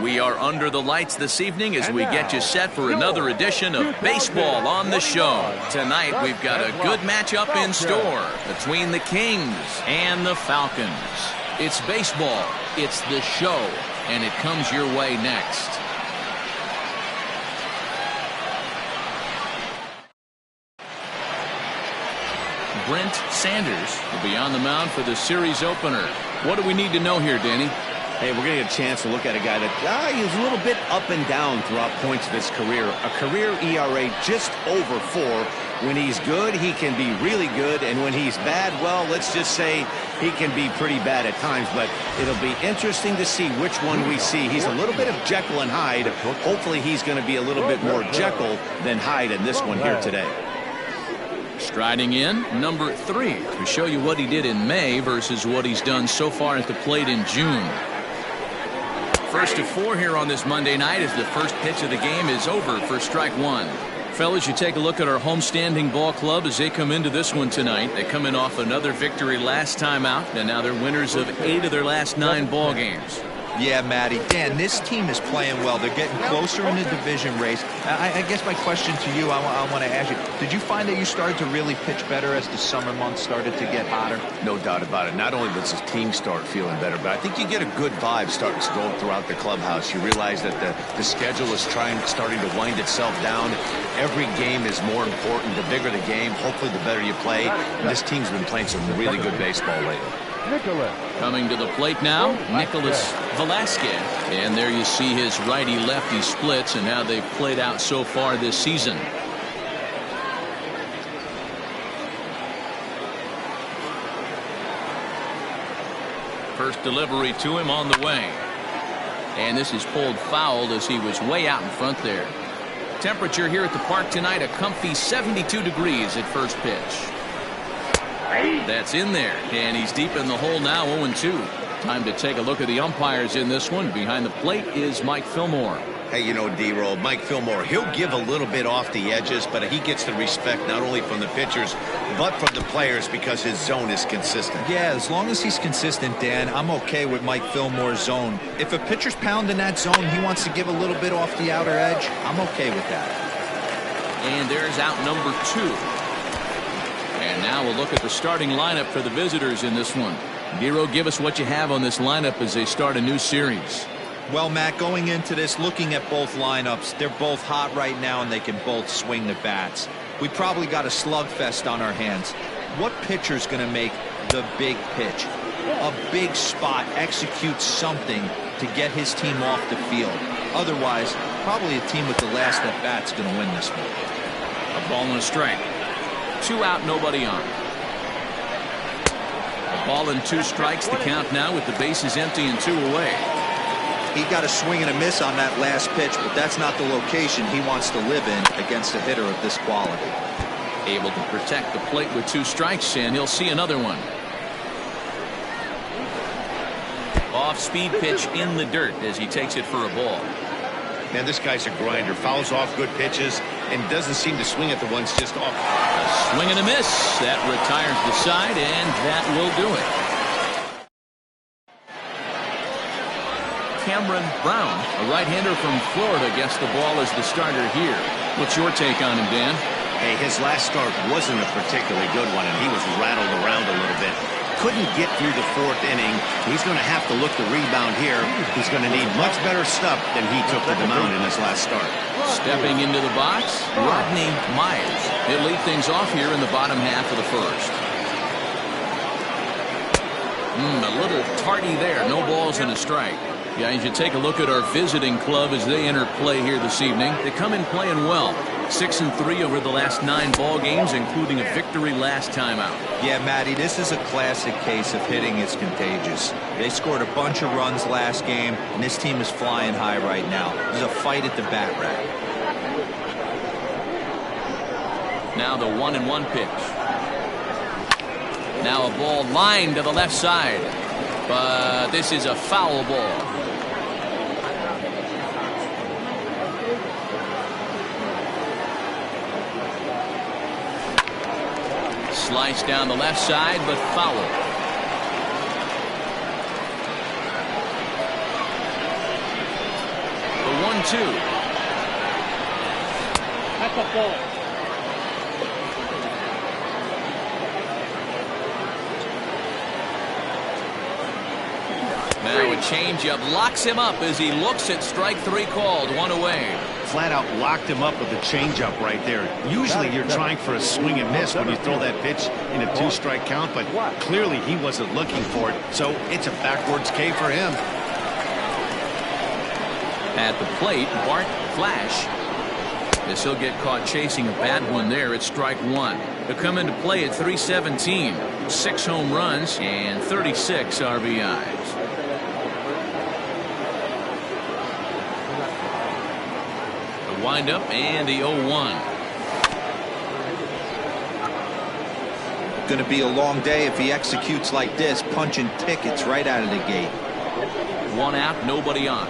We are under the lights this evening as we get you set for another edition of Baseball on the Show. Tonight we've got a good matchup in store between the Kings and the Falcons. It's baseball, it's the show, and it comes your way next. Brent Sanders will be on the mound for the series opener. What do we need to know here, Danny? Hey, we're going to get a chance to look at a guy that he's a little bit up and down throughout points of his career. A career ERA just over 4. When he's good, he can be really good. And when he's bad, well, let's just say he can be pretty bad at times. But it'll be interesting to see which one we see. He's a little bit of Jekyll and Hyde. Hopefully he's going to be a little bit more Jekyll than Hyde in this one here today. Striding in, number 3, to show you what he did in May versus what he's done so far at the plate in June. First of 4 here on this Monday night as the first pitch of the game is over for strike 1. Fellas, you take a look at our homestanding ball club as they come into this one tonight. They come in off another victory last time out, and now they're winners of 8 of their last 9 ball games. Yeah, Matty. Dan, this team is playing well. They're getting closer in the division race. I guess my question to you, I want to ask you, did you find that you started to really pitch better as the summer months started to get hotter? No doubt about it. Not only does the team start feeling better, but I think you get a good vibe starting to go throughout the clubhouse. You realize that the schedule is starting to wind itself down. Every game is more important. The bigger the game, hopefully the better you play. And this team's been playing some really good baseball lately. Coming to the plate now, Nicholas Velasquez. And there you see his righty-lefty splits and how they've played out so far this season. First delivery to him on the way. And this is pulled foul as he was way out in front there. Temperature here at the park tonight, a comfy 72 degrees at first pitch. That's in there, and he's deep in the hole now, 0-2. Time to take a look at the umpires in this one. Behind the plate is Mike Fillmore. Hey, you know, D-Roll, Mike Fillmore, he'll give a little bit off the edges, but he gets the respect not only from the pitchers, but from the players because his zone is consistent. Yeah, as long as he's consistent, Dan, I'm okay with Mike Fillmore's zone. If a pitcher's pounding that zone, he wants to give a little bit off the outer edge, I'm okay with that. And there's out number 2. And now we'll look at the starting lineup for the visitors in this one. Giro, give us what you have on this lineup as they start a new series. Well, Matt, going into this, looking at both lineups, they're both hot right now and they can both swing the bats. We probably got a slugfest on our hands. What pitcher's going to make the big pitch? A big spot, execute something to get his team off the field. Otherwise, probably a team with the last at bat's going to win this one. A ball and a strike. 2 out, nobody on. A ball and 2 strikes, the count now with the bases empty and 2 away. He got a swing and a miss on that last pitch, but that's not the location he wants to live in against a hitter of this quality. Able to protect the plate with 2 strikes, and he'll see another one. Off-speed pitch in the dirt as he takes it for a ball. Man, this guy's a grinder. Fouls off good pitches and doesn't seem to swing at the ones just off. A swing and a miss. That retires the side, and that will do it. Cameron Brown, a right-hander from Florida, gets the ball as the starter here. What's your take on him, Dan? Hey, his last start wasn't a particularly good one, and he was rattled around a little bit. Couldn't get through the 4th inning. He's going to have to look to rebound here. He's going to need much better stuff than he took to the mound in his last start. Stepping into the box, Rodney Myers. He'll lead things off here in the bottom half of the first. A little tardy there. No balls and a strike. Yeah, you should take a look at our visiting club as they enter play here this evening. They come in playing well. 6-3 over the last 9 ball games, including a victory last time out. Yeah, Matty, this is a classic case of hitting is contagious. They scored a bunch of runs last game, and this team is flying high right now. There's a fight at the bat rack. Now the 1-1 pitch. Now a ball lined to the left side, but this is a foul ball. Slice down the left side, but foul. 2. That's a ball. Now a changeup locks him up as he looks at strike 3 called. 1 away. Flat out locked him up with a changeup right there. Usually you're trying for a swing and miss when you throw that pitch in a 2-strike count, but clearly he wasn't looking for it, so it's a backwards K for him. At the plate, Bart Flash. As he'll get caught chasing a bad one there at strike 1. He'll come into play at 317. 6 home runs and 36 RBIs. The windup and the 0-1. Going to be a long day if he executes like this, punching tickets right out of the gate. 1 out, nobody on.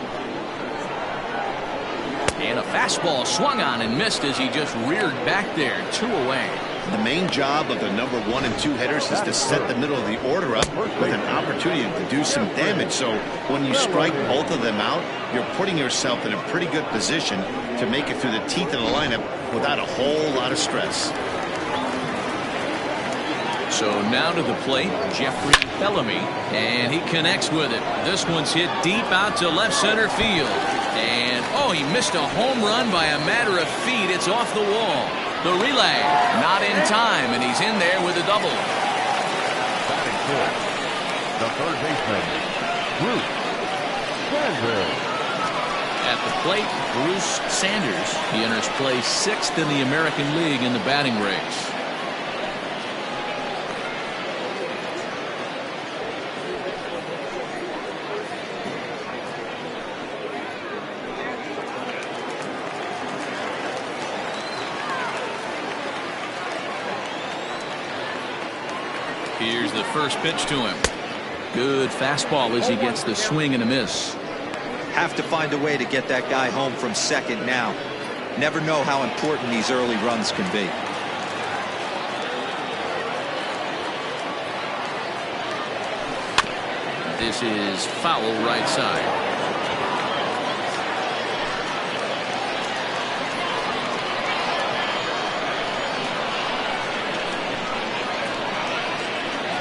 And a fastball swung on and missed as he just reared back there. 2 away. The main job of the number 1 and 2 hitters is to set the middle of the order up with an opportunity to do some damage. So when you strike both of them out, you're putting yourself in a pretty good position to make it through the teeth of the lineup without a whole lot of stress. So now to the plate, Jeffrey Bellamy, and he connects with it. This one's hit deep out to left center field. And, oh, he missed a home run by a matter of feet. It's off the wall. The relay, not in time, and he's in there with a double. Batting fourth, the third baseman, Bruce Sanders. At the plate, Bruce Sanders. He enters play 6th in the American League in the batting race. Here's the first pitch to him. Good fastball as he gets the swing and a miss. Have to find a way to get that guy home from second now. Never know how important these early runs can be. This is foul right side.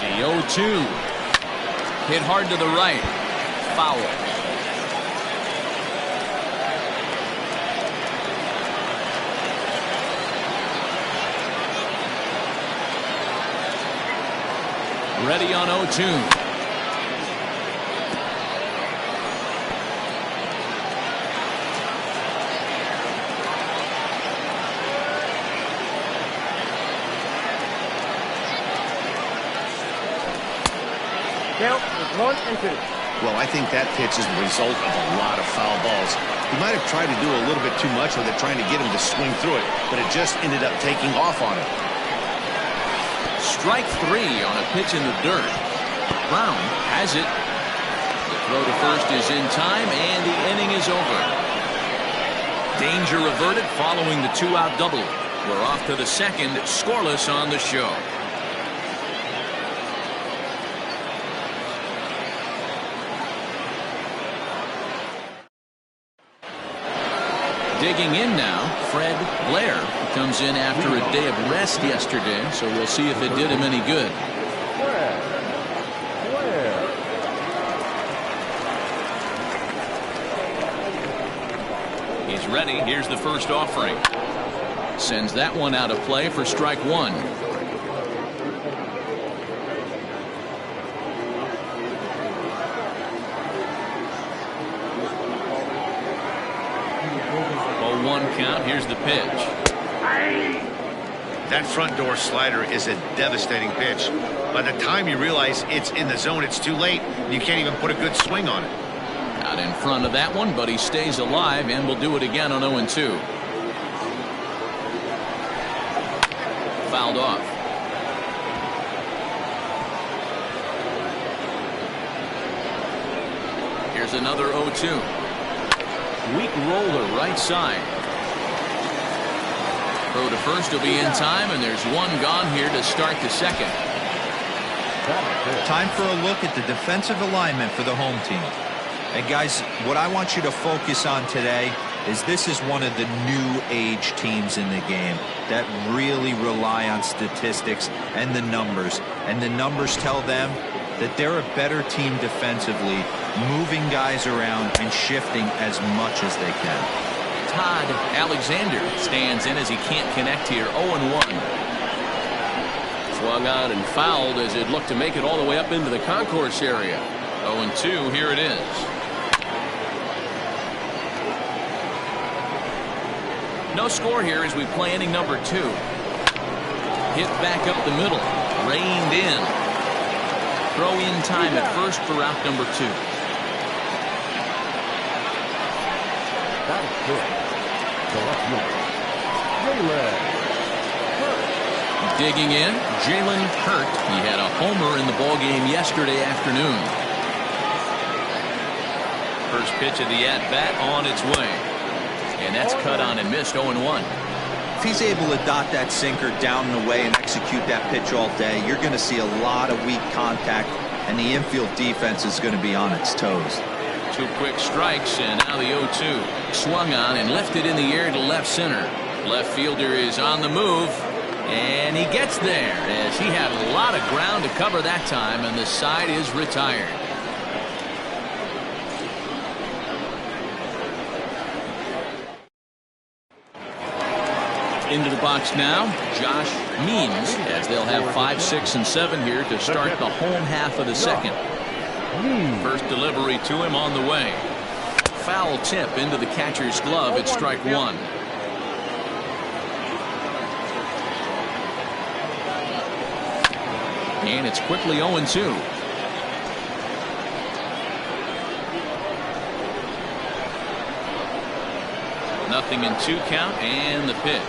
The 0-2. Hit hard to the right. Foul. Ready on 0-2. Count is 1 and 2. Well, I think that pitch is the result of a lot of foul balls. He might have tried to do a little bit too much with it, trying to get him to swing through it, but it just ended up taking off on him. Strike 3 on a pitch in the dirt. Brown has it. The throw to first is in time, and the inning is over. Danger averted following the 2-out double. We're off to the second, scoreless on the show. Digging in now, Fred Blair comes in after a day of rest yesterday, so we'll see if it did him any good. He's ready. Here's the first offering. Sends that one out of play for strike 1. One count. Here's the pitch. That front door slider is a devastating pitch. By the time you realize it's in the zone, it's too late. You can't even put a good swing on it. Out in front of that one, but he stays alive and will do it again on 0-2. Fouled off. Here's another 0-2. Weak roller right side. Throw to first will be in time, and there's one gone here to start the second. Time for a look at the defensive alignment for the home team. And guys, what I want you to focus on today is this is one of the new age teams in the game that really rely on statistics and the numbers. And the numbers tell them that they're a better team defensively, moving guys around and shifting as much as they can. Todd Alexander stands in as he can't connect here. 0-1. Swung on and fouled as it looked to make it all the way up into the concourse area. 0-2. Here it is. No score here as we play inning number 2. Hit back up the middle. Reined in. Throw in time at first for out number 2. That is good. The left fielder, Jalen Hurt. Digging in, Jalen Hurt. He had a homer in the ballgame yesterday afternoon. First pitch of the at-bat on its way. And that's cut on and missed. 0-1. If he's able to dot that sinker down and away and execute that pitch all day, you're going to see a lot of weak contact, and the infield defense is going to be on its toes. 2 quick strikes, and now the 0-2. Swung on and lifted in the air to left center. Left fielder is on the move, and he gets there as he had a lot of ground to cover that time, and the side is retired. Into the box now, Josh Means, as they'll have 5, 6, and 7 here to start the home half of the second. First delivery to him on the way. Foul tip into the catcher's glove. It's strike 1. And it's quickly 0-2. Nothing in 2 count, and the pitch.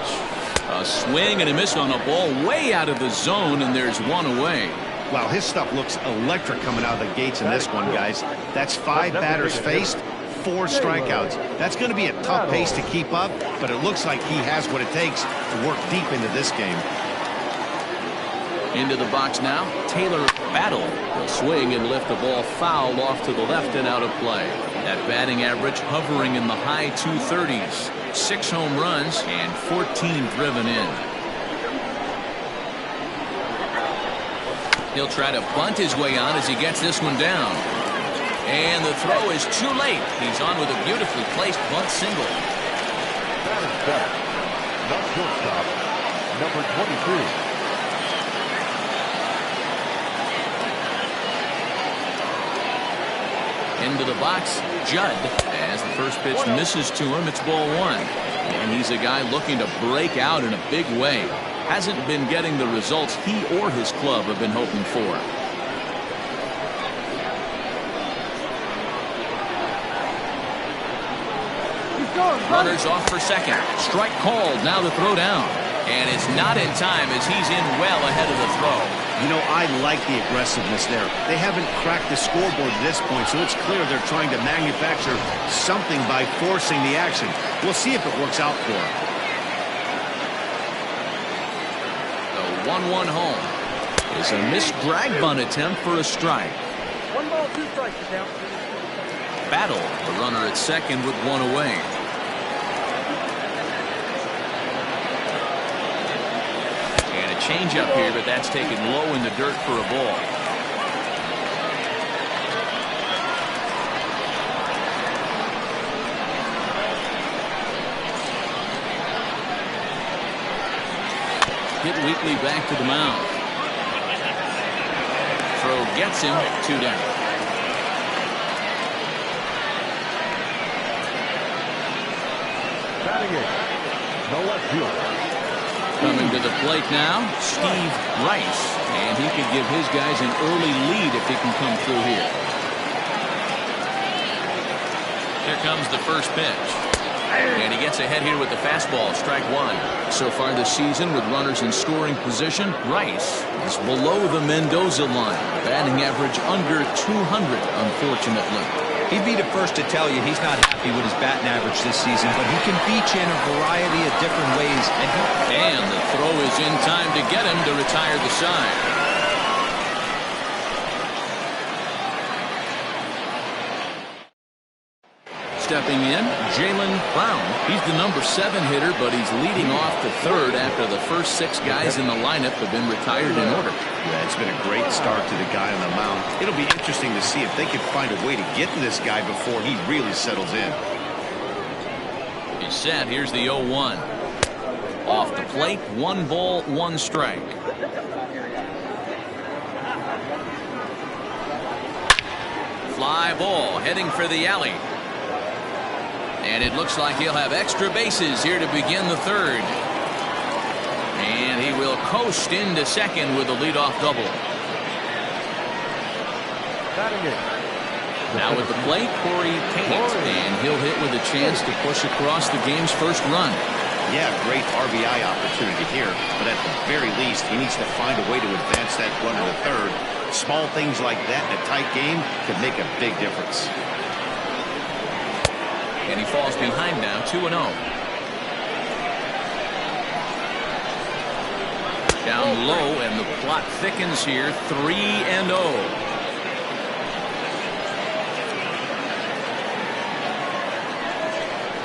A swing and a miss on a ball way out of the zone, and there's 1 away. Wow, his stuff looks electric coming out of the gates in this one, guys. That's 5 batters faced, 4 strikeouts. That's going to be a tough pace to keep up, but it looks like he has what it takes to work deep into this game. Into the box now, Taylor Battle will swing and lift the ball foul off to the left and out of play. That batting average hovering in the high 230s. 6 home runs and 14 driven in. He'll try to bunt his way on as he gets this one down. And the throw is too late. He's on with a beautifully placed bunt single. That is better. Not shortstop, number 22. Into the box, Judd, as the first pitch misses to him. It's ball 1. And he's a guy looking to break out in a big way. Hasn't been getting the results he or his club have been hoping for. Runners off for second. Strike called. Now the throw down. And it's not in time as he's in well ahead of the throw. You know, I like the aggressiveness there. They haven't cracked the scoreboard at this point, so it's clear they're trying to manufacture something by forcing the action. We'll see if it works out for them. The 1-1 home is a missed drag bunt attempt for a strike. 1 ball, 2 strikes to count. Battle, the runner at second with 1 away. Change up here, but that's taken low in the dirt for a ball. Hit weakly back to the mound. Throw gets him 2 down. Batting it, the left fielder. Coming to the plate now, Steve Rice, and he could give his guys an early lead if he can come through here. Here comes the first pitch. And he gets ahead here with the fastball, strike 1. So far this season with runners in scoring position, Rice is below the Mendoza line. Batting average under 200, unfortunately. He'd be the first to tell you he's not happy with his batting average this season, but he can beat you in a variety of different ways. And the throw is in time to get him to retire the side. Stepping in, Jalen Brown. He's the number 7 hitter, but he's leading off the third after the first 6 guys in the lineup have been retired in order. Yeah, it's been a great start to the guy on the mound. It'll be interesting to see if they can find a way to get to this guy before he really settles in. He's set. Here's the 0-1. Off the plate, 1 ball, 1 strike. Fly ball heading for the alley. And it looks like he'll have extra bases here to begin the third. And he will coast into second with a leadoff double. Now at the plate, Corey Tate. And he'll hit with a chance to push across the game's first run. Yeah, great RBI opportunity here. But at the very least, he needs to find a way to advance that runner to third. Small things like that in a tight game could make a big difference. And he falls behind now, 2-0. Down low, and the plot thickens here, 3-0.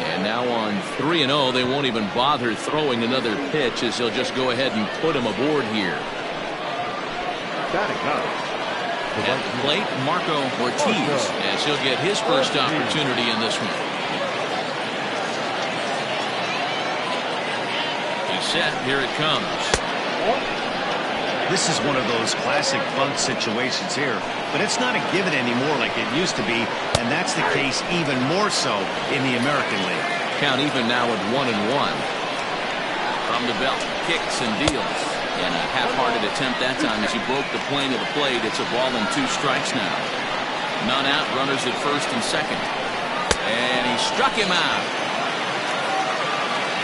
And now on 3-0, they won't even bother throwing another pitch, as they'll just go ahead and put him aboard here. At the plate, Marco Ortiz, as he'll get his first opportunity in this one. He's set. Here it comes. This is one of those classic bunt situations here, but it's not a given anymore like it used to be, and that's the case even more so in the American League. Count even now at 1-1. From the belt, kicks and deals. And a half-hearted attempt that time as he broke the plane of the plate. It's a ball and 2 strikes now. None out, runners at first and second. And he struck him out.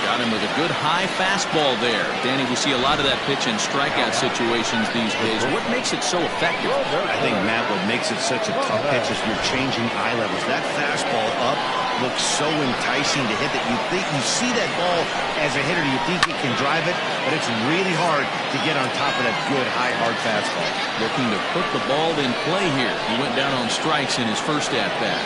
Got him with a good high fastball there. Danny, we see a lot of that pitch in strikeout situations these days. What makes it so effective? I think, Matt, what makes it such a tough pitch is you're changing eye levels. That fastball up looks so enticing to hit that you see that ball as a hitter, you think you can drive it, but it's really hard to get on top of that good high hard fastball. Looking to put the ball in play here. He went down on strikes in his first at bat.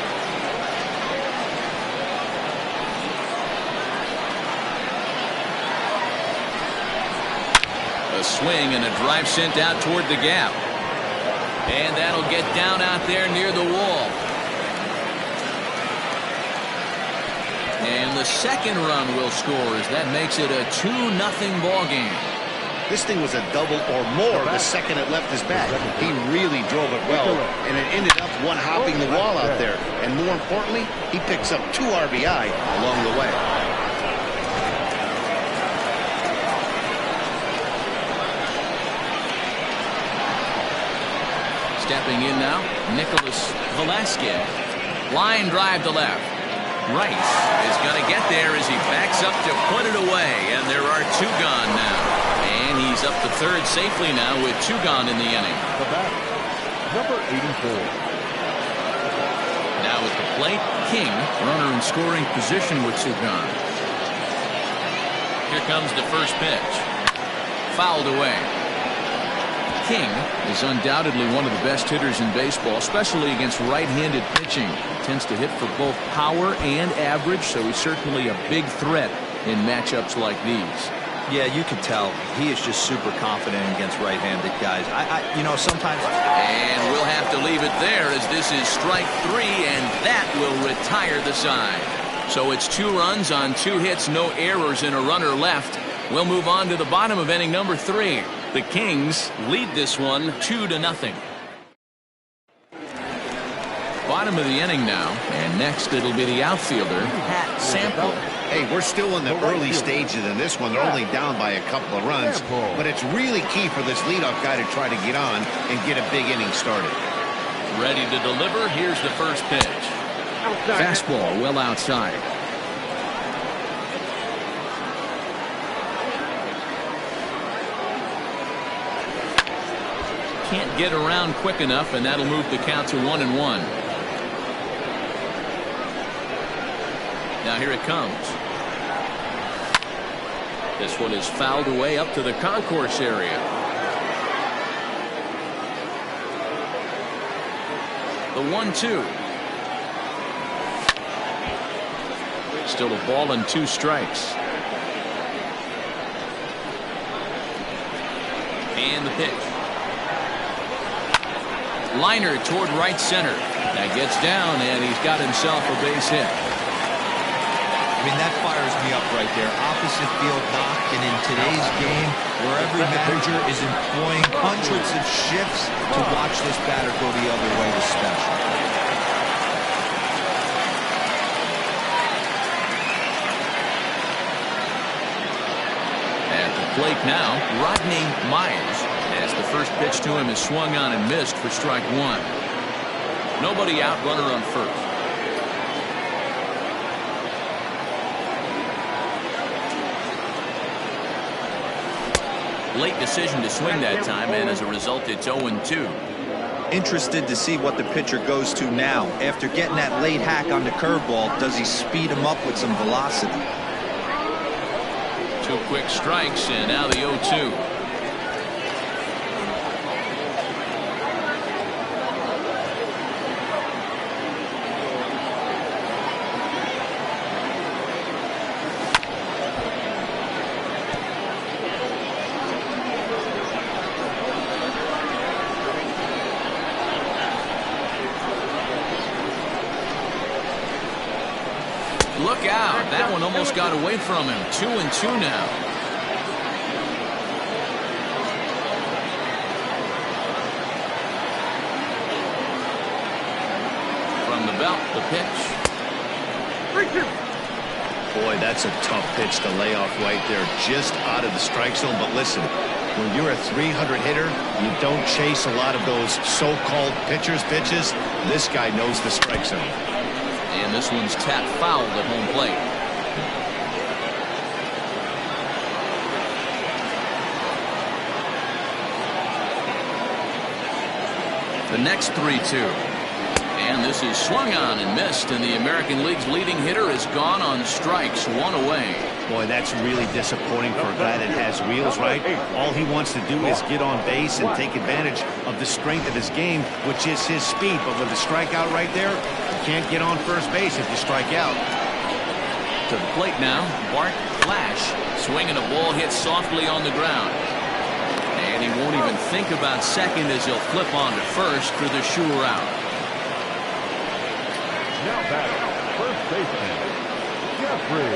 A swing and a drive sent out toward the gap, and that'll get down out there near the wall. And the second run will score as that makes it a 2-0 ball game. This thing was a double or more the second it left his bat. He really drove it well, and it ended up one-hopping the wall out there. And more importantly, he picks up 2 RBI along the way. Stepping in now, Nicholas Velasquez. Line drive to left. Rice is going to get there as he backs up to put it away, and there are 2 gone now. And he's up to third safely now with 2 gone in the inning. The batter, number 84. Now at the plate, King, runner in scoring position with 2 gone. Here comes the first pitch. Fouled away. King is undoubtedly one of the best hitters in baseball, especially against right-handed pitching. He tends to hit for both power and average, so he's certainly a big threat in matchups like these. Yeah, you can tell he is just super confident against right-handed guys. You know, sometimes. And we'll have to leave it there as this is strike 3, and that will retire the side. So it's 2 runs on 2 hits, no errors, and a runner left. We'll move on to the bottom of inning number 3. The Kings lead this one 2-0. Bottom of the inning now, and next it'll be the outfielder, Pat Sample. Hey, we're still in the early stages in this one. They're only down by a couple of runs, but it's really key for this leadoff guy to try to get on and get a big inning started. Ready to deliver. Here's the first pitch. Fastball well outside. Can't get around quick enough, and that'll move the count to 1-1. Now here it comes. This one is fouled away up to the concourse area. The 1-2. Still a ball and 2 strikes. And the pitch. Liner toward right center. That gets down, and he's got himself a base hit. I mean, that fires me up right there. Opposite field knock, and in today's game, where every manager is employing hundreds of shifts to watch this batter go the other way is special. At the plate now, Rodney Myers, as the first pitch to him is swung on and missed for strike 1. Nobody out, runner on first. Late decision to swing that time, and as a result, it's 0-2. Interested to see what the pitcher goes to now. After getting that late hack on the curveball, does he speed him up with some velocity? 2 quick strikes, and now the 0-2. Look out. That one almost got away from him. 2-2 now. From the belt, the pitch. Boy, that's a tough pitch to lay off right there, just out of the strike zone. But listen, when you're a 300 hitter, you don't chase a lot of those so-called pitchers' pitches. This guy knows the strike zone. And this one's tapped foul at home plate. The next 3-2. And this is swung on and missed, and the American League's leading hitter is gone on strikes, 1 away. Boy, that's really disappointing for a guy that has wheels, right? All he wants to do is get on base and take advantage of the strength of his game, which is his speed. But with a strikeout right there, you can't get on first base if you strike out. To the plate now, Bart Flash, swinging a ball hit softly on the ground. And he won't even think about second as he'll flip on to first for the sure out. Now back, first baseman, Jeffrey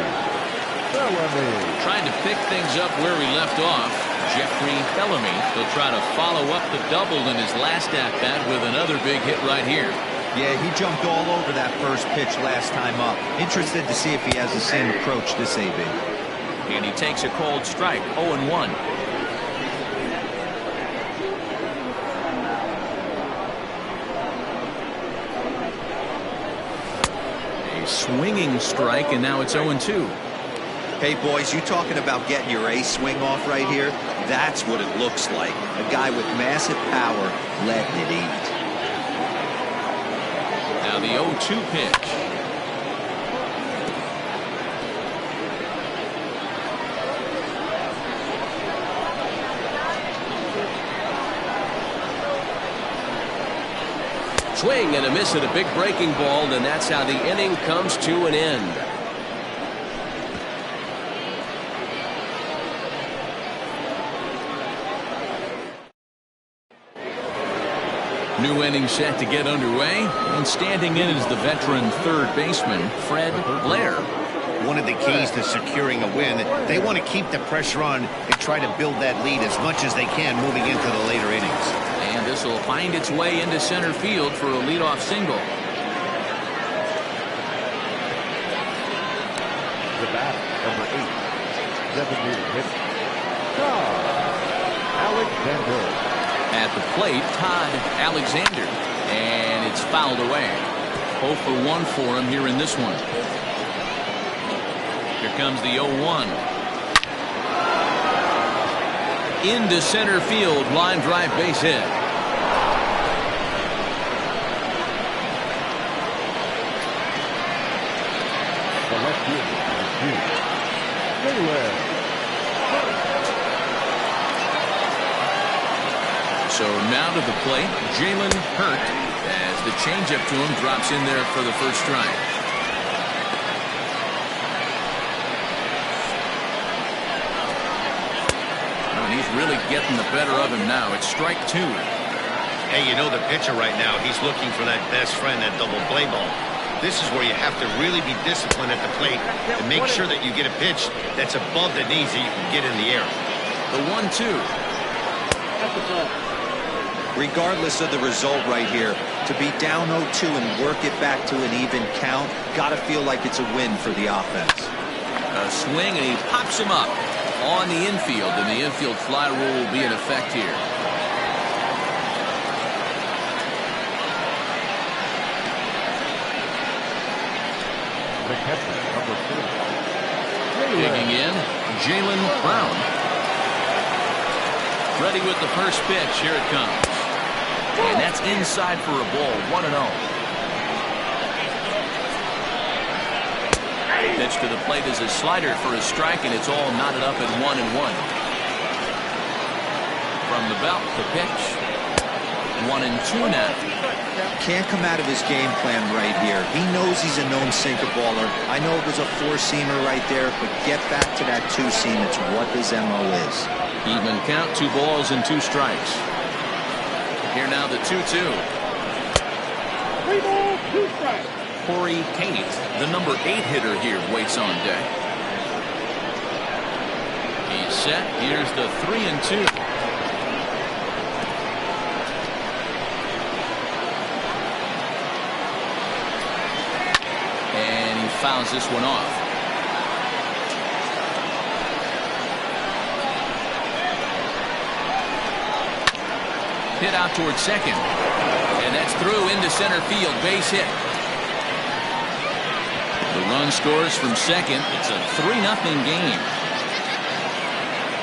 Bellamy. Trying to pick things up where he left off. Jeffrey Bellamy will try to follow up the double in his last at-bat with another big hit right here. Yeah, he jumped all over that first pitch last time up. Interested to see if he has the same approach this AB. And he takes a cold strike, 0-1. A swinging strike, and now it's 0-2. Hey, boys, you talking about getting your ace swing off right here? That's what it looks like. A guy with massive power letting it eat. Now the 0-2 pitch. Swing and a miss at a big breaking ball, and that's how the inning comes to an end. New inning set to get underway, and standing in is the veteran third baseman, Fred Blair. One of the keys to securing a win, they want to keep the pressure on and try to build that lead as much as they can moving into the later innings. And this will find its way into center field for a leadoff single. The bat, number 8, 7-year hit, Todd Alexander. At the plate, Todd Alexander, and it's fouled away. 0 for 1 for him here in this one. Here comes the 0-1. Into center field, line drive base hit. The left fielder, Taylor. So now to the plate, Jalen Hurt, as the changeup to him drops in there for the first strike. is really getting the better of him now. It's strike two. Hey, you know the pitcher right now, he's looking for that best friend, that double play ball. This is where you have to really be disciplined at the plate and make sure that you get a pitch that's above the knees that you can get in the air. The 1-2. Regardless of the result right here, to be down 0-2 and work it back to an even count, gotta feel like it's a win for the offense. A swing, and he pops him up on the infield, and the infield fly rule will be in effect here. The catcher, number 4. Digging in, Jalen Brown. Ready with the first pitch. Here it comes. And that's inside for a ball. 1-0. Pitch to the plate is a slider for a strike, and it's all knotted up at 1-1. From the belt, the pitch. 1-2 now. Can't come out of his game plan right here. He knows he's a known sinker baller. I know it was a four-seamer right there, but get back to that two-seam. It's what his MO is. Even count, 2 balls and 2 strikes. Here now the 2-2. 3 balls, 2 strikes. Corey Tate, the number 8 hitter here, waits on deck. He's set. Here's the 3-2. And he fouls this one off. Hit out towards second. And that's through into center field. Base hit. The run scores from second. It's a 3-0 game.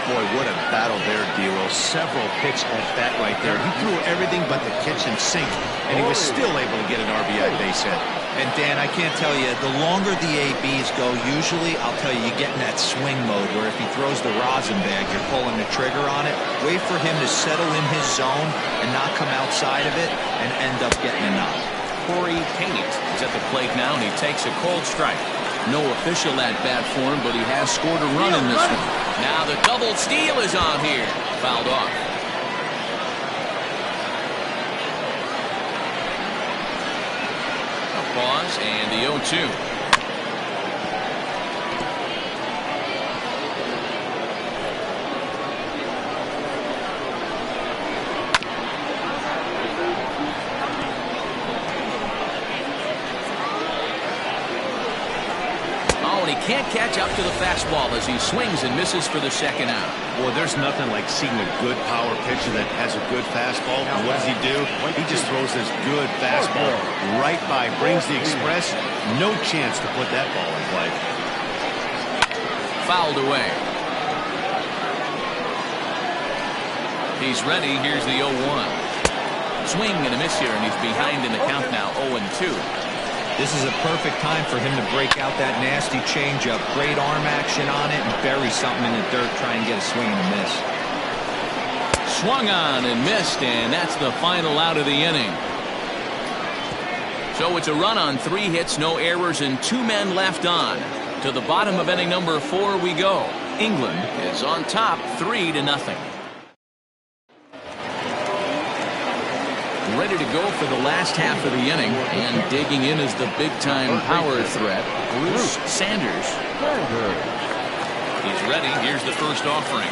Boy, what a battle there, D-Roll. Several pitch at bat right there. He threw everything but the kitchen sink, and he was still able to get an RBI base hit. And Dan, I can't tell you, the longer the ABs go, usually, I'll tell you, you get in that swing mode where if he throws the rosin bag, you're pulling the trigger on it. Wait for him to settle in his zone and not come outside of it and end up getting a knock. Corey Tate is at the plate now, and he takes a cold strike. No official at bat for him, but he has scored a run in this one. Now the double steal is on here. Fouled off. A pause and the 0-2. Can't catch up to the fastball as he swings and misses for the second out. Boy, there's nothing like seeing a good power pitcher that has a good fastball. And what does he do? He just throws this good fastball right by, brings the express. No chance to put that ball in play. Fouled away. He's ready. Here's the 0-1. Swing and a miss here, and he's behind in the count now, 0-2. This is a perfect time for him to break out that nasty changeup. Great arm action on it and bury something in the dirt, try and get a swing and a miss. Swung on and missed, and that's the final out of the inning. So it's a run on 3 hits, no errors, and 2 men left on. To the bottom of inning number 4 we go. England is on top 3-0. Ready to go for the last half of the inning, and digging in is the big-time power threat, Bruce Sanders. He's ready. Here's the first offering.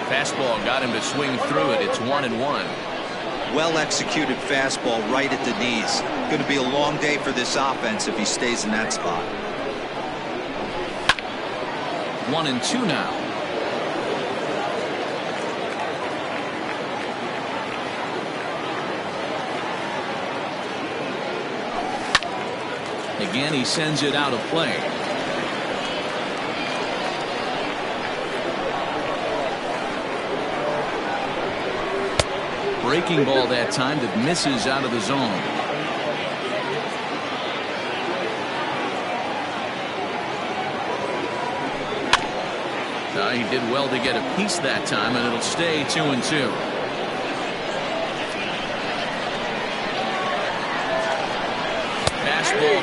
Fastball got him to swing through it. It's 1-1. Well-executed fastball right at the knees. Going to be a long day for this offense if he stays in that spot. 1-2 now. Again, he sends it out of play. Breaking ball that time that misses out of the zone. He did well to get a piece that time, and it'll stay 2-2.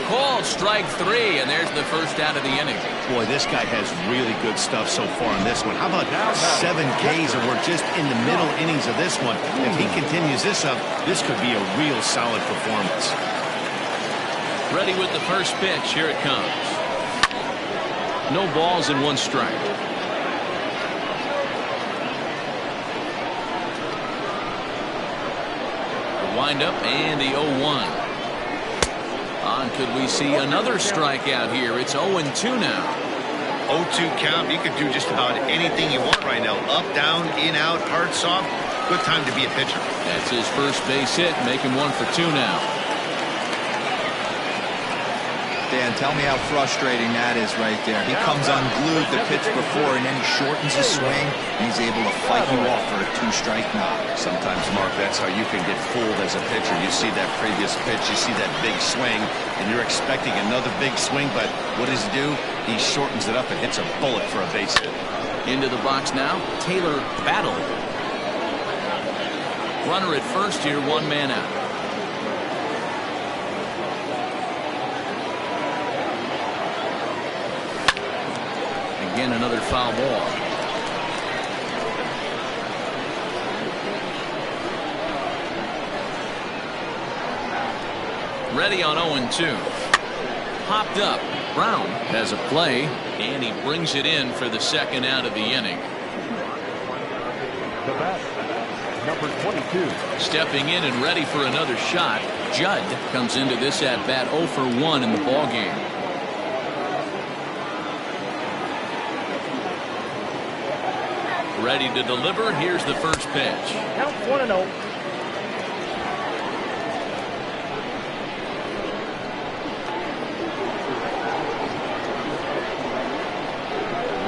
called. Strike three, and there's the first out of the inning. Boy, this guy has really good stuff so far in this one. How about 7 Ks, and we're just in the middle innings of this one. If he continues this up, this could be a real solid performance. Ready with the first pitch. Here it comes. No balls and 1 strike. The windup and the 0-1. On, could we see another strikeout here? It's 0-2 now. 0-2 count. You could do just about anything you want right now. Up, down, in, out, hard, soft. Good time to be a pitcher. That's his first base hit, making 1 for 2 now. Dan, tell me how frustrating that is right there. He comes unglued the pitch before, and then he shortens his swing, and he's able to fight you off for a 2-strike knock. Sometimes, Mark, that's how you can get fooled as a pitcher. You see that previous pitch, you see that big swing, and you're expecting another big swing, but what does he do? He shortens it up and hits a bullet for a base hit. Into the box now, Taylor Battle. Runner at first here, 1 man out. Again, another foul ball. Ready on 0-2. Popped up. Brown has a play, and he brings it in for the second out of the inning. The bat, number 22. Stepping in and ready for another shot. Judd comes into this at bat 0 for 1 in the ball game. Ready to deliver. Here's the first pitch. Count 1-0.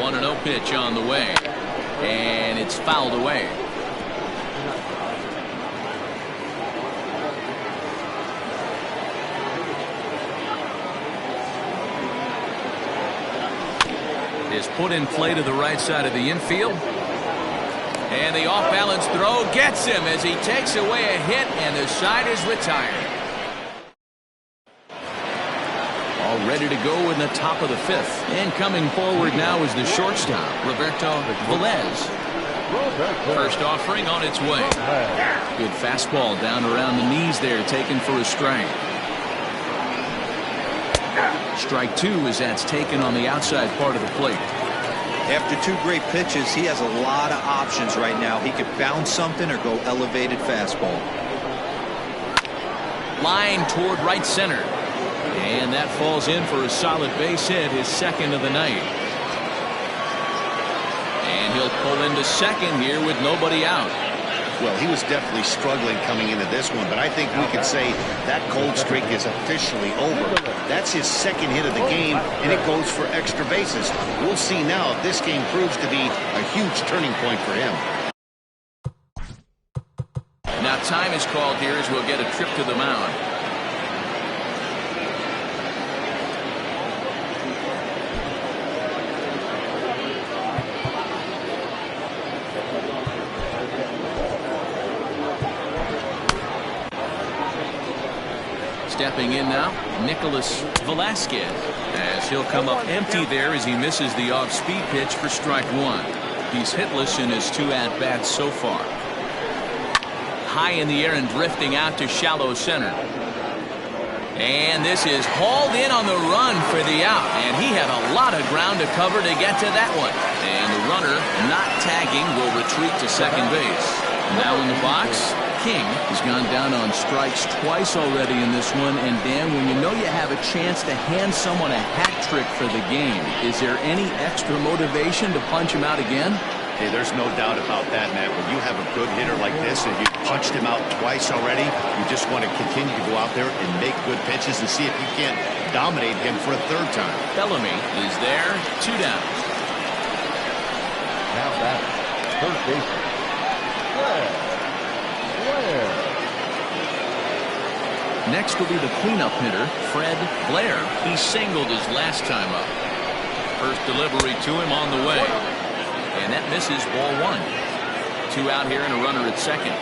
1-0 pitch on the way, and it's fouled away. Is put in play to the right side of the infield. And the off-balance throw gets him as he takes away a hit, and the side is retired. All ready to go in the top of the 5th. And coming forward now is the shortstop, Roberto Velez. First offering on its way. Good fastball down around the knees there, taken for a strike. Strike 2 as that's taken on the outside part of the plate. After 2 great pitches, he has a lot of options right now. He could bounce something or go elevated fastball. Line toward right center. And that falls in for a solid base hit, his second of the night. And he'll pull into second here with nobody out. Well, he was definitely struggling coming into this one, but I think we could say that cold streak is officially over. That's his second hit of the game, and it goes for extra bases. We'll see now if this game proves to be a huge turning point for him. Now time is called here as we'll get a trip to the mound. Stepping in now, Nicholas Velasquez, as he'll come up empty there as he misses the off-speed pitch for strike 1. He's hitless in his 2 at-bats so far. High in the air and drifting out to shallow center. And this is hauled in on the run for the out, and he had a lot of ground to cover to get to that one. And the runner, not tagging, will retreat to second base. Now in the box, King has gone down on strikes twice already in this one. And Dan, when you know you have a chance to hand someone a hat trick for the game, is there any extra motivation to punch him out again? Hey, there's no doubt about that, Matt. When you have a good hitter like this and you punched him out twice already, you just want to continue to go out there and make good pitches and see if you can't dominate him for a 3rd time. Bellamy is there, 2 down. Now back, third baseman. Next will be the cleanup hitter, Fred Blair. He singled his last time up. First delivery to him on the way. And that misses, ball 1. 2 out here and a runner at second.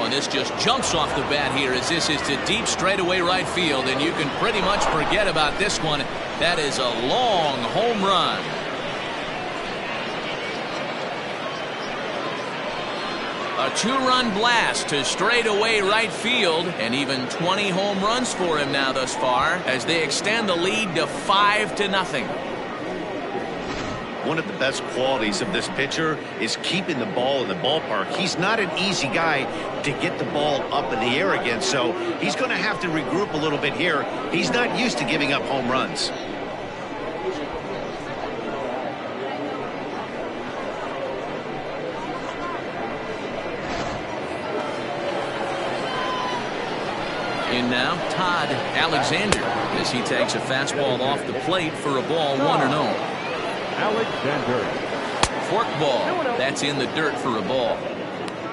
Oh, and this just jumps off the bat here as this is to deep straightaway right field, and you can pretty much forget about this one. That is a long home run. A 2-run blast to straightaway right field, and even 20 home runs for him now thus far as they extend the lead to 5-0. One of the best qualities of this pitcher is keeping the ball in the ballpark. He's not an easy guy to get the ball up in the air again, so he's going to have to regroup a little bit here. He's not used to giving up home runs. In now, Todd Alexander, as he takes a fastball off the plate for a ball 1-0. Alexander. Forkball. That's in the dirt for a ball.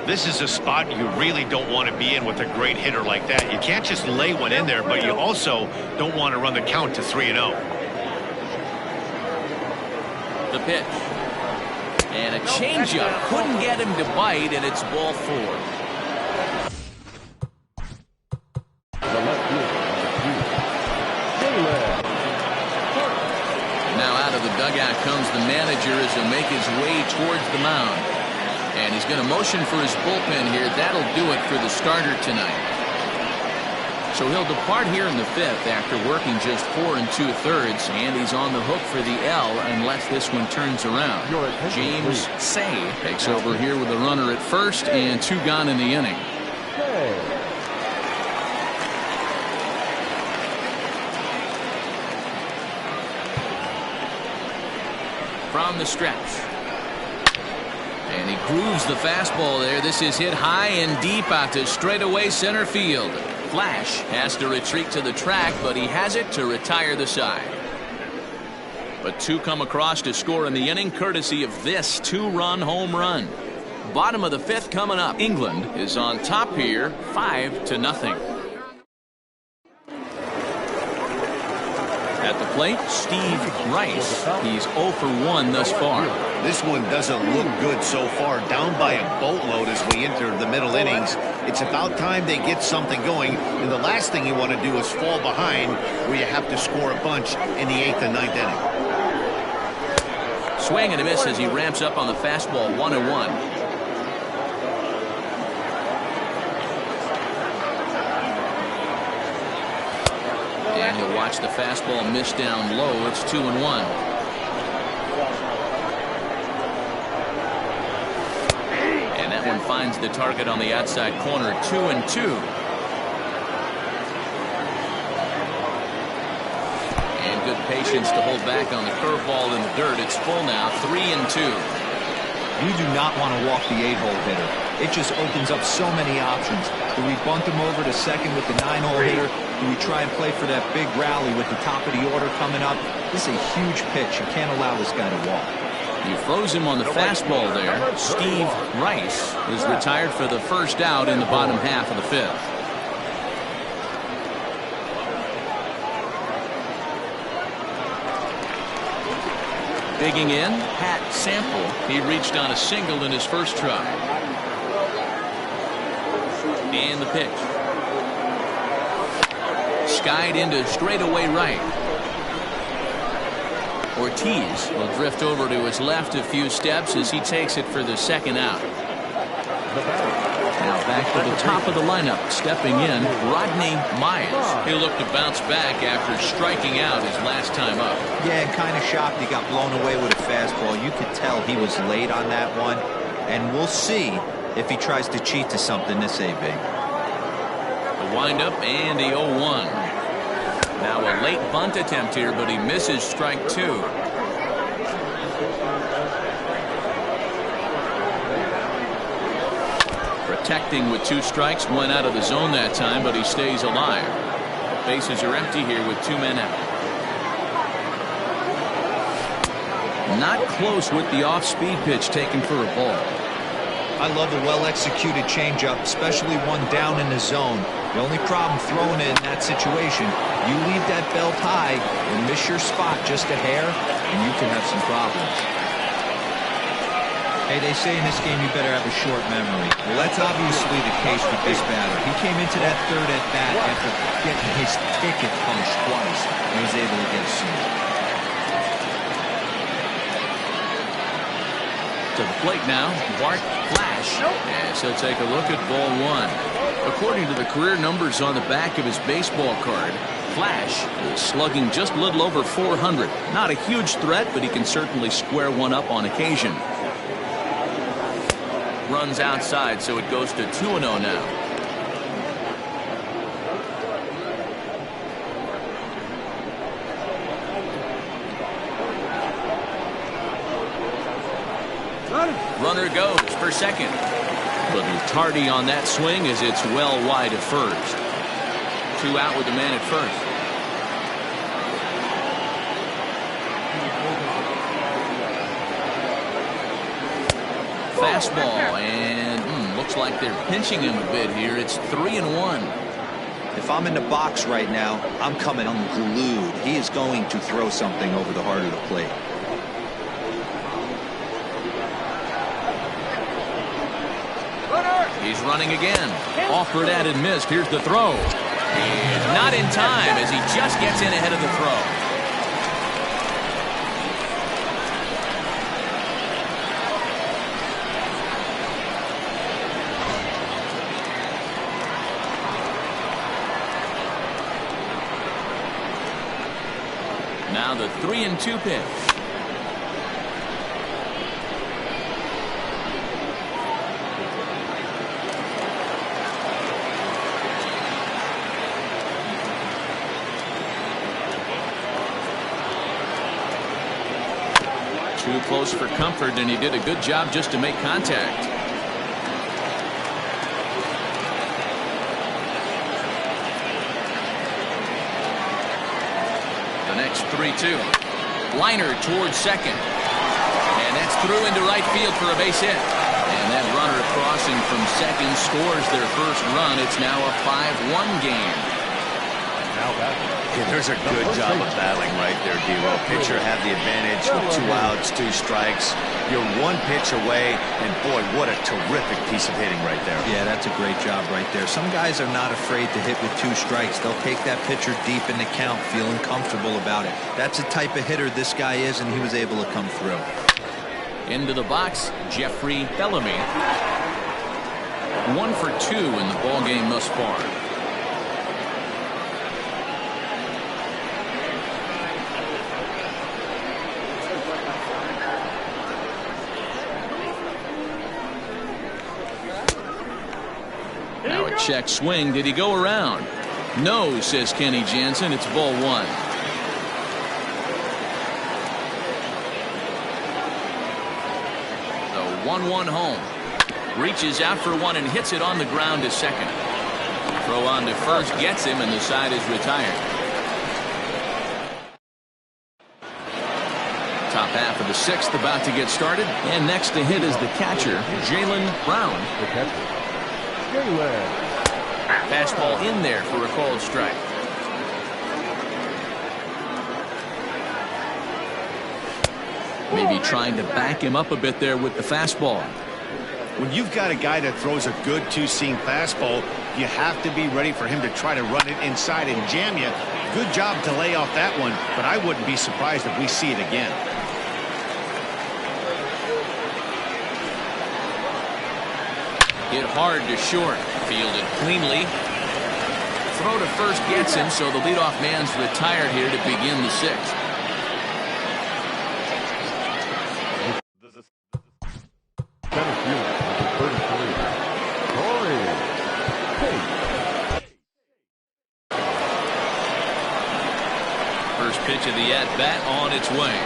This is a spot you really don't want to be in with a great hitter like that. You can't just lay one in there, but you also don't want to run the count to 3-0. The pitch. And a changeup. Couldn't get him to bite, and it's ball 4. Now out of the dugout comes the manager as he'll make his way towards the mound. And he's going to motion for his bullpen here. That'll do it for the starter tonight. So he'll depart here in the 5th after working just 4 2/3, and he's on the hook for the L unless this one turns around. James Say takes over here with a runner at first and 2 gone in the inning. From the stretch. And he grooves the fastball there. This is hit high and deep out to straightaway center field. Flash has to retreat to the track, but he has it to retire the side. But 2 come across to score in the inning, courtesy of this 2-run home run. Bottom of the 5th coming up. England is on top here, 5-0. At the plate, Steve Rice. He's 0 for 1 thus far. This one doesn't look good so far. Down by a boatload as we enter the middle innings. It's about time they get something going. And the last thing you want to do is fall behind where you have to score a bunch in the 8th and 9th inning. Swing and a miss as he ramps up on the fastball 1-1. And he'll watch the fastball miss down low. It's 2-1. And that one finds the target on the outside corner. 2-2. And good patience to hold back on the curveball in the dirt. It's full now. 3-2. You do not want to walk the 8-hole hitter. It just opens up so many options. Do we bunt him over to second with the 9-hole hitter? Do we try and play for that big rally with the top of the order coming up? This is a huge pitch. You can't allow this guy to walk. He froze him on the fastball there. Steve Rice is retired for the first out in the bottom half of the 5th. Digging in, Pat Sample. He reached on a single in his first try. And the pitch. Skied into straightaway right. Ortiz will drift over to his left a few steps as he takes it for the second out. Now back to the top of the lineup, stepping in, Rodney Myers. He'll look to bounce back after striking out his last time up. Yeah, kind of shocked he got blown away with a fastball. You could tell he was late on that one, and we'll see if he tries to cheat to something this AB. The windup and the 0-1. Now a late bunt attempt here, but he misses strike 2. Protecting with 2 strikes, went out of the zone that time, but he stays alive. Bases are empty here with 2 men out. Not close with the off-speed pitch taken for a ball. I love a well-executed changeup, especially one down in the zone. The only problem throwing it in that situation, you leave that belt high and miss your spot just a hair, and you can have some problems. Hey, they say in this game you better have a short memory. Well, that's obviously the case with this batter. He came into that third at bat after getting his ticket punched twice and was able to get a single. To the plate now, Bart Flash. As he'll take a look at ball one. According to the career numbers on the back of his baseball card, Flash is slugging just a little over 400. Not a huge threat, but he can certainly square one up on occasion. Runs outside, so it goes to 2-0 now. Runner goes for second. Little tardy on that swing as it's well wide of first. 2 out with the man at first. Fastball, and looks like they're pinching him a bit here. It's 3-1. If I'm in the box right now, I'm coming unglued. He is going to throw something over the heart of the plate. He's running again. Offered at and missed. Here's the throw. And not in time as he just gets in ahead of the throw. Now the 3-2 pitch. Too close for comfort, and he did a good job just to make contact. The next 3-2. Liner towards second. And that's through into right field for a base hit. And that runner crossing from second scores their first run. It's now a 5-1 game. Yeah, there's a good job of battling right there, D-Row. Pitcher had the advantage with 2 outs, 2 strikes. You're 1 pitch away, and boy, what a terrific piece of hitting right there. Yeah, that's a great job right there. Some guys are not afraid to hit with 2 strikes. They'll take that pitcher deep in the count, feeling comfortable about it. That's the type of hitter this guy is, and he was able to come through. Into the box, Jeffrey Bellamy. 1 for 2 in the ball game thus far. Now a check swing. Did he go around? No, says Kenny Jansen. It's ball 1. The 1-1 home. Reaches out for 1 and hits it on the ground to second. Throw on to first gets him, and the side is retired. Top half of the 6th about to get started. And next to hit is the catcher, Jaylen Brown. The catcher, Fastball in there for a called strike. Maybe trying to back him up a bit there with the fastball. When you've got a guy that throws a good 2-seam fastball, you have to be ready for him to try to run it inside and jam you. Good job to lay off that one, but I wouldn't be surprised if we see it again. Hit hard to short. Fielded cleanly. Throw to first gets him, so the leadoff man's retired here to begin the 6th. center field, number 33, Corey Tate. First pitch of the at-bat on its way.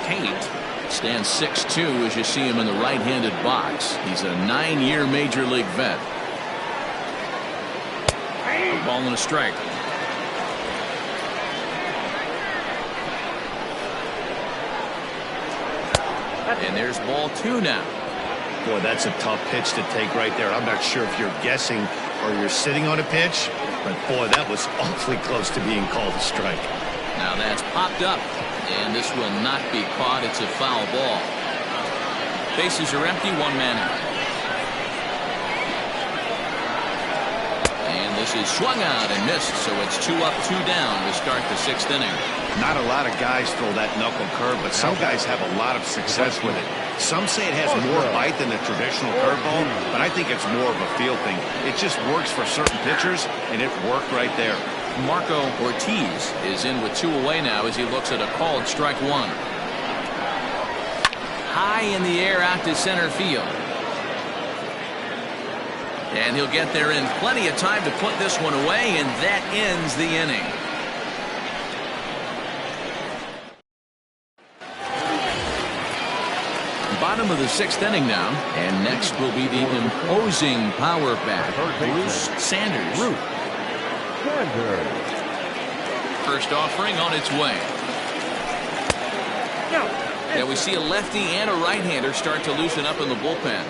Tate stands 6'2" as you see him in the right-handed box. He's a 9-year major league vet. Ball and a strike. And there's ball 2 now. Boy, that's a tough pitch to take right there. I'm not sure if you're guessing or you're sitting on a pitch, but boy, that was awfully close to being called a strike. Now that's popped up. And this will not be caught. It's a foul ball. Bases are empty, 1 man out. And this is swung out and missed, so it's 2 up, 2 down to start the 6th inning. Not a lot of guys throw that knuckle curve, but some guys have a lot of success with it. Some say it has more bite than the traditional curveball, but I think it's more of a feel thing. It just works for certain pitchers, and it worked right there. Marco Ortiz is in with 2 away now as he looks at a called strike 1. High in the air out to center field. And he'll get there in plenty of time to put this one away, and that ends the inning. Bottom of the 6th inning now, and next will be the imposing power bat, Bruce Sanders. First offering on its way. Yeah, we see a lefty and a right-hander start to loosen up in the bullpen.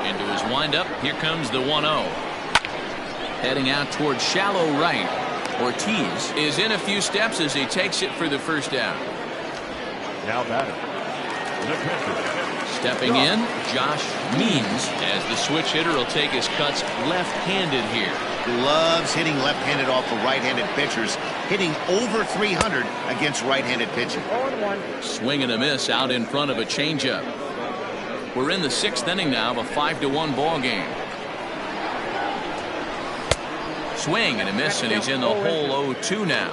Into his windup, here comes the 1-0. Heading out towards shallow right. Ortiz is in a few steps as he takes it for the first down. Now batter. Stepping in, Josh Means, as the switch hitter will take his cuts left-handed here. Loves hitting left-handed off of right-handed pitchers, hitting over 300 against right-handed pitching. 0-1. Swing and a miss out in front of a changeup. We're in the 6th inning now of a 5-1 ball game. Swing and a miss, and he's in the hole 0-2 now.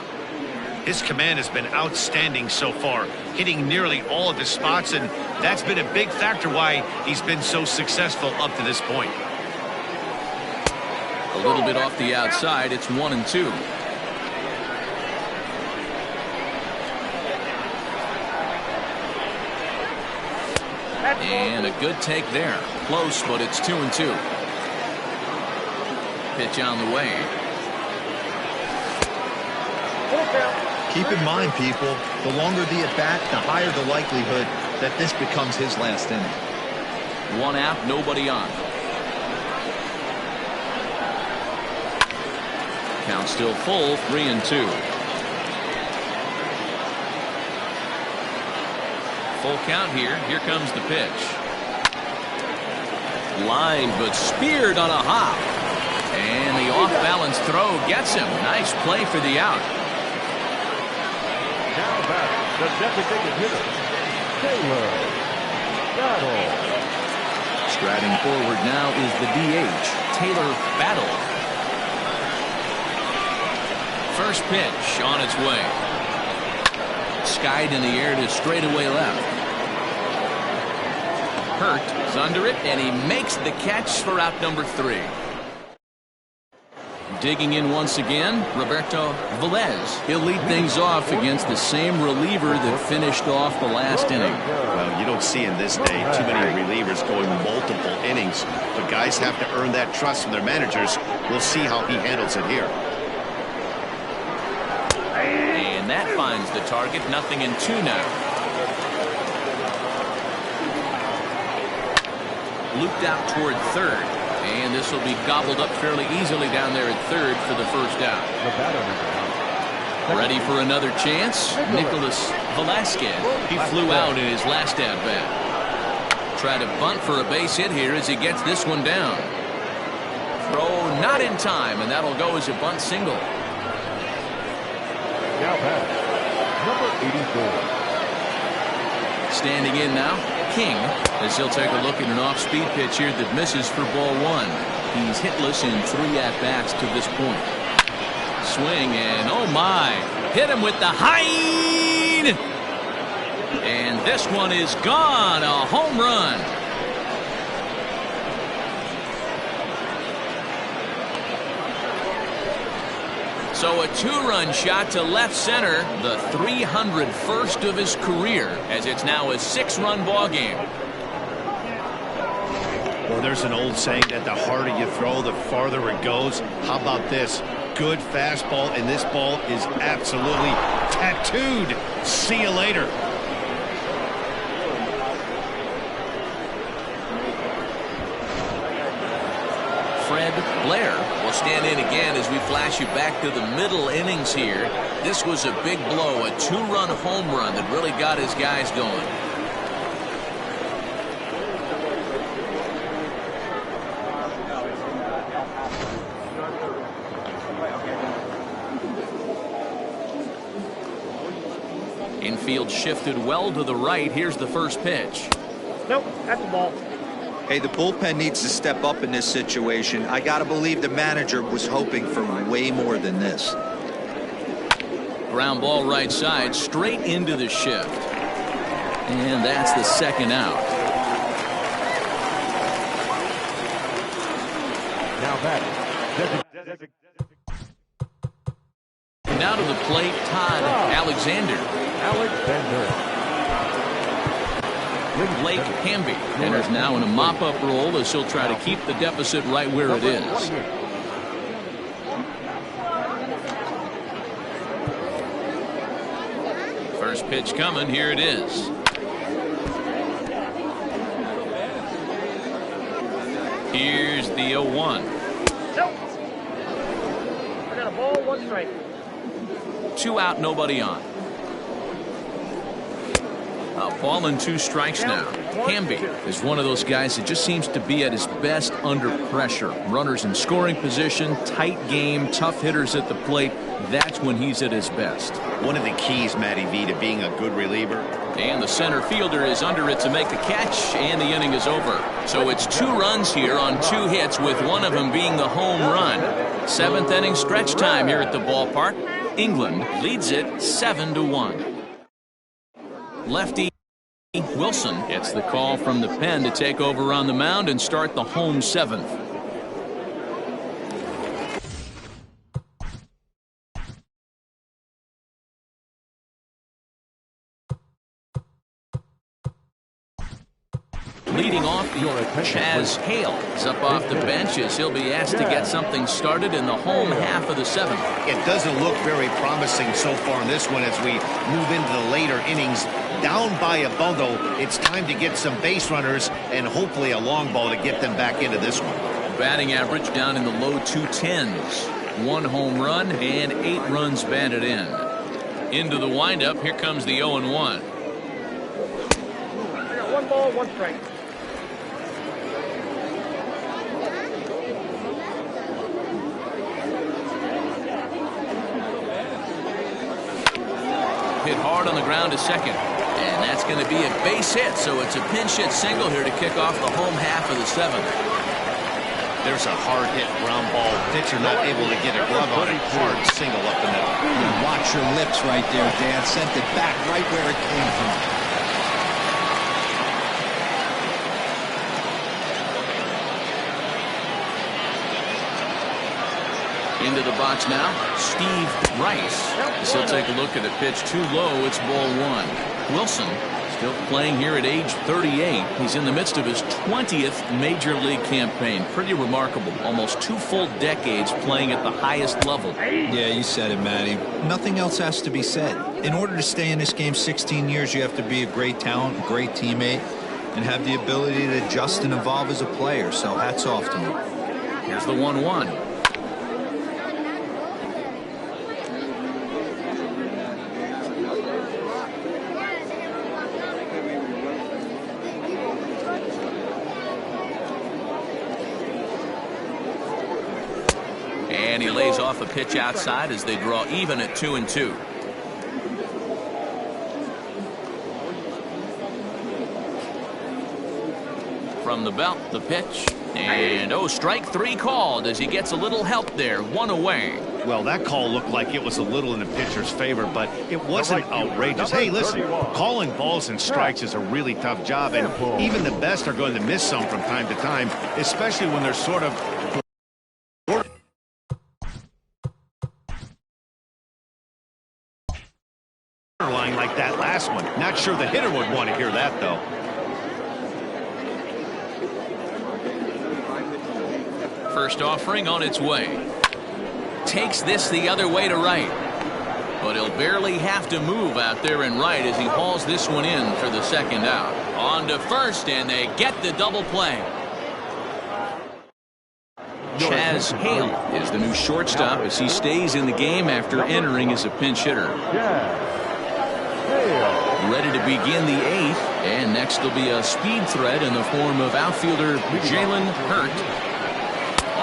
His command has been outstanding so far, hitting nearly all of his spots, and that's been a big factor why he's been so successful up to this point. A little bit off the outside. It's 1-2. And a good take there. Close, but it's 2-2. Pitch on the way. Keep in mind, people, the longer the at-bat, the higher the likelihood that this becomes his last inning. 1 out, nobody on. Count still full, 3-2. Full count here. Here comes the pitch. Line, but speared on a hop. And the off-balance throw gets him. Nice play for the out. Now back, the designated hitter, Taylor Battle. Striding forward now is the DH, Taylor Battle. First pitch on its way. Skied in the air to straightaway left. Hurt is under it, and he makes the catch for out number 3. Digging in once again, Roberto Velez. He'll lead things off against the same reliever that finished off the last inning. Well, you don't see in this day too many relievers going multiple innings, but guys have to earn that trust from their managers. We'll see how he handles it here. And that finds the target. 0-2 now. Looped out toward third. And this will be gobbled up fairly easily down there at third for the first down. Ready for another chance? Nicholas Velasquez. He flew out in his last at-bat. Try to bunt for a base hit here as he gets this one down. Throw not in time, and that'll go as a bunt single. Now back, number 84. Standing in now, King, as he'll take a look at an off-speed pitch here that misses for ball 1. He's hitless in 3 at-bats to this point. Swing, and oh my, hit him with the high, and this one is gone. A home run. So a 2-run shot to left center, the 301st of his career, as it's now a 6-run ball game. Well, there's an old saying that the harder you throw, the farther it goes. How about this? Good fastball, and this ball is absolutely tattooed. See you later. Fred Blair will stand in again as we flash you back to the middle innings here. This was a big blow, a 2-run home run that really got his guys going. Infield shifted well to the right. Here's the first pitch. Nope, that's the ball. Hey, the bullpen needs to step up in this situation. I got to believe the manager was hoping for way more than this. Ground ball right side, straight into the shift. And that's the second out. Now batting. Now to the plate, Todd Alexander. Blake Hamby enters now in a mop-up role as he'll try to keep the deficit right where it is. First pitch coming. Here it is. Here's the 0-1. Nope. I got a ball, 1 strike. 2 out, nobody on. A ball and 2 strikes now. Hamby is one of those guys that just seems to be at his best under pressure. Runners in scoring position, tight game, tough hitters at the plate. That's when he's at his best. One of the keys, Matty V, to being a good reliever. And the center fielder is under it to make the catch, and the inning is over. So it's 2 runs here on 2 hits, with one of them being the home run. 7th inning stretch time here at the ballpark. England leads it 7-1. Lefty Wilson gets the call from the pen to take over on the mound and start the home 7th. Leading off, Chaz Hale is up off the bench as he'll be asked to get something started in the home half of the 7th. It doesn't look very promising so far in this one as we move into the later innings. Down by a bundle, it's time to get some base runners and hopefully a long ball to get them back into this one. Batting average down in the low 210s. 1 home run and 8 runs batted in. Into the windup, here comes the 0-1. I got 1 ball, 1 strike. Hit hard on the ground to second. And that's going to be a base hit, so it's a pinch hit single here to kick off the home half of the 7th. There's a hard hit ground ball. Pitcher not able to get a glove on it. Hard single up the middle. Watch your lips right there, Dan. Sent it back right where it came from. Into the box now, Steve Rice. As he'll take a look at a pitch too low. It's ball 1. Wilson still playing here at age 38. He's in the midst of his 20th major league campaign. Pretty remarkable. Almost 2 full decades playing at the highest level. Yeah, you said it, Matty. Nothing else has to be said. In order to stay in this game 16 years, you have to be a great talent, a great teammate, and have the ability to adjust and evolve as a player. So hats off to him. Here's the 1-1. And he lays off a pitch outside as they draw even at 2-2. From the belt, the pitch. And strike 3 called as he gets a little help there. 1 away. Well, that call looked like it was a little in the pitcher's favor, but it wasn't outrageous. Hey, listen, calling balls and strikes is a really tough job, and even the best are going to miss some from time to time, especially when they're sort of line like that last one. Not sure the hitter would want to hear that, though. First offering on its way. Takes this the other way to right. But he'll barely have to move out there in right as he hauls this one in for the second out. On to first, and they get the double play. Chaz Hale is the new shortstop as he stays in the game after entering as a pinch hitter. Ready to begin the 8th, and next will be a speed threat in the form of outfielder Jalen Hurt.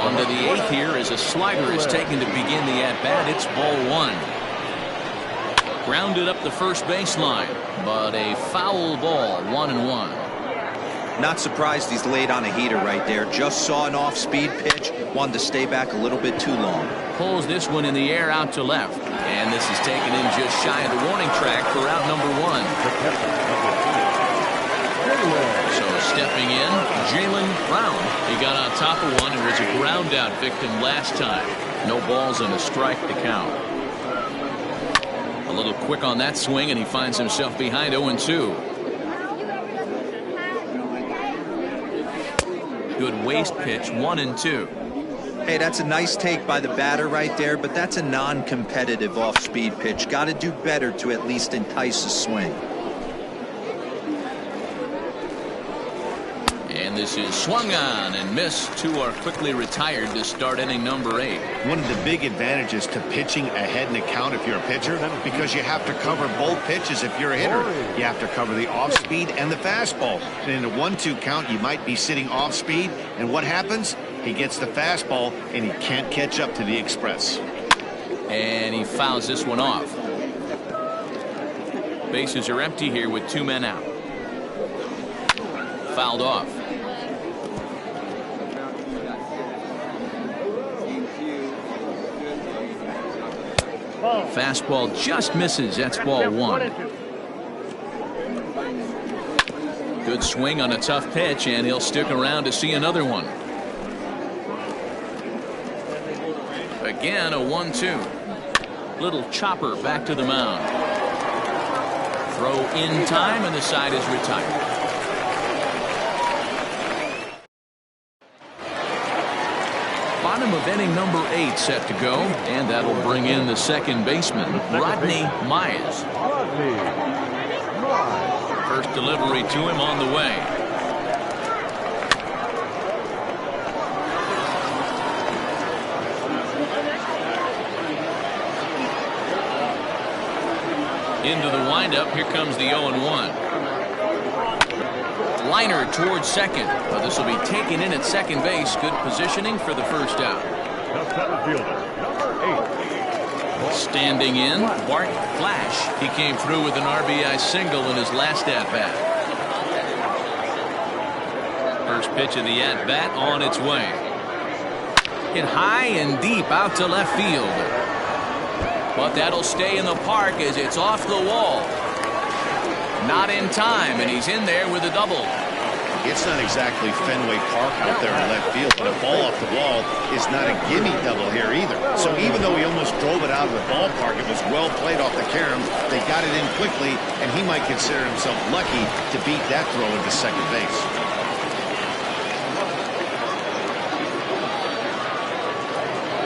On to the 8th here as a slider is taken to begin the at-bat. It's ball 1. Grounded up the first baseline, but a foul ball, 1-1. Not surprised he's laid on a heater right there. Just saw an off-speed pitch. Wanted to stay back a little bit too long. Pulls this one in the air out to left. And this is taken in just shy of the warning track for out number 1. So stepping in, Jalen Brown. He got on top of one and was a ground out victim last time. No balls and a strike to count. A little quick on that swing, and he finds himself behind 0-2. Good waist pitch, 1-2. Hey, that's a nice take by the batter right there, but that's a non-competitive off-speed pitch. Got to do better to at least entice a swing. And this is swung on and missed. 2 are quickly retired to start inning number 8. One of the big advantages to pitching ahead in the count if you're a pitcher, because you have to cover both pitches if you're a hitter. You have to cover the off-speed and the fastball. And in a 1-2 count, you might be sitting off-speed, and what happens? He gets the fastball, and he can't catch up to the express. And he fouls this one off. Bases are empty here with 2 men out. Fouled off. Fastball just misses. That's ball 1. Good swing on a tough pitch, and he'll stick around to see another one. Again, a 1-2. Little chopper back to the mound. Throw in time, and the side is retired. Bottom of inning number 8 set to go, and that'll bring in the second baseman, Rodney Mize. First delivery to him on the way. Into the windup. Here comes the 0-1. Liner towards second, but this will be taken in at second base. Good positioning for the first out. The center fielder, number 8. Standing in, Bart Flash. He came through with an RBI single in his last at-bat. First pitch of the at-bat on its way. Hit high and deep out to left field. But that'll stay in the park as it's off the wall. Not in time, and he's in there with a double. It's not exactly Fenway Park out there in left field, but a ball off the wall is not a gimme double here either. So even though he almost drove it out of the ballpark, it was well played off the carom. They got it in quickly, and he might consider himself lucky to beat that throw into second base.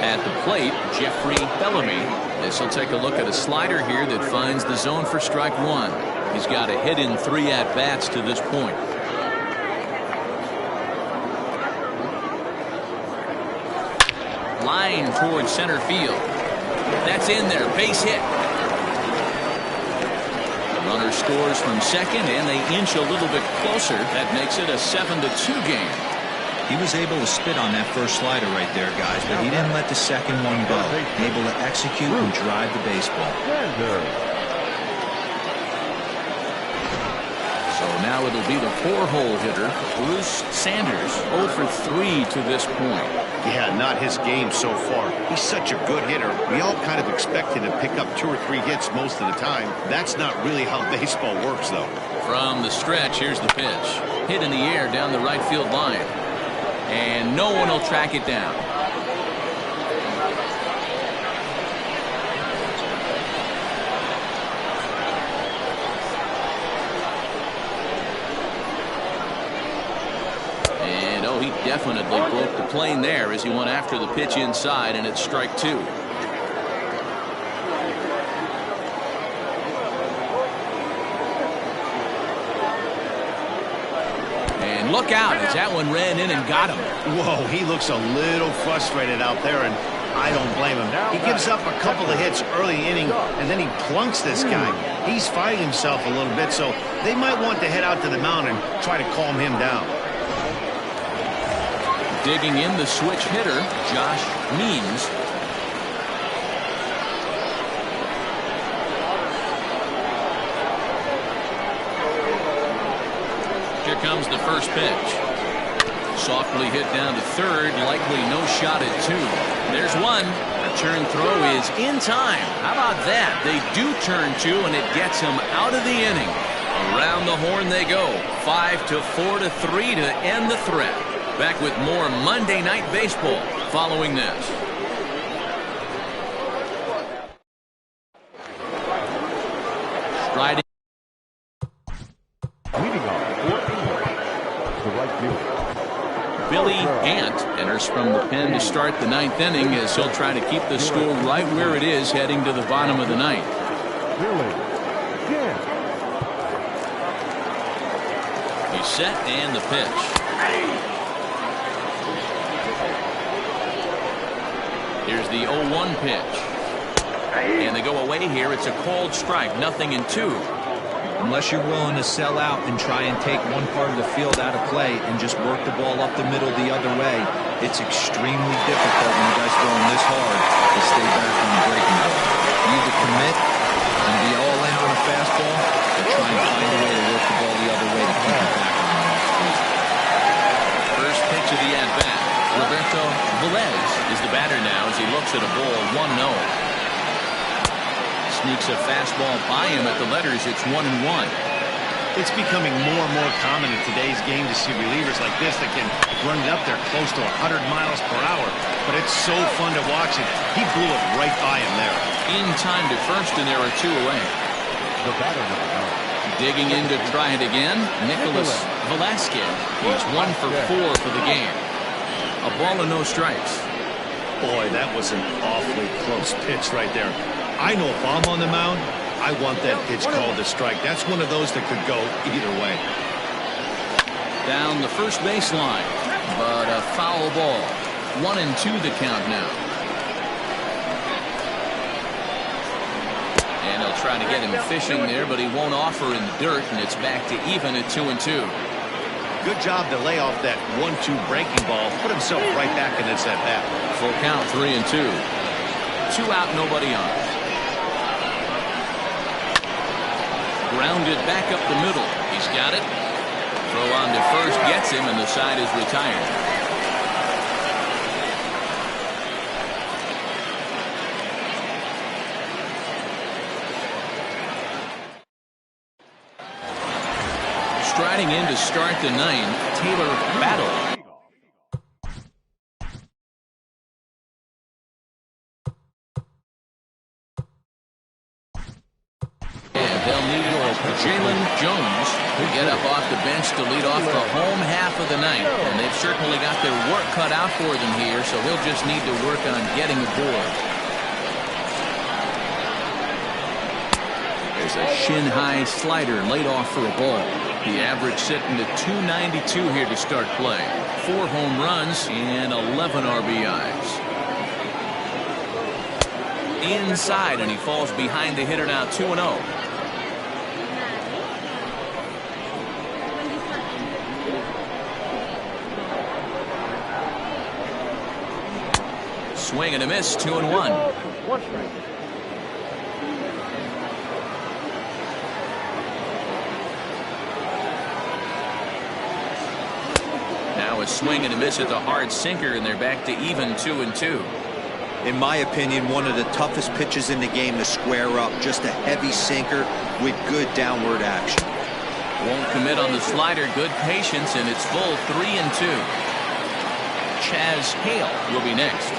At the plate, Jeffrey Bellamy. This will take a look at a slider here that finds the zone for strike 1. He's got a hit in 3 at-bats to this point. Line towards center field. That's in there. Base hit. The runner scores from second, and they inch a little bit closer. That makes it a 7-2 game. He was able to spit on that first slider right there, guys, but he didn't let the second one go. Able to execute and drive the baseball. So now it'll be the 4-hole hitter, Bruce Sanders, 0 for 3 to this point. Yeah, not his game so far. He's such a good hitter. We all kind of expect him to pick up 2 or 3 hits most of the time. That's not really how baseball works, though. From the stretch, here's the pitch. Hit in the air down the right field line. And no one will track it down. And oh, he definitely broke the plane there as he went after the pitch inside, and it's strike 2. look out as that one ran in and got him. Whoa, he looks a little frustrated out there, and I don't blame him. He gives up a couple of hits early inning, and then he plunks this guy. He's fighting himself a little bit, so they might want to head out to the mound and try to calm him down. Digging in the switch hitter, Josh Means. Here comes the first pitch. Softly hit down to third, likely no shot at two. There's one. Return throw is in time. How about that? They do turn two, and it gets him out of the inning. Around the horn they go. 5-4-3 to end the threat. Back with more Monday Night Baseball following this. Striding. Leading off for England, the right fielder. Billy Gant enters from the pen to start the ninth inning as he'll try to keep the score right where it is heading to the bottom of the ninth. Billy Gant. He's set and the pitch. Here's the 0-1 pitch. And they go away here. It's a called strike. 0-2. Unless you're willing to sell out and try and take one part of the field out of play and just work the ball up the middle the other way, it's extremely difficult when you guys throwing this hard to stay back on the breaking ball. You either commit and be all in on a fastball or try and find a way to work the ball the other way to keep it back on the off-speed. First pitch of the at-bat. Roberto Velez is the batter now as he looks at a ball 1-0. Sneaks a fastball by him at the letters. It's 1-1. It's becoming more and more common in today's game to see relievers like this that can run it up there close to 100 miles per hour. But it's so fun to watch it. He blew it right by him there. In time to first, and there are two away. The batter number 9. Digging in to try it again, Nicholas Velasquez. He's 1 for 4 for the game. A ball and no strikes. Boy, that was an awfully close pitch right there. I know if I'm on the mound, I want that pitch called a strike. That's one of those that could go either way. Down the first baseline, but a foul ball. 1-2 the count now. And they'll try to get him fishing there, but he won't offer in the dirt, and it's back to even at 2-2. Good job to lay off that 1-2 breaking ball. Put himself right back in this at-bat. Full count, 3-2. 2 out, nobody on. Grounded back up the middle. He's got it. Throw on to first gets him, and the side is retired. Striding in to start the ninth, Taylor Battle. Jalen Jones will get up off the bench to lead off the home half of the ninth. And they've certainly got their work cut out for them here, so he'll just need to work on getting aboard. There's a shin-high slider laid off for a ball. The average sitting to 292 here to start play. 4 home runs and 11 RBIs. Inside, and he falls behind the hitter now 2-0. Swing and a miss, 2-1. One strike. Now a swing and a miss at the hard sinker, and they're back to even 2-2. In my opinion, one of the toughest pitches in the game to square up. Just a heavy sinker with good downward action. Won't commit on the slider. Good patience, and it's full 3-2. Chaz Hale will be next.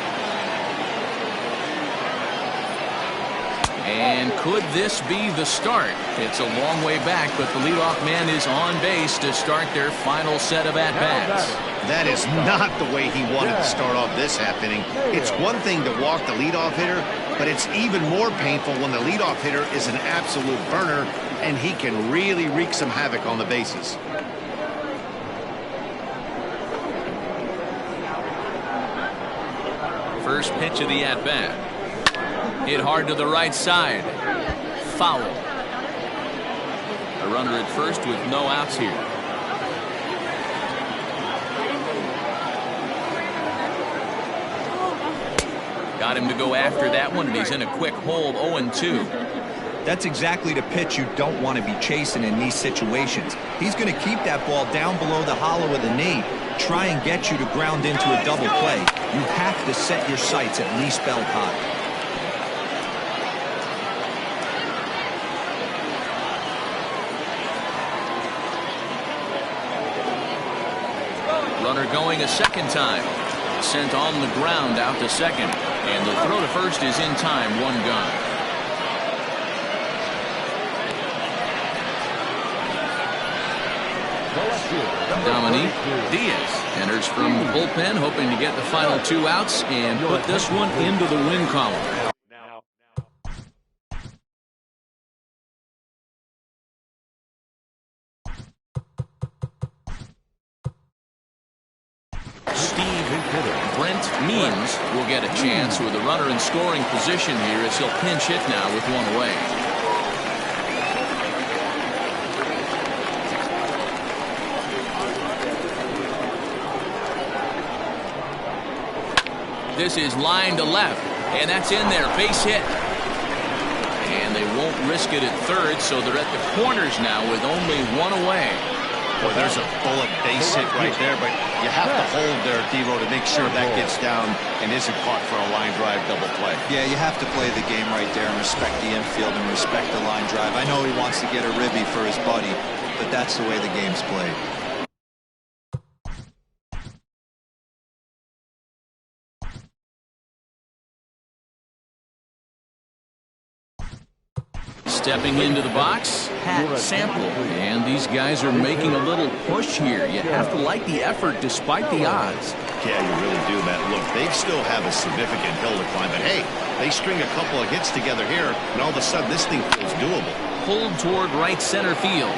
And could this be the start? It's a long way back, but the leadoff man is on base to start their final set of at-bats. That is not the way he wanted to start off this half inning. It's one thing to walk the leadoff hitter, but it's even more painful when the leadoff hitter is an absolute burner, and he can really wreak some havoc on the bases. first pitch of the at-bat. Hit hard to the right side. Foul. A runner at first with no outs here. Got him to go after that one, and he's in a quick hole, 0-2. That's exactly the pitch you don't want to be chasing in these situations. He's going to keep that ball down below the hollow of the knee, try and get you to ground into a double play. You have to set your sights at least belt high. Runner going a second time. Sent on the ground out to second. And the throw to first is in time, one gone. Dominique Diaz enters from the bullpen, hoping to get the final 2 outs and put this one into the win column. Brent Means will get a chance with a runner in scoring position here as he'll pinch hit now with one away. This is line to left, and that's in there, base hit. And they won't risk it at third, so they're at the corners now with only one away. Well, there's a bullet base hit right there, but you have to hold there, D-Row, to make sure that gets down and isn't caught for a line drive double play. Yeah, you have to play the game right there and respect the infield and respect the line drive. I know he wants to get a ribby for his buddy, but that's the way the game's played. Stepping into the box, Pat Sample. And these guys are making a little push here. You have to like the effort despite the odds. Yeah, you really do, Matt. Look, they still have a significant hill to climb, but hey, they string a couple of hits together here, and all of a sudden this thing feels doable. Pulled toward right center field.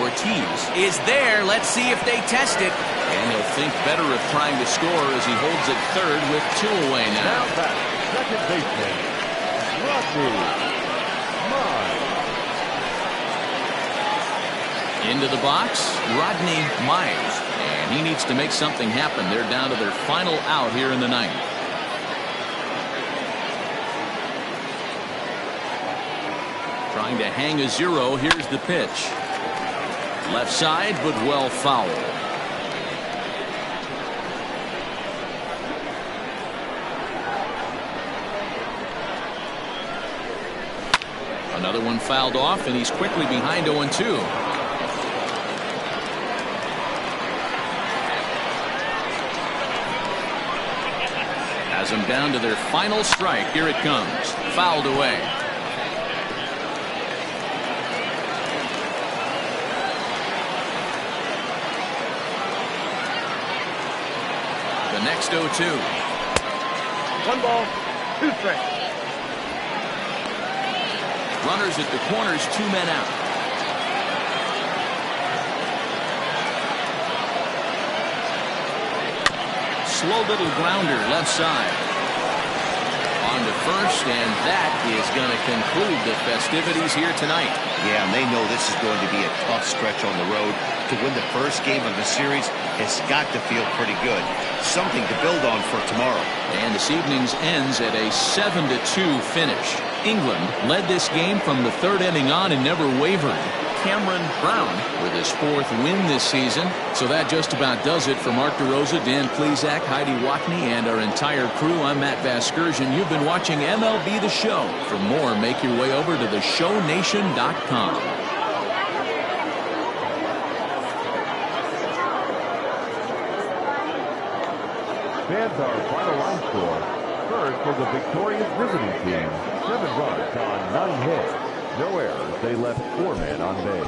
Ortiz is there. Let's see if they test it. And he'll think better of trying to score as he holds it third with 2 away now. Now back, second baseman, Rodney Miles. Into the box, Rodney Miles. And he needs to make something happen. They're down to their final out here in the ninth. Trying to hang a 0. Here's the pitch. Left side, but well fouled. Another one fouled off, and he's quickly behind 0-2. Has them down to their final strike. Here it comes. Fouled away. The next 0-2. 1 ball, 2 strikes. Runners at the corners, 2 men out. Slow little grounder left side. On to first, and that is going to conclude the festivities here tonight. Yeah, and they know this is going to be a tough stretch on the road. To win the first game of the series, it's got to feel pretty good. Something to build on for tomorrow. And this evening's ends at a 7-2 finish. England led this game from the 3rd inning on and never wavered. Cameron Brown with his 4th win this season. So that just about does it for Mark DeRosa, Dan Plesac, Heidi Watney, and our entire crew. I'm Matt Vasgersian. You've been watching MLB The Show. For more, make your way over to theshownation.com. Fans, our final line score. First for the victorious visiting team, 7 runs on 9 hits. No errors. They left 4 men on base.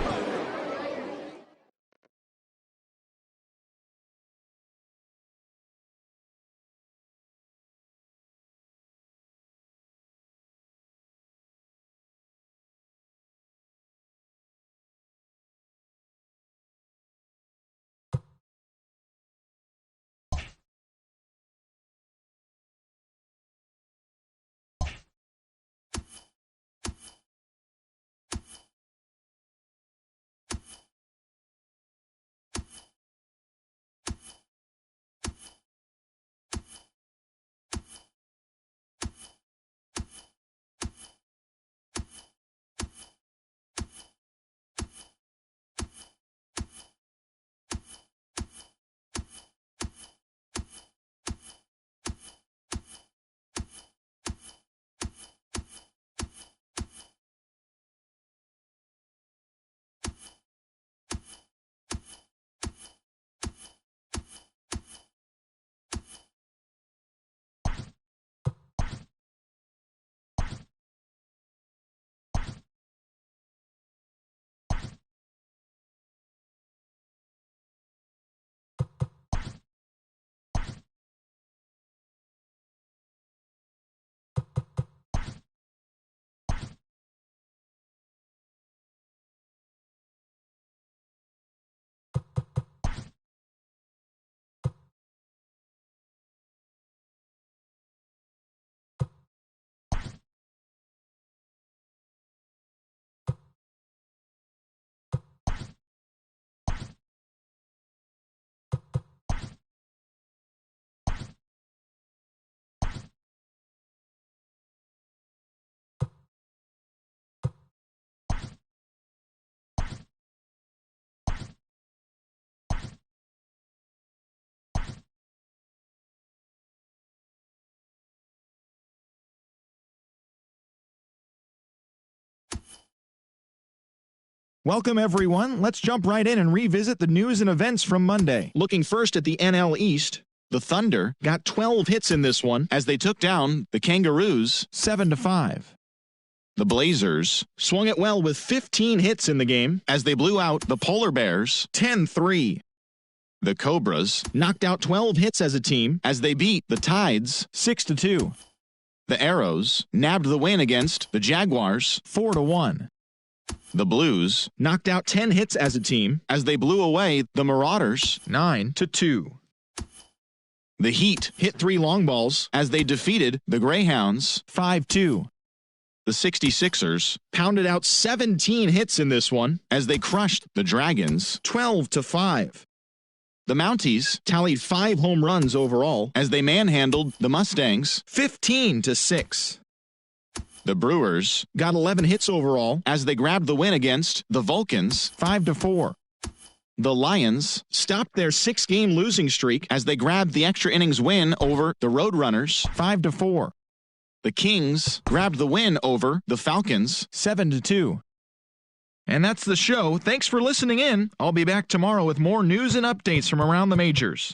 Welcome, everyone. Let's jump right in and revisit the news and events from Monday. Looking first at the NL East, the Thunder got 12 hits in this one as they took down the Kangaroos 7-5. The Blazers swung it well with 15 hits in the game as they blew out the Polar Bears 10-3. The Cobras knocked out 12 hits as a team as they beat the Tides 6-2. The Arrows nabbed the win against the Jaguars 4-1. The Blues knocked out 10 hits as a team as they blew away the Marauders 9-2. The Heat hit 3 long balls as they defeated the Greyhounds 5-2. The 66ers pounded out 17 hits in this one as they crushed the Dragons 12-5. The Mounties tallied 5 home runs overall as they manhandled the Mustangs 15-6. The Brewers got 11 hits overall as they grabbed the win against the Vulcans 5-4. The Lions stopped their 6-game losing streak as they grabbed the extra innings win over the Roadrunners 5-4. The Kings grabbed the win over the Falcons 7-2. And that's the show. Thanks for listening in. I'll be back tomorrow with more news and updates from around the majors.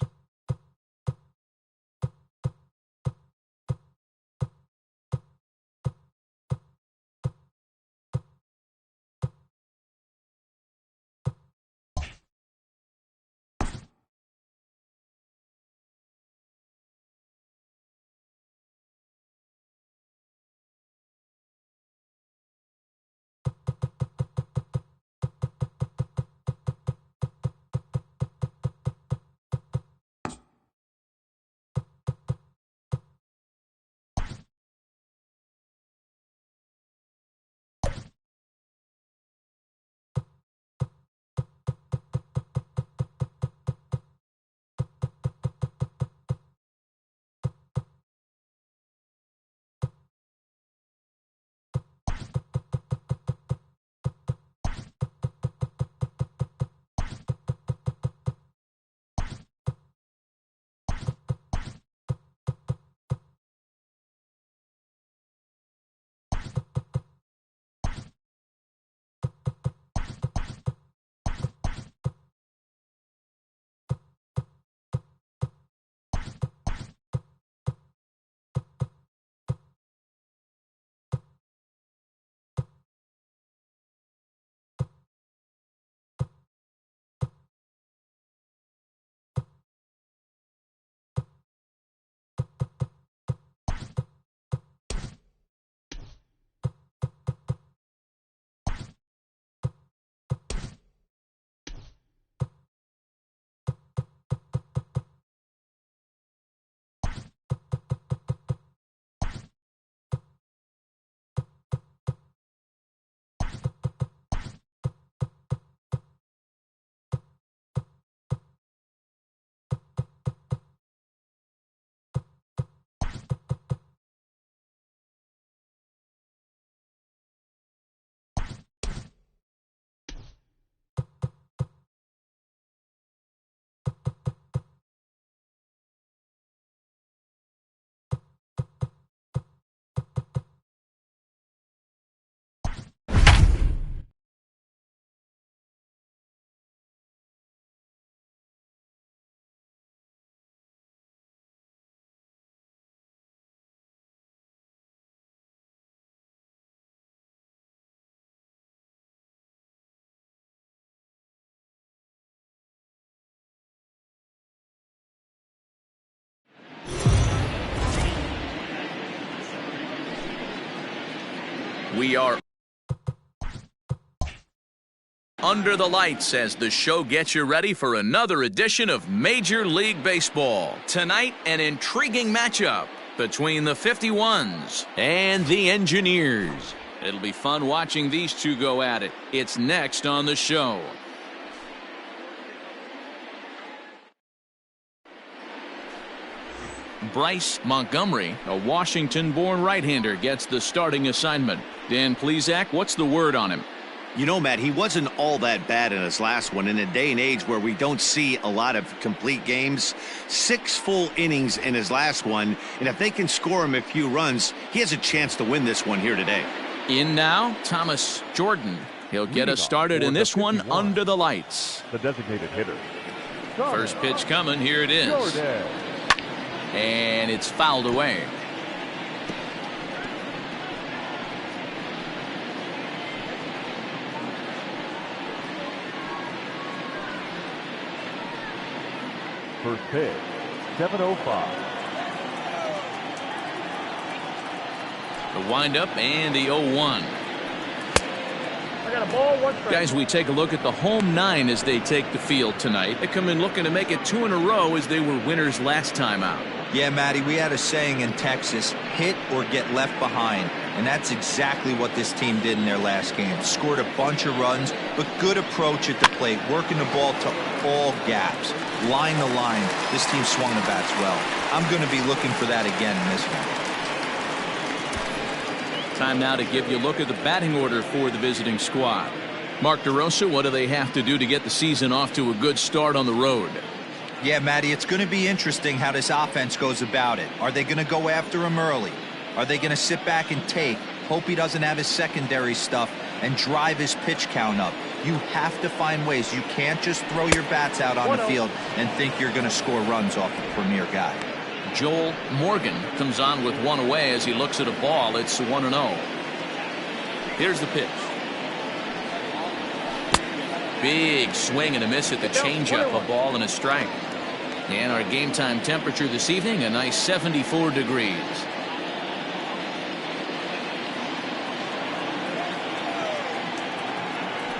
We are under the lights as the show gets you ready for another edition of Major League Baseball. Tonight, an intriguing matchup between the 51s and the Engineers. It'll be fun watching these two go at it. It's next on the show. Bryce Montgomery, a Washington-born right-hander, gets the starting assignment. Dan Plesac, what's the word on him? You know, Matt, he wasn't all that bad in his last one. In a day and age where we don't see a lot of complete games, 6 full innings in his last one, and if they can score him a few runs, he has a chance to win this one here today. In now, Thomas Jordan, He'll get us started in this one under the lights. The designated hitter. First pitch coming. Here it is. Jordan. And it's fouled away. First pitch, 7:05. The windup and the 0-1. I got a ball, one strike. Guys, we take a look at the home 9 as they take the field tonight. They come in looking to make it 2 in a row as they were winners last time out. Yeah, Matty, we had a saying in Texas, hit or get left behind. And that's exactly what this team did in their last game. Scored a bunch of runs, but good approach at the plate, working the ball to all gaps. Line to line, this team swung the bats well. I'm going to be looking for that again in this one. Time now to give you a look at the batting order for the visiting squad. Mark DeRosa, what do they have to do to get the season off to a good start on the road? Yeah, Matty, it's going to be interesting how this offense goes about it. Are they going to go after him early? Are they going to sit back and take, hope he doesn't have his secondary stuff, and drive his pitch count up? You have to find ways. You can't just throw your bats out on the field and think you're going to score runs off a premier guy. Joel Morgan comes on with one away as he looks at a ball. It's 1-0. Here's the pitch. Big swing and a miss at the changeup, a ball and a strike. And our game time temperature this evening, a nice 74 degrees.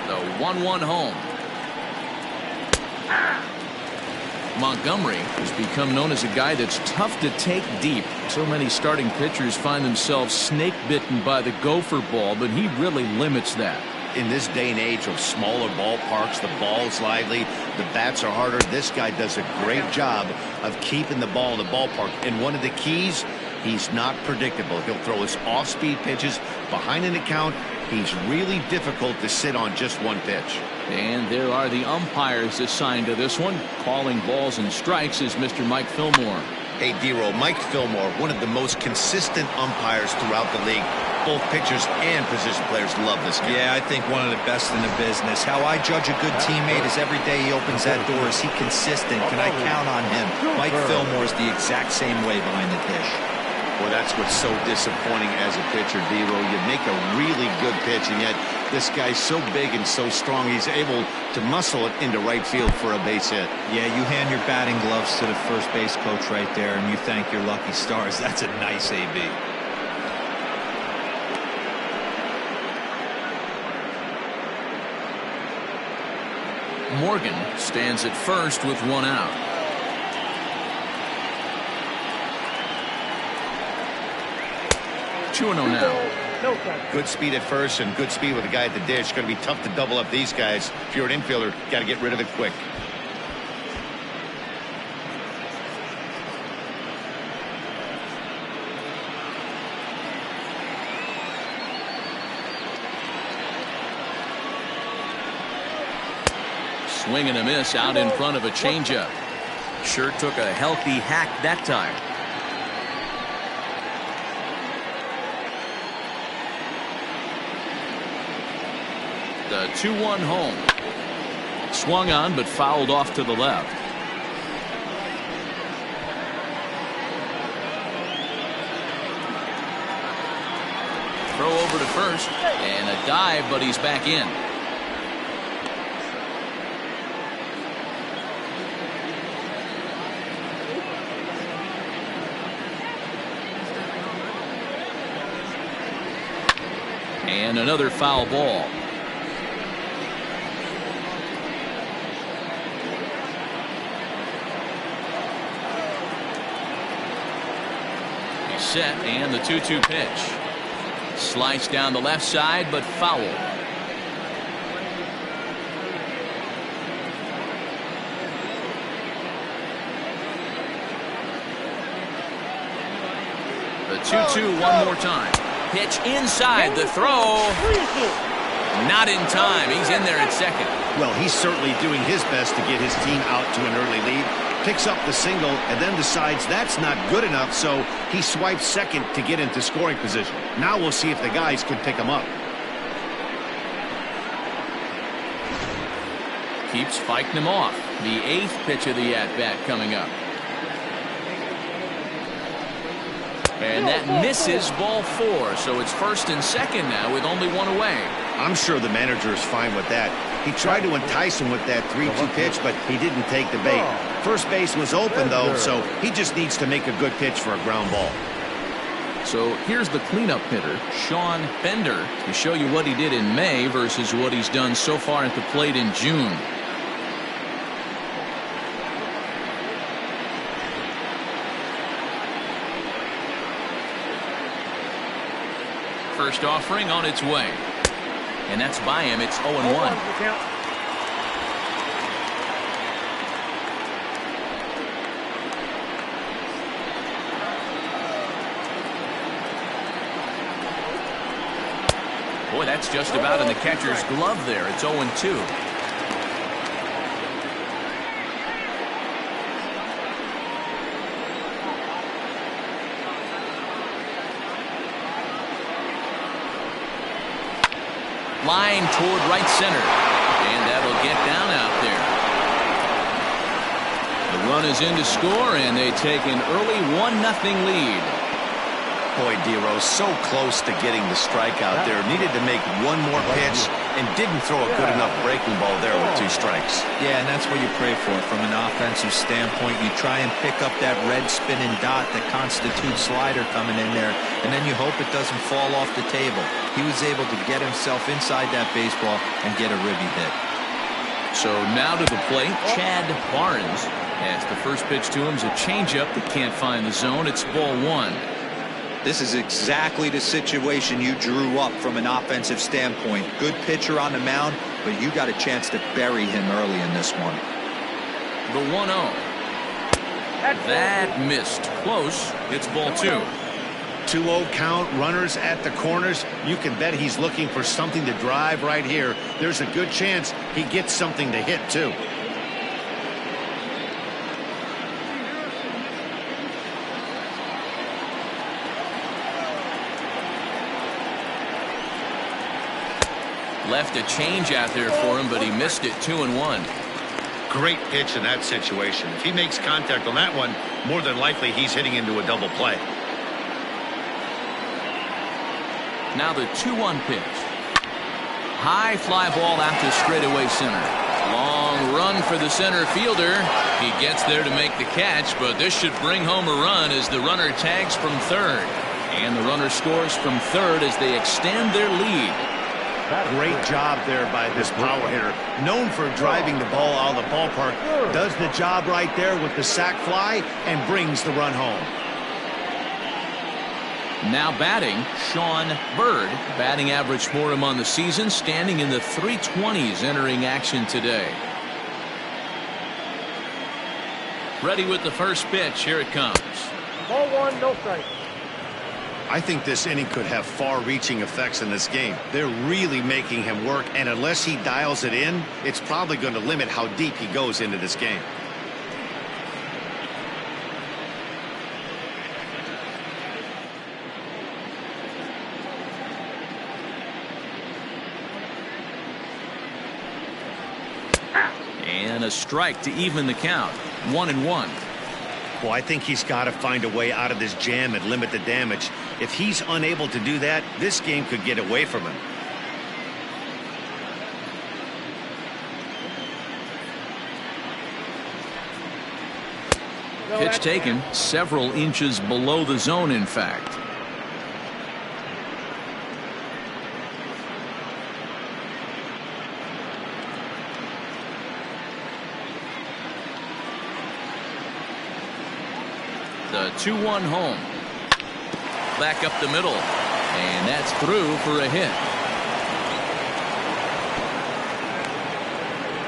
The 1-1 home. Montgomery has become known as a guy that's tough to take deep. So many starting pitchers find themselves snake bitten by the gopher ball, but he really limits that. In this day and age of smaller ballparks, the ball's lively, the bats are harder. This guy does a great job of keeping the ball in the ballpark. And one of the keys, he's not predictable. He'll throw his off-speed pitches behind an account. He's really difficult to sit on just one pitch. And there are the umpires assigned to this one. Calling balls and strikes is Mr. Mike Fillmore. Hey, D-Roll, Mike Fillmore, one of the most consistent umpires throughout the league. Both pitchers and position players love this guy. Yeah, I think one of the best in the business. How I judge a good teammate is every day he opens that door. Is he consistent? Can I count on him? Mike Fillmore is the exact same way behind the dish. Well, that's what's so disappointing as a pitcher, D-Roll. You make a really good pitch, and yet this guy's so big and so strong, he's able to muscle it into right field for a base hit. Yeah, you hand your batting gloves to the first base coach right there, and you thank your lucky stars. That's a nice AB. Morgan stands at first with one out. Two 2-0 now. Good speed at first and good speed with the guy at the dish. Going to be tough to double up these guys. If you're an infielder, got to get rid of it quick. Swing and a miss out in front of a changeup. Sure took a healthy hack that time. The 2-1 home. Swung on but fouled off to the left. Throw over to first and a dive, but he's back in. And another foul ball. He's set, and the 2-2 pitch. Sliced down the left side, but foul. The 2-2 one more time. Pitch inside, the throw. Not in time. He's in there at second. Well, he's certainly doing his best to get his team out to an early lead. Picks up the single and then decides that's not good enough, so he swipes second to get into scoring position. Now we'll see if the guys can pick him up. keeps fighting him off. The 8th pitch of the at-bat coming up. And that misses, ball 4. So it's 1st and 2nd now with only 1 away. I'm sure the manager is fine with that. He tried to entice him with that 3-2 pitch, but he didn't take the bait. First base was open, though, so he just needs to make a good pitch for a ground ball. So here's the cleanup hitter, Sean Bender, to show you what he did in May versus what he's done so far at the plate in June. First offering on its way. And that's by him. It's 0-1. Boy, that's just about in the catcher's glove there. It's 0-2. Line toward right center. And that'll get down out there. The run is in to score, and they take an early 1-0 lead. Boy, Dero, so close to getting the strikeout there. Needed to make one more pitch and didn't throw a good enough breaking ball there with 2 strikes. Yeah, and that's what you pray for from an offensive standpoint. You try and pick up that red spinning dot that constitutes slider coming in there, and then you hope it doesn't fall off the table. He was able to get himself inside that baseball and get a ribby hit. So now to the plate, Chad Barnes. As the first pitch to him is a changeup that can't find the zone. It's ball 1. This is exactly the situation you drew up from an offensive standpoint. Good pitcher on the mound, but you got a chance to bury him early in this one. The 1-0. That missed. Close. It's ball 2. 2-0 count, runners at the corners. You can bet he's looking for something to drive right here. There's a good chance he gets something to hit, too. Left a change out there for him, but he missed it. 2-1. Great pitch in that situation. If he makes contact on that one, more than likely he's hitting into a double play. Now the 2-1 pitch. High fly ball out to straightaway center. Long run for the center fielder. He gets there to make the catch, but this should bring home a run as the runner tags from third. And the runner scores from third as they extend their lead. Great job there by this power hitter. Known for driving the ball out of the ballpark. Does the job right there with the sac fly and brings the run home. Now batting, Sean Bird. Batting average for him on the season, standing in the 320s entering action today. Ready with the first pitch. Here it comes. Ball 1, no strike. I think this inning could have far-reaching effects in this game. They're really making him work, and unless he dials it in, it's probably going to limit how deep he goes into this game. And a strike to even the count. 1-1. Well, I think he's got to find a way out of this jam and limit the damage. If he's unable to do that, this game could get away from him. Pitch taken several inches below the zone, in fact. The 2-1 home. Back up the middle. And that's through for a hit.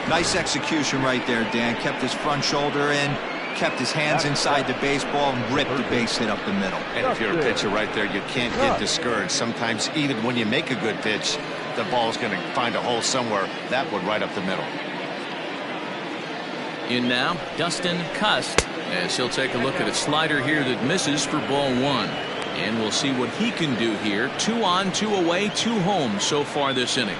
Nice execution right there, Dan. Kept his front shoulder in, kept his hands inside the baseball, and ripped the base hit up the middle. And if you're a pitcher right there, you can't get discouraged. Sometimes even when you make a good pitch, the ball's going to find a hole somewhere. That one right up the middle. In now, Dustin Cust, as he'll take a look at a slider here that misses for ball 1. And we'll see what he can do here. 2 on, 2 away, 2 home so far this inning.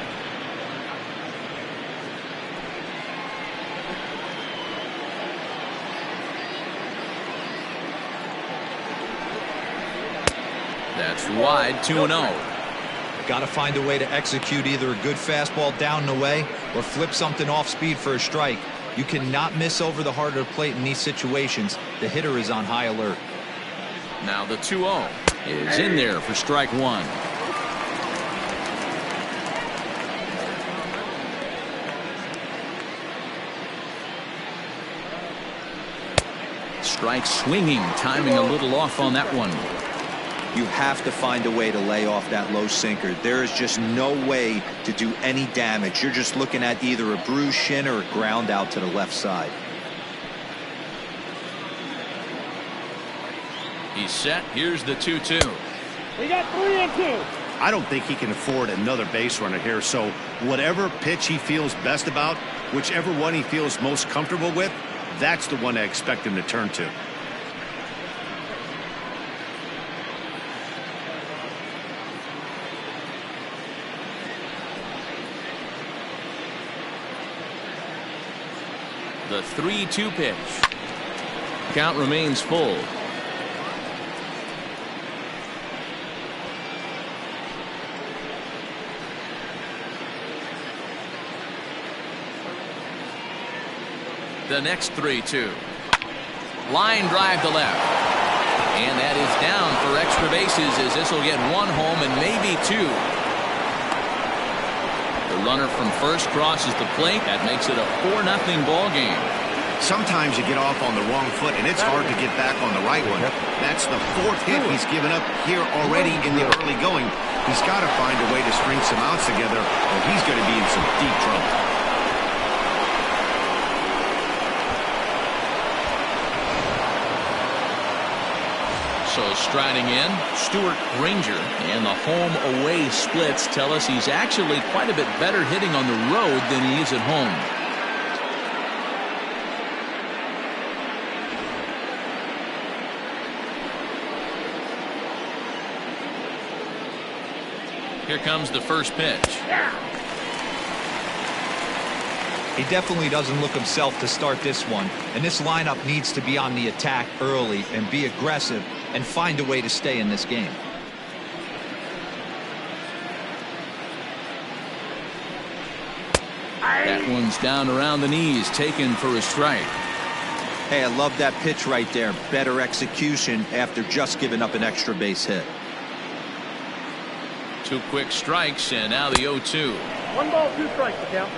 That's wide, 2-0. Got to find a way to execute either a good fastball down and away or flip something off speed for a strike. You cannot miss over the heart of the plate in these situations. The hitter is on high alert. Now the 2-0 is in there for strike one. Strike swinging, timing a little off on that one. You have to find a way to lay off that low sinker. There is just no way to do any damage. You're just looking at either a bruised shin or a ground out to the left side. He's set. Here's the 2-2. We got 3 and 2. I don't think he can afford another base runner here, so whatever pitch he feels best about, whichever one he feels most comfortable with, that's the one I expect him to turn to. The 3-2 pitch. Count remains full. The next 3-2. Line drive to left. And that is down for extra bases as this will get one home and maybe two. The runner from first crosses the plate. That makes it a 4-0 ball game. Sometimes you get off on the wrong foot, and it's hard to get back on the right one. That's the 4th hit he's given up here already in the early going. He's got to find a way to string some outs together, or he's going to be in some deep trouble. So striding in, Stuart Granger, and the home-away splits tell us he's actually quite a bit better hitting on the road than he is at home. Here comes the first pitch. He definitely doesn't look himself to start this one, and this lineup needs to be on the attack early and be aggressive and find a way to stay in this game. That one's down around the knees, taken for a strike. Hey, I love that pitch right there. Better execution after just giving up an extra base hit. 2 quick strikes, and now the 0-2. 1 ball, 2 strikes to count.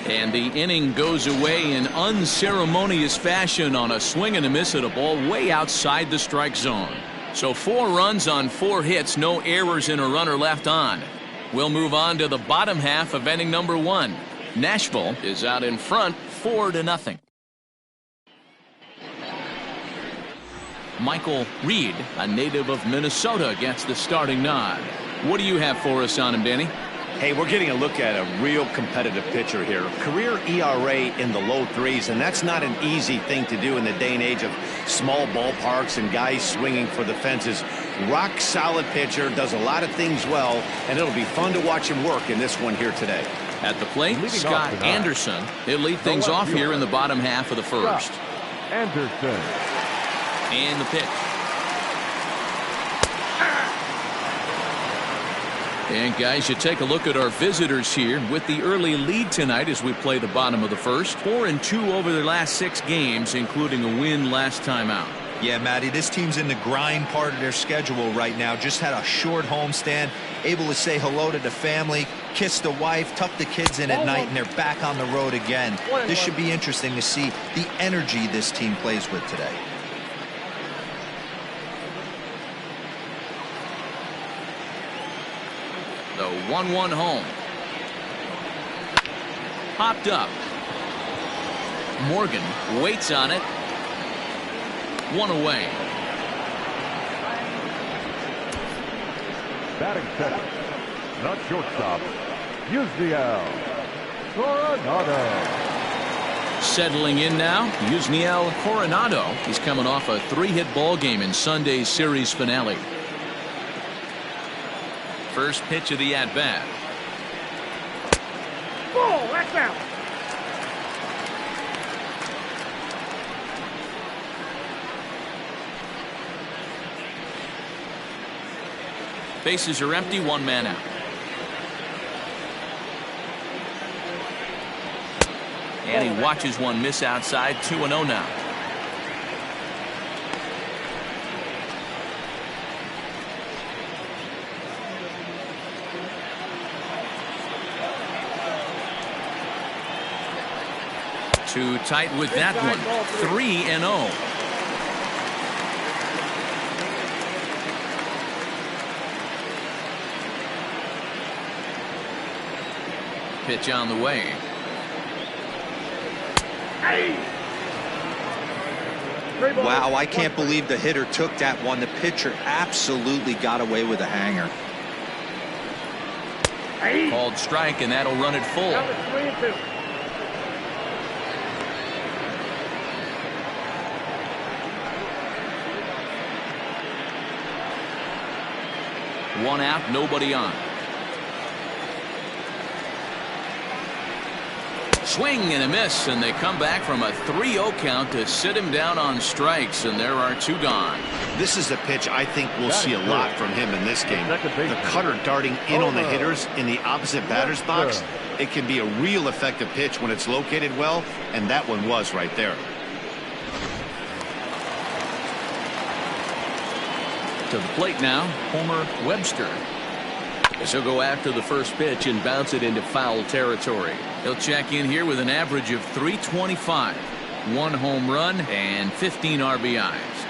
And the inning goes away in unceremonious fashion on a swing and a miss at a ball way outside the strike zone. So 4 runs on 4 hits, no errors and a runner left on. We'll move on to the bottom half of inning number 1. Nashville is out in front 4-0. Michael Reed, a native of Minnesota, gets the starting nod. What do you have for us on him, Danny? Hey, we're getting a look at a real competitive pitcher here. Career ERA in the low 3s, and that's not an easy thing to do in the day and age of small ballparks and guys swinging for the fences. Rock solid pitcher, does a lot of things well, and it'll be fun to watch him work in this one here today. At the plate, Scott Anderson. He'll lead things off here in the bottom half of the first. Anderson. And the pitch. And guys, you take a look at our visitors here with the early lead tonight as we play the bottom of the first. 4-2 over their last 6 games, including a win last time out. Yeah, Matty, this team's in the grind part of their schedule right now. Just had a short homestand, able to say hello to the family, kiss the wife, tuck the kids in at night, and they're back on the road again. This should be interesting to see the energy this team plays with today. The 1-1 home. Popped up. Morgan waits on it. 1 away. Batting second. Not shortstop. Yusniel Coronado. Settling in now, Yusniel Coronado. He's coming off a 3-hit ball game in Sunday's series finale. First pitch of the at-bat. Ball, that's out. Bases are empty, one man out. And he watches one miss outside. 2-0 now. Too tight with that one. 3-0. Pitch on the way. Wow, I can't believe the hitter took that one. The pitcher absolutely got away with a hanger. Called strike, and that'll run it full. One out, nobody on. Swing and a miss, and they come back from a 3-0 count to sit him down on strikes, and there are two gone. This is a pitch I think we'll see a lot from him in this game. The cutter darting in on the hitters in the opposite batter's box. It can be a real effective pitch when it's located well, and that one was right there. To the plate now, Homer Webster. As he'll go after the first pitch and bounce it into foul territory. He'll check in here with an average of .325, 1 home run and 15 RBIs.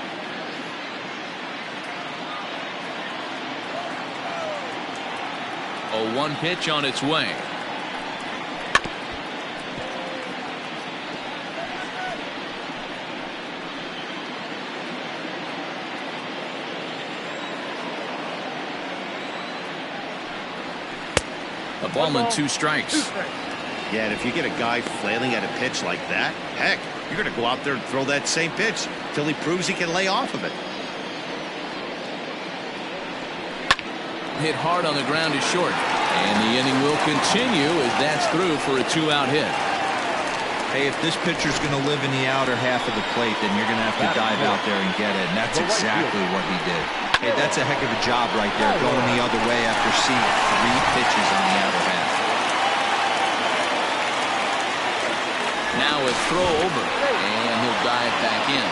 A 1 pitch on its way. A ball and 2 strikes. Yeah, and if you get a guy flailing at a pitch like that, heck, you're going to go out there and throw that same pitch till he proves he can lay off of it. Hit hard on the ground is short. And the inning will continue as that's through for a 2-out hit. Hey, if this pitcher's going to live in the outer half of the plate, then you're going to have to dive out there and get it. And that's exactly what he did. Hey, that's a heck of a job right there, going the other way after seeing 3 pitches on the outer half. Now a throw over, and he'll dive back in.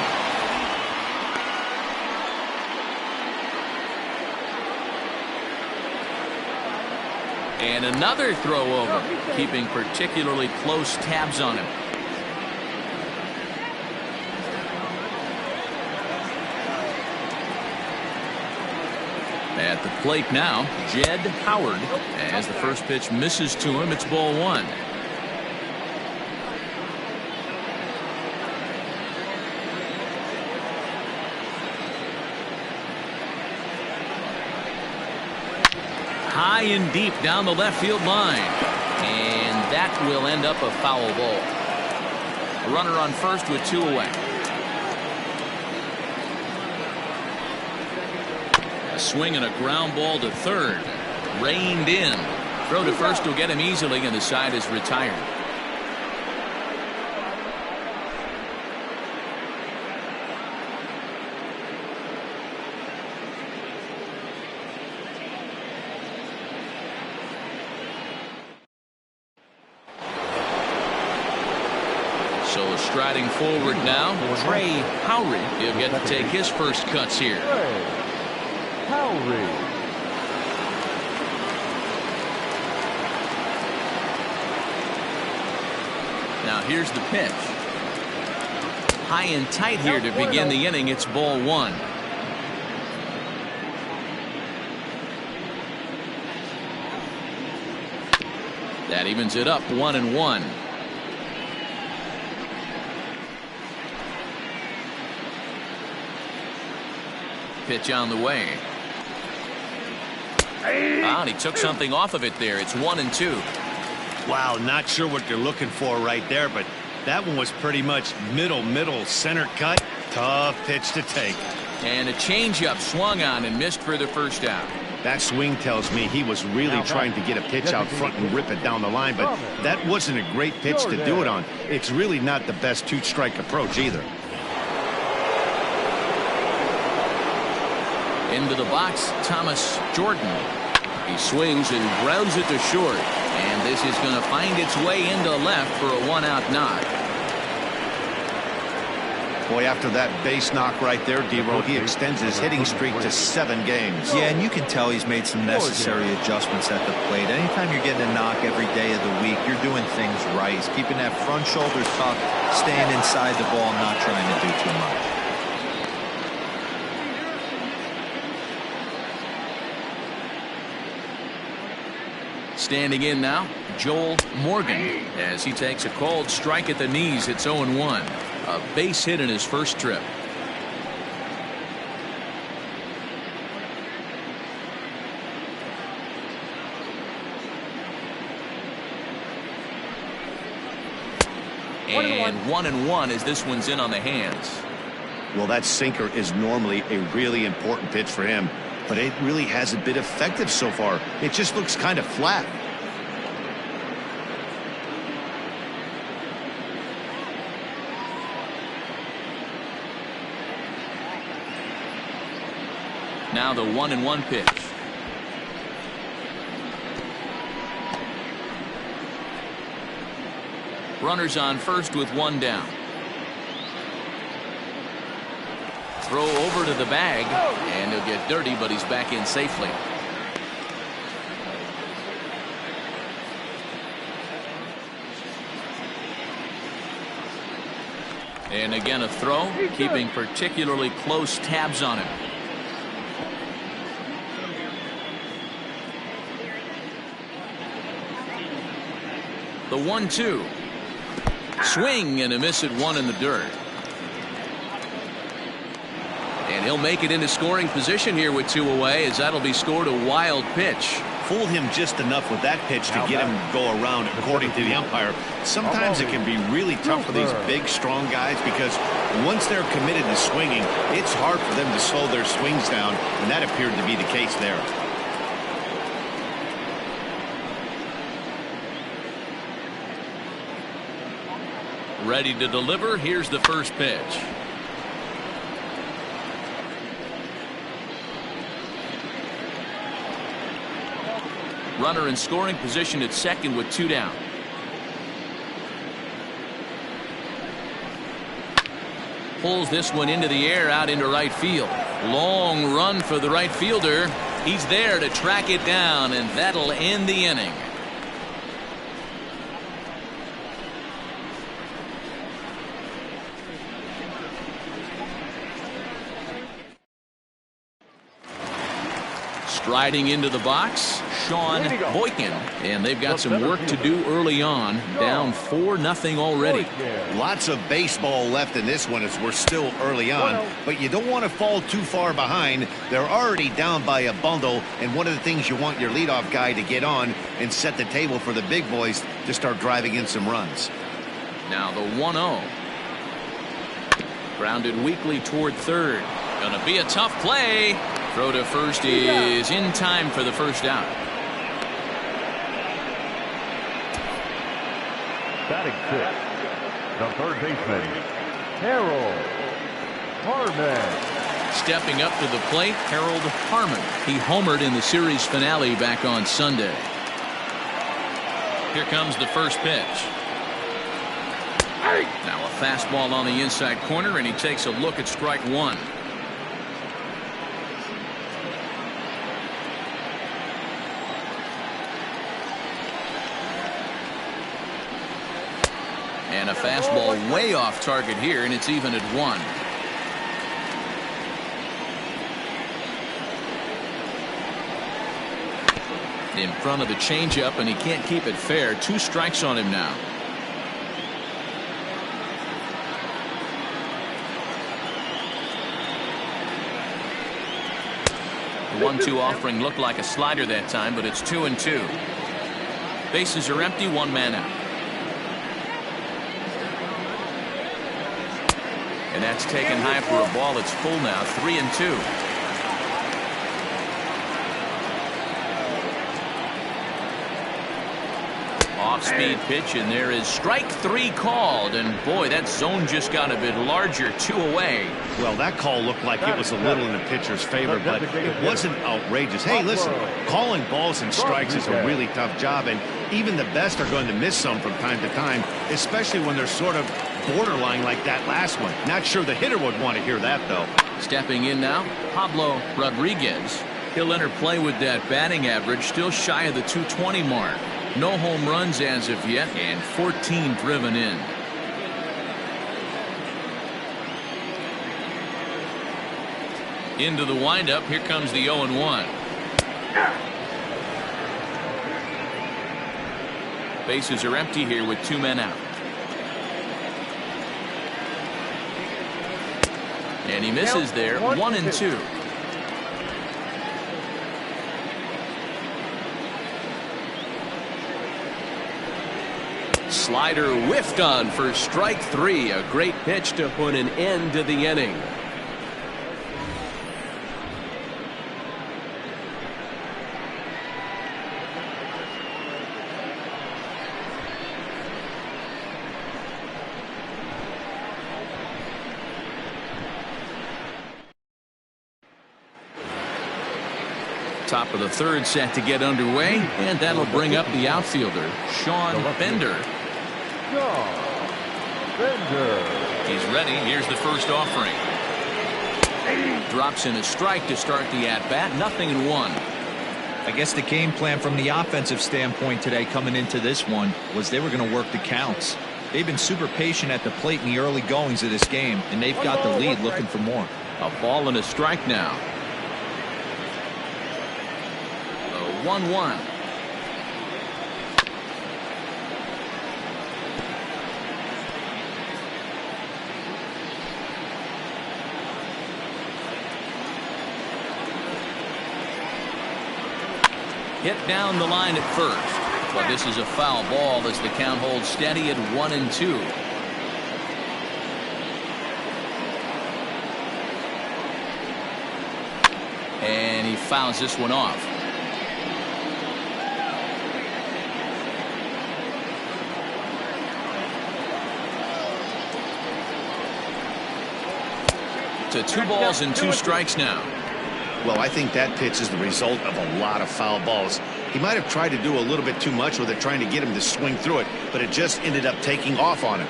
And another throw over, keeping particularly close tabs on him. At the plate now, Jed Howard. As the first pitch misses to him, it's ball 1. High and deep down the left field line. And that will end up a foul ball. A runner on first with 2 away. A swing and a ground ball to third. Reined in. Throw to first will get him easily, and the side is retired. So striding forward now, Trey Howry. He'll get to take his first cuts here. Now here's the pitch. High and tight here to begin the inning. It's ball 1. That evens it up 1-1. Pitch on the way. And he took something off of it there. It's 1-2. Wow, not sure what they're looking for right there, but that one was pretty much middle center cut. Tough pitch to take. And a changeup swung on and missed for the first out. That swing tells me he was really trying to get a pitch out front and rip it down the line, but that wasn't a great pitch to do it on. It's really not the best 2-strike approach either. Into the box, Thomas Jordan. He swings and grounds it to short. And this is going to find its way into left for a one-out knock. Boy, after that base knock right there, D-Roll, he extends his hitting streak to 7 games. Yeah, and you can tell he's made some necessary adjustments at the plate. Anytime you're getting a knock every day of the week, you're doing things right. He's keeping that front shoulder tucked, staying inside the ball, not trying to do too much. Standing in now, Joel Morgan, as he takes a called strike at the knees. It's 0-1. A base hit in his first trip. And 1-1 as this one's in on the hands. Well, that sinker is normally a really important pitch for him, but it really hasn't been effective so far. It just looks kind of flat. Now the 1-1 pitch. Runners on first with one down. Throw over to the bag, and he'll get dirty, but he's back in safely. And again a throw, keeping particularly close tabs on him. The 1-2. Swing and a miss at one in the dirt. And he'll make it into scoring position here with 2 away, as that'll be scored a wild pitch. Fooled him just enough with that pitch to get him to go around, according to the umpire. Sometimes it can be really tough for these big, strong guys, because once they're committed to swinging, it's hard for them to slow their swings down, and that appeared to be the case there. Ready to deliver. Here's the first pitch. Runner in scoring position at second with 2 down. Pulls this one into the air out into right field. Long run for the right fielder. He's there to track it down, and that'll end the inning. Striding into the box, Sean Boykin, and they've got some work to do early on. Down 4-0 already. Lots of baseball left in this one as we're still early on, but you don't want to fall too far behind. They're already down by a bundle, and one of the things you want your leadoff guy to get on and set the table for the big boys to start driving in some runs. Now the 1-0. Grounded weakly toward third. Gonna be a tough play. Throw to first is in time for the first out. Batting 6, the third baseman, Harold Harmon. Stepping up to the plate, Harold Harmon. He homered in the series finale back on Sunday. Here comes the first pitch. Now a fastball on the inside corner, and he takes a look at strike one. And a fastball way off target here, and it's even at 1. In front of the changeup, and he can't keep it fair. 2 strikes on him now. The 1-2 offering looked like a slider that time, but it's 2-2. Bases are empty, 1 man out. And that's taken high for a ball. It's full now, 3-2. off-speed pitch, and there is strike 3 called. And boy, that zone just got a bit larger, 2 away. Well, that call looked like it was a little in the pitcher's favor, but it wasn't outrageous. Hey, listen, calling balls and strikes is a really tough job, and even the best are going to miss some from time to time, especially when they're sort of borderline like that last one. Not sure the hitter would want to hear that, though. Stepping in now, Pablo Rodriguez. He'll enter play with that batting average still shy of the 220 mark. No home runs as of yet, and 14 driven in. Into the windup, here comes the 0-1. Bases are empty here with 2 men out. And he misses there, 1-2. Slider whiffed on for strike 3. A great pitch to put an end to the inning. Top of the 3rd set to get underway, and that'll bring up the outfielder, Sean Bender. He's ready. Here's the first offering. Drops in a strike to start the at-bat. 0-1. I guess the game plan from the offensive standpoint today coming into this one was they were going to work the counts. They've been super patient at the plate in the early goings of this game, and they've got the lead looking for more. A ball and a strike now. 1-1. Hit down the line at first, but this is a foul ball as the count holds steady at 1-2. And he fouls this one off. To 2 balls and 2 strikes now. Well, I think that pitch is the result of a lot of foul balls. He might have tried to do a little bit too much with it, trying to get him to swing through it, but it just ended up taking off on him.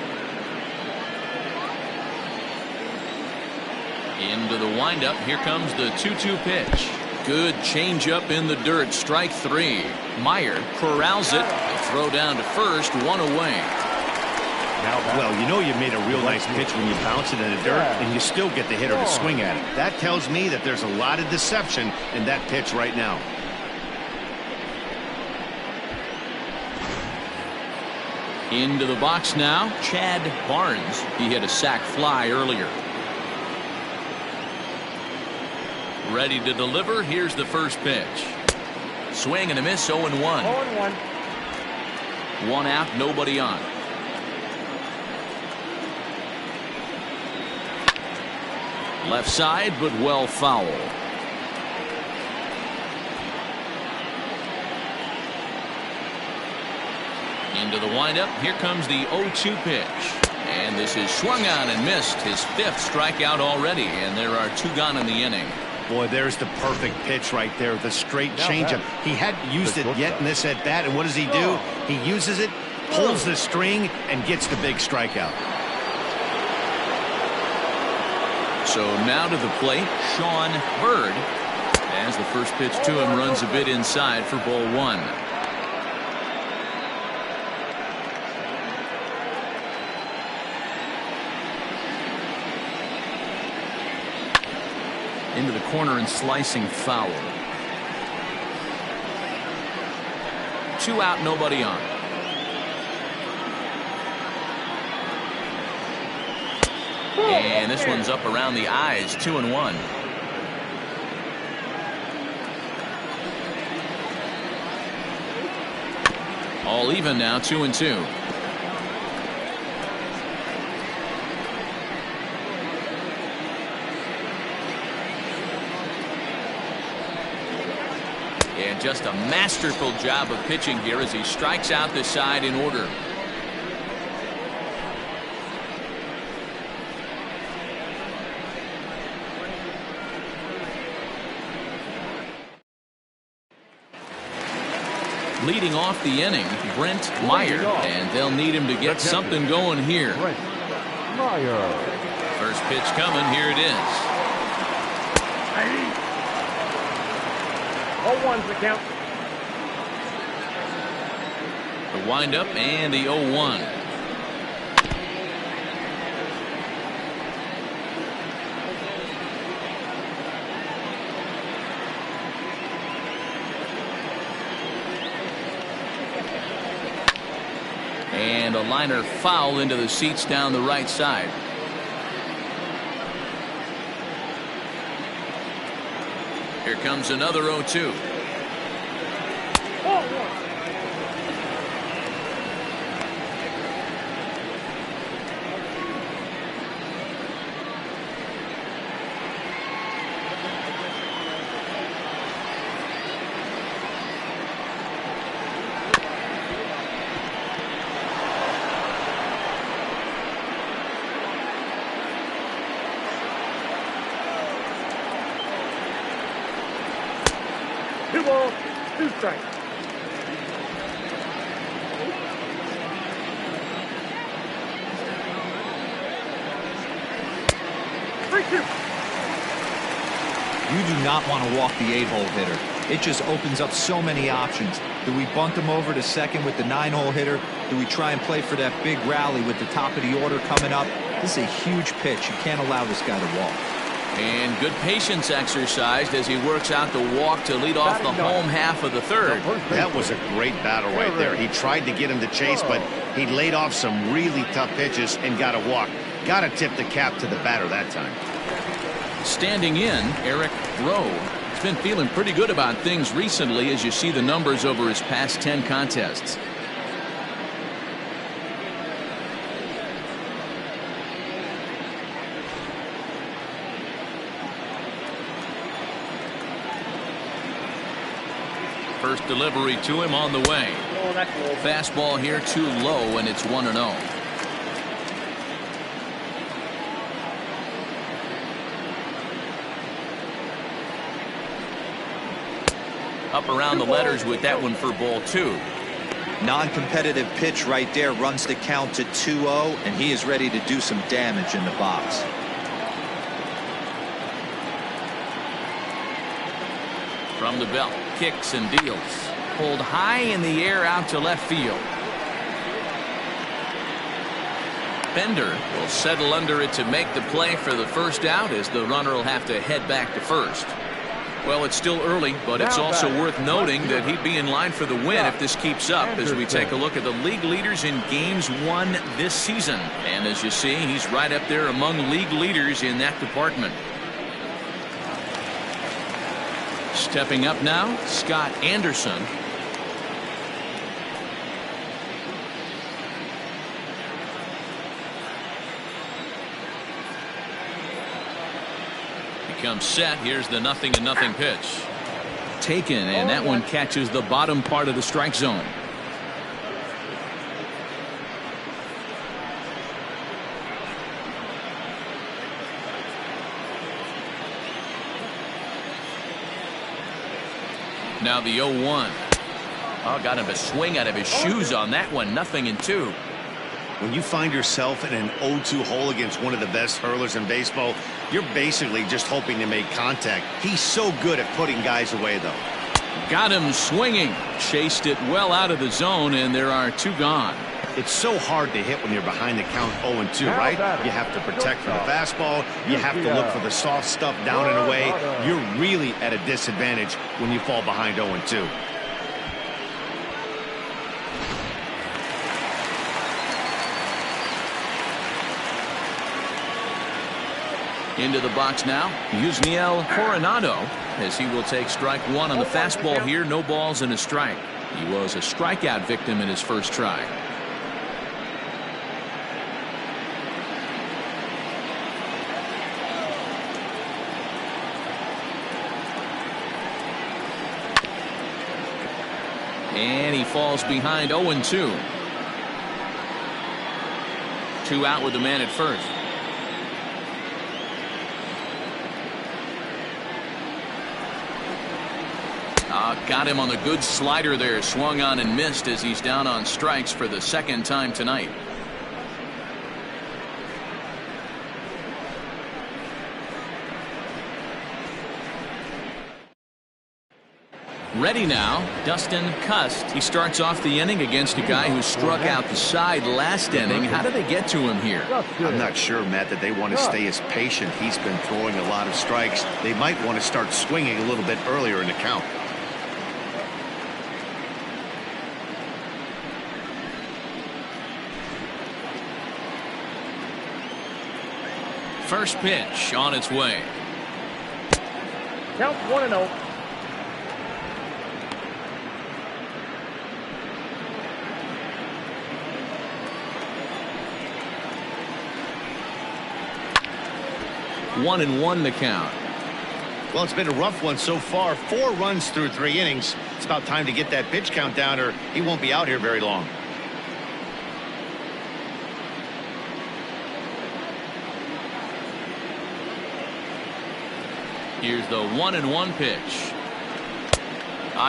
Into the windup. Here comes the 2-2 pitch. Good changeup in the dirt. Strike 3. Meyer corrals it. A throw down to first. 1 away. Well, you know you made a real nice pitch when you bounce it in the dirt and you still get the hitter to swing at it. That tells me that there's a lot of deception in that pitch right now. Into the box now, Chad Barnes. He hit a sac fly earlier. Ready to deliver. Here's the first pitch. Swing and a miss. 0-1. 0-1. 1 out, nobody on. Left side, but well foul. Into the windup. Here comes the 0-2 pitch. And this is swung on and missed. His 5th strikeout already, and there are 2 gone in the inning. Boy, there's the perfect pitch right there. The straight changeup. He hadn't used it yet in this at bat, and what does he do? He uses it, pulls the string, and gets the big strikeout. So now to the plate, Sean Bird. As the first pitch to him runs a bit inside for ball 1. Into the corner and slicing foul. 2 out, nobody on. And this one's up around the eyes. 2-1. All even now. 2-2. And just a masterful job of pitching here as he strikes out the side in order. Leading off the inning, Brent Meyer, and they'll need him to get something going here. Brent Meyer. First pitch coming, here it is. 0-1's the count. The windup and the 0-1. And a liner foul into the seats down the right side. Here comes another 0-2. Two balls, two strikes. You do not want to walk the 8-hole hitter. It just opens up so many options. Do we bunt him over to second with the 9-hole hitter? Do we try and play for that big rally with the top of the order coming up? This is a huge pitch. You can't allow this guy to walk. And good patience exercised as he works out the walk to lead off the home half of the third. That was a great battle right there. He tried to get him to chase, but he laid off some really tough pitches and got a walk. Got to tip the cap to the batter that time. Standing in, Eric Rowe. He's been feeling pretty good about things recently as you see the numbers over his past 10 contests. First delivery to him on the way. Oh, that's low. Fastball here too low, and it's 1-0. Up around the letters with that one for ball 2. Non-competitive pitch right there, runs the count to 2-0, and he is ready to do some damage in the box. From the belt, kicks and deals. Pulled high in the air out to left field. Bender will settle under it to make the play for the first out as the runner will have to head back to first. Well, it's still early, but it's also worth noting that he'd be in line for the win if this keeps up as we take a look at the league leaders in games won this season. And as you see, he's right up there among league leaders in that department. Stepping up now, Scott Anderson. Comes set. Here's the 0-0 pitch. Taken, and that one catches the bottom part of the strike zone. Now the 0-1. Oh, got him a swing out of his shoes on that one. 0-2. When you find yourself in an 0-2 hole against one of the best hurlers in baseball, you're basically just hoping to make contact. He's so good at putting guys away, though. Got him swinging. Chased it well out of the zone, and there are 2 gone. It's so hard to hit when you're behind the count 0-2, right? You have to protect from the fastball. You have to look for the soft stuff down and away. You're really at a disadvantage when you fall behind 0-2. Into the box now, Yusniel Coronado, as he will take strike 1 on the fastball here. No balls and a strike. He was a strikeout victim in his first try. And he falls behind 0-2. 2 out with the man at first. Got him on the good slider there. Swung on and missed as he's down on strikes for the second time tonight. Ready now, Dustin Cust. He starts off the inning against a guy who struck out the side last inning. How did they get to him here? I'm not sure, Matt, that they want to stay as patient. He's been throwing a lot of strikes. They might want to start swinging a little bit earlier in the count. First pitch on its way. Count 1-0. One and one the count. Well, it's been a rough one so far. 4 runs through 3 innings. It's about time to get that pitch count down, or he won't be out here very long. Here's the 1-1 pitch.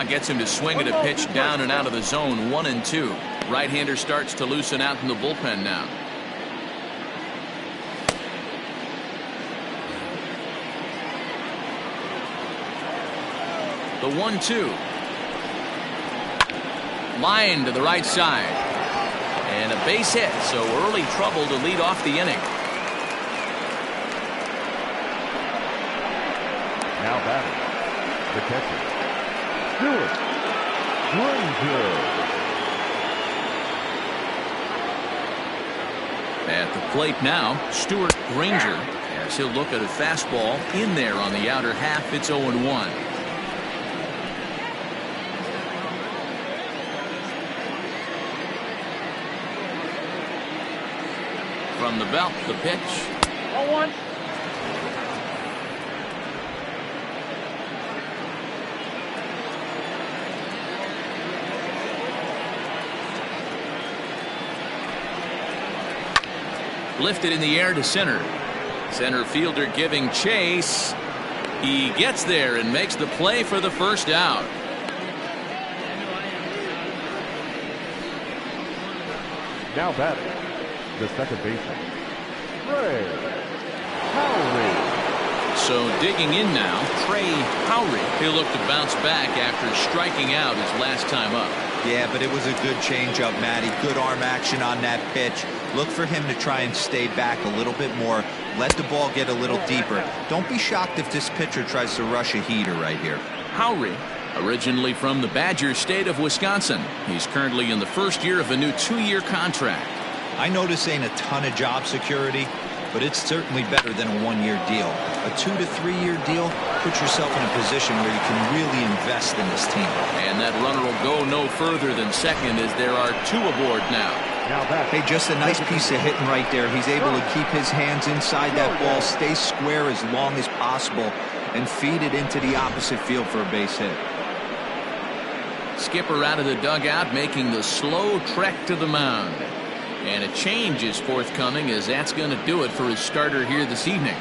Gets him to swing at a pitch down and out of the zone. 1-2. Right-hander starts to loosen out in the bullpen now. The 1-2. Line to the right side. And a base hit, so early trouble to lead off the inning. Now batting, the catcher, Stewart Granger. At the plate now, Stewart Granger, as he'll look at a fastball in there on the outer half. It's 0-1. From the belt, the pitch. 0-1. Lifted in the air to center. Center fielder giving chase. He gets there and makes the play for the first out. Now batting, the second baseman, Trey Howry. So digging in now, Trey Howry. He'll look to bounce back after striking out his last time up. Yeah, but it was a good changeup, Matty. Good arm action on that pitch. Look for him to try and stay back a little bit more. Let the ball get a little deeper. Don't be shocked if this pitcher tries to rush a heater right here. Howry, originally from the Badger State of Wisconsin. He's currently in the first year of a new 2-year contract. I know this ain't a ton of job security, but it's certainly better than a 1-year deal. A 2 to 3 year deal, put yourself in a position where you can really invest in this team. And that runner will go no further than second as there are 2 aboard now. Hey, just a nice piece of hitting right there. He's able to keep his hands inside that ball, stay square as long as possible, and feed it into the opposite field for a base hit. Skipper out of the dugout making the slow trek to the mound. And a change is forthcoming, as that's going to do it for his starter here this evening.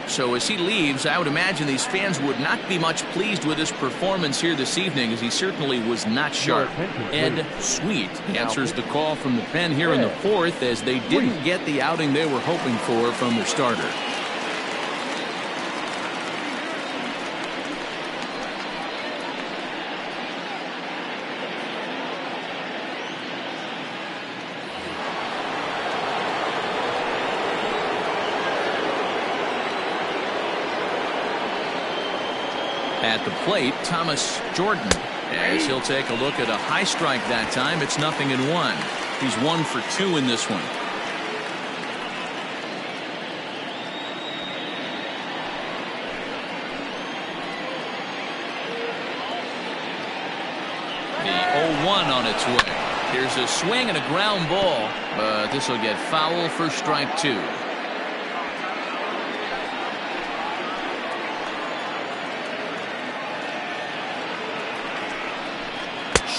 So as he leaves, I would imagine these fans would not be much pleased with his performance here this evening, as he certainly was not sharp. Ed Sweet answers the call from the pen here in the 4th, as they didn't get the outing they were hoping for from their starter. At the plate, Thomas Jordan, as he'll take a look at a high strike that time. It's 0-1. He's 1 for 2 in this one. The 0-1 on its way. Here's a swing and a ground ball, but this will get foul for strike 2.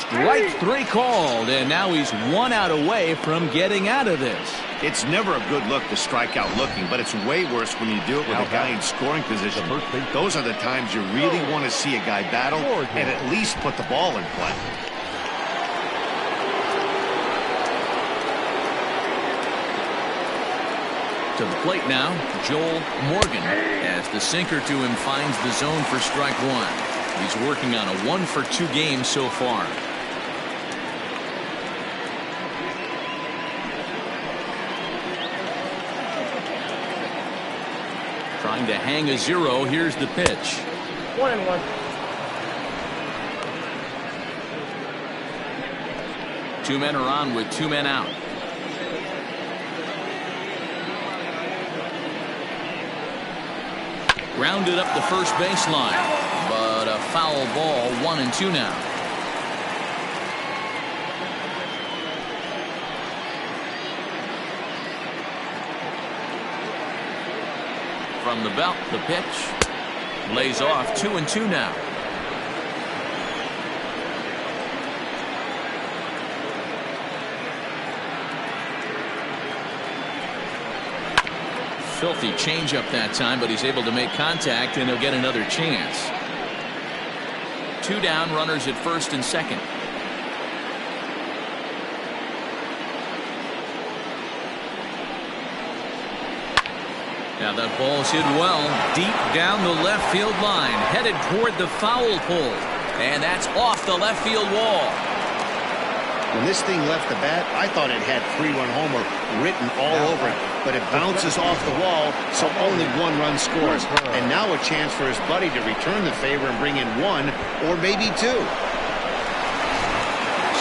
Strike three called, and now he's 1 out away from getting out of this. It's never a good look to strike out looking, but it's way worse when you do it with a guy in scoring position. Those are the times you really want to see a guy battle and at least put the ball in play. To the plate now, Joel Morgan, as the sinker to him finds the zone for strike one. He's working on a 1-for-2 game so far. Trying to hang a 0. Here's the pitch. 1-1. 2 men are on with 2 men out. Grounded up the first baseline, but a foul ball. 1-2 now. From the belt, the pitch lays off. 2-2 now. Filthy changeup that time, but he's able to make contact, and he'll get another chance. 2 down, runners at first and second. Now that ball's hit well, deep down the left field line, headed toward the foul pole, and that's off the left field wall. When this thing left the bat, I thought it had 3-run homer written all over it, but it bounces off the wall, so only 1 run scores. And now a chance for his buddy to return the favor and bring in 1 or maybe 2.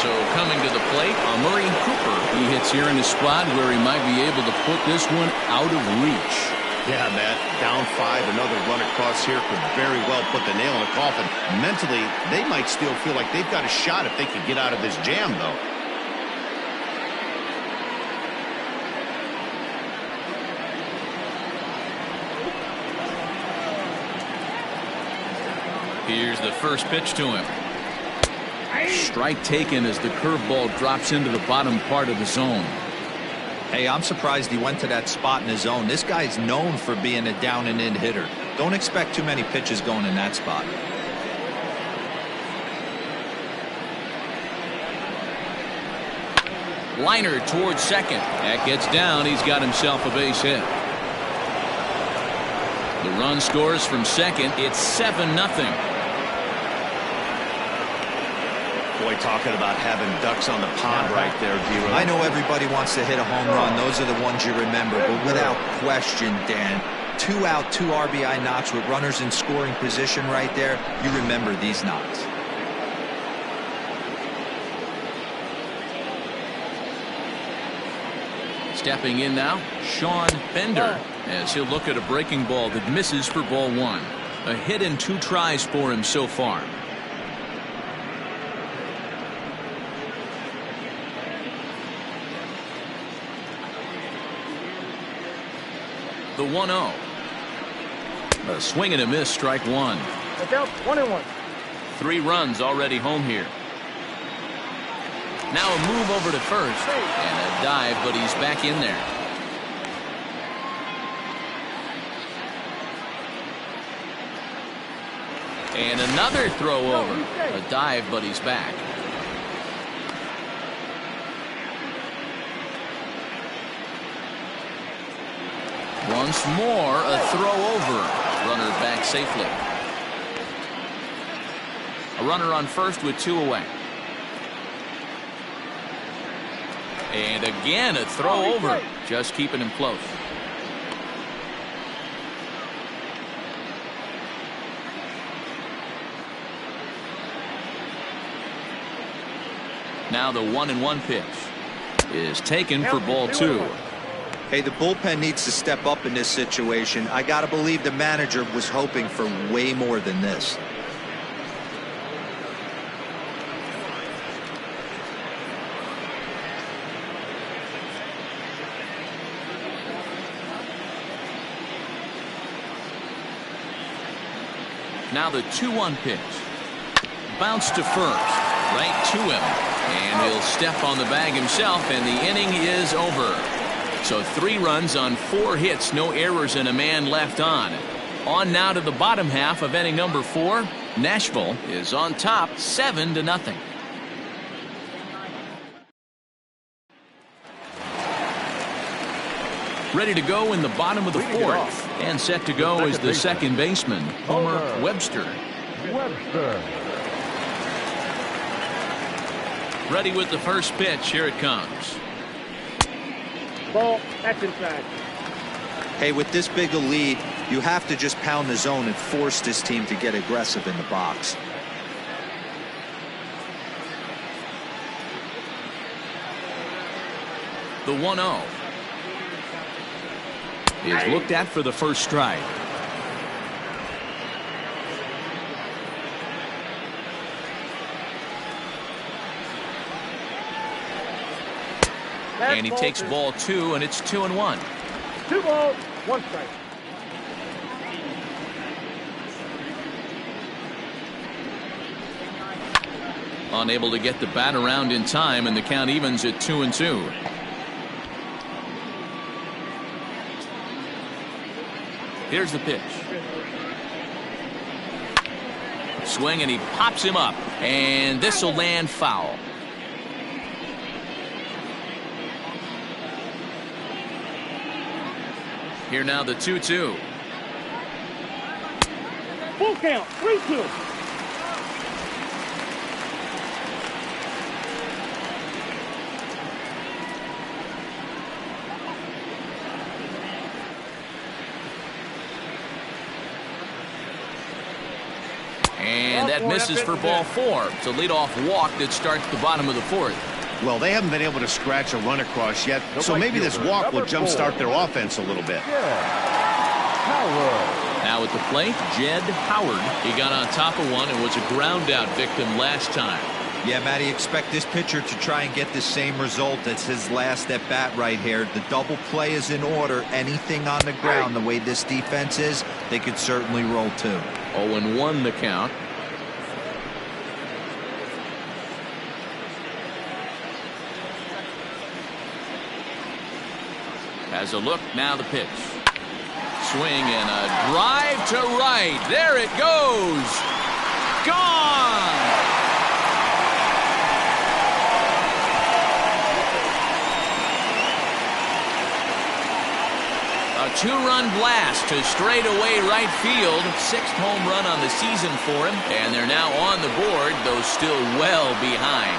So coming to the plate, Murray Cooper. He hits here in a spot where he might be able to put this one out of reach. Yeah, Matt, down 5, another run across here could very well put the nail in the coffin. Mentally, they might still feel like they've got a shot if they could get out of this jam, though. Here's the first pitch to him. Strike taken as the curveball drops into the bottom part of the zone. Hey, I'm surprised he went to that spot in his zone. This guy's known for being a down and in hitter. Don't expect too many pitches going in that spot. Liner towards second. That gets down. He's got himself a base hit. The run scores from second. It's 7-0. Boy, talking about having ducks on the pond right there, D-Rose. I know everybody wants to hit a home run. Those are the ones you remember. But without question, Dan, 2 out, 2 RBI knocks with runners in scoring position right there. You remember these knocks. Stepping in now, Sean Bender, as he'll look at a breaking ball that misses for ball 1. A hit in 2 tries for him so far. The 1-0. A swing and a miss, strike 1. Look out, 1-1. 3 runs already home here. Now a move over to first, and a dive, but he's back in there. And another throw over. A dive, but he's back. Once more, a throw over. Runner back safely. A runner on first with 2 away. And again, a throw over. Just keeping him close. Now the 1-1 pitch is taken for ball 2. Hey, the bullpen needs to step up in this situation. I got to believe the manager was hoping for way more than this. Now the 2-1 pitch. Bounce to first. right to him. And he'll step on the bag himself, and the inning is over. So 3 runs on 4 hits, no errors, and a man left on. On now to the bottom half of inning number 4. Nashville is on top 7-0. Ready to go in the bottom of the 4th. And set to go is the second baseman, Homer Webster. Ready with the first pitch. Here it comes. Ball. That's inside. Hey, with this big a lead, you have to just pound the zone and force this team to get aggressive in the box. The 1-0 is looked at for the first strike. And he takes ball 2, and it's 2-1. 2 balls, 1 strike. Unable to get the bat around in time, and the count evens at 2-2. Here's the pitch. Swing, and he pops him up, and this will land foul. Here now the 2-2. Full count, 3-2. And that misses for ball 4. It's a leadoff walk that starts the bottom of the 4th. Well, they haven't been able to scratch a run across yet, so maybe this walk will jumpstart their offense a little bit. Now at the plate, Jed Howard. He got on top of one and was a ground out victim last time. Yeah, Matty, expect this pitcher to try and get the same result as his last at bat right here. The double play is in order. Anything on the ground, the way this defense is, they could certainly roll 2. 0-1 the count. Has a look, now the pitch. Swing and a drive to right. There it goes. Gone. A 2-run blast to straightaway right field. 6th home run on the season for him. And they're now on the board, though still well behind.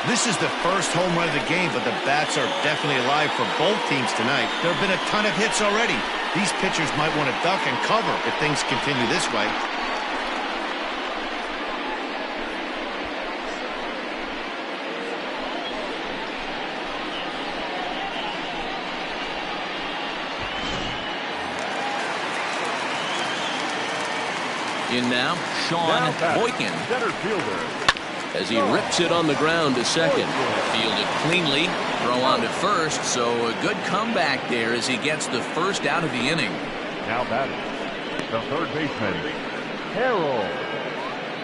This is the first home run of the game, but the bats are definitely alive for both teams tonight. There have been a ton of hits already. These pitchers might want to duck and cover if things continue this way. In now, Sean Boykin. Center fielder. As he rips it on the ground to second. Fielded cleanly. Throw on to first, so a good comeback there as he gets the first out of the inning. Now batting, the third baseman, Harold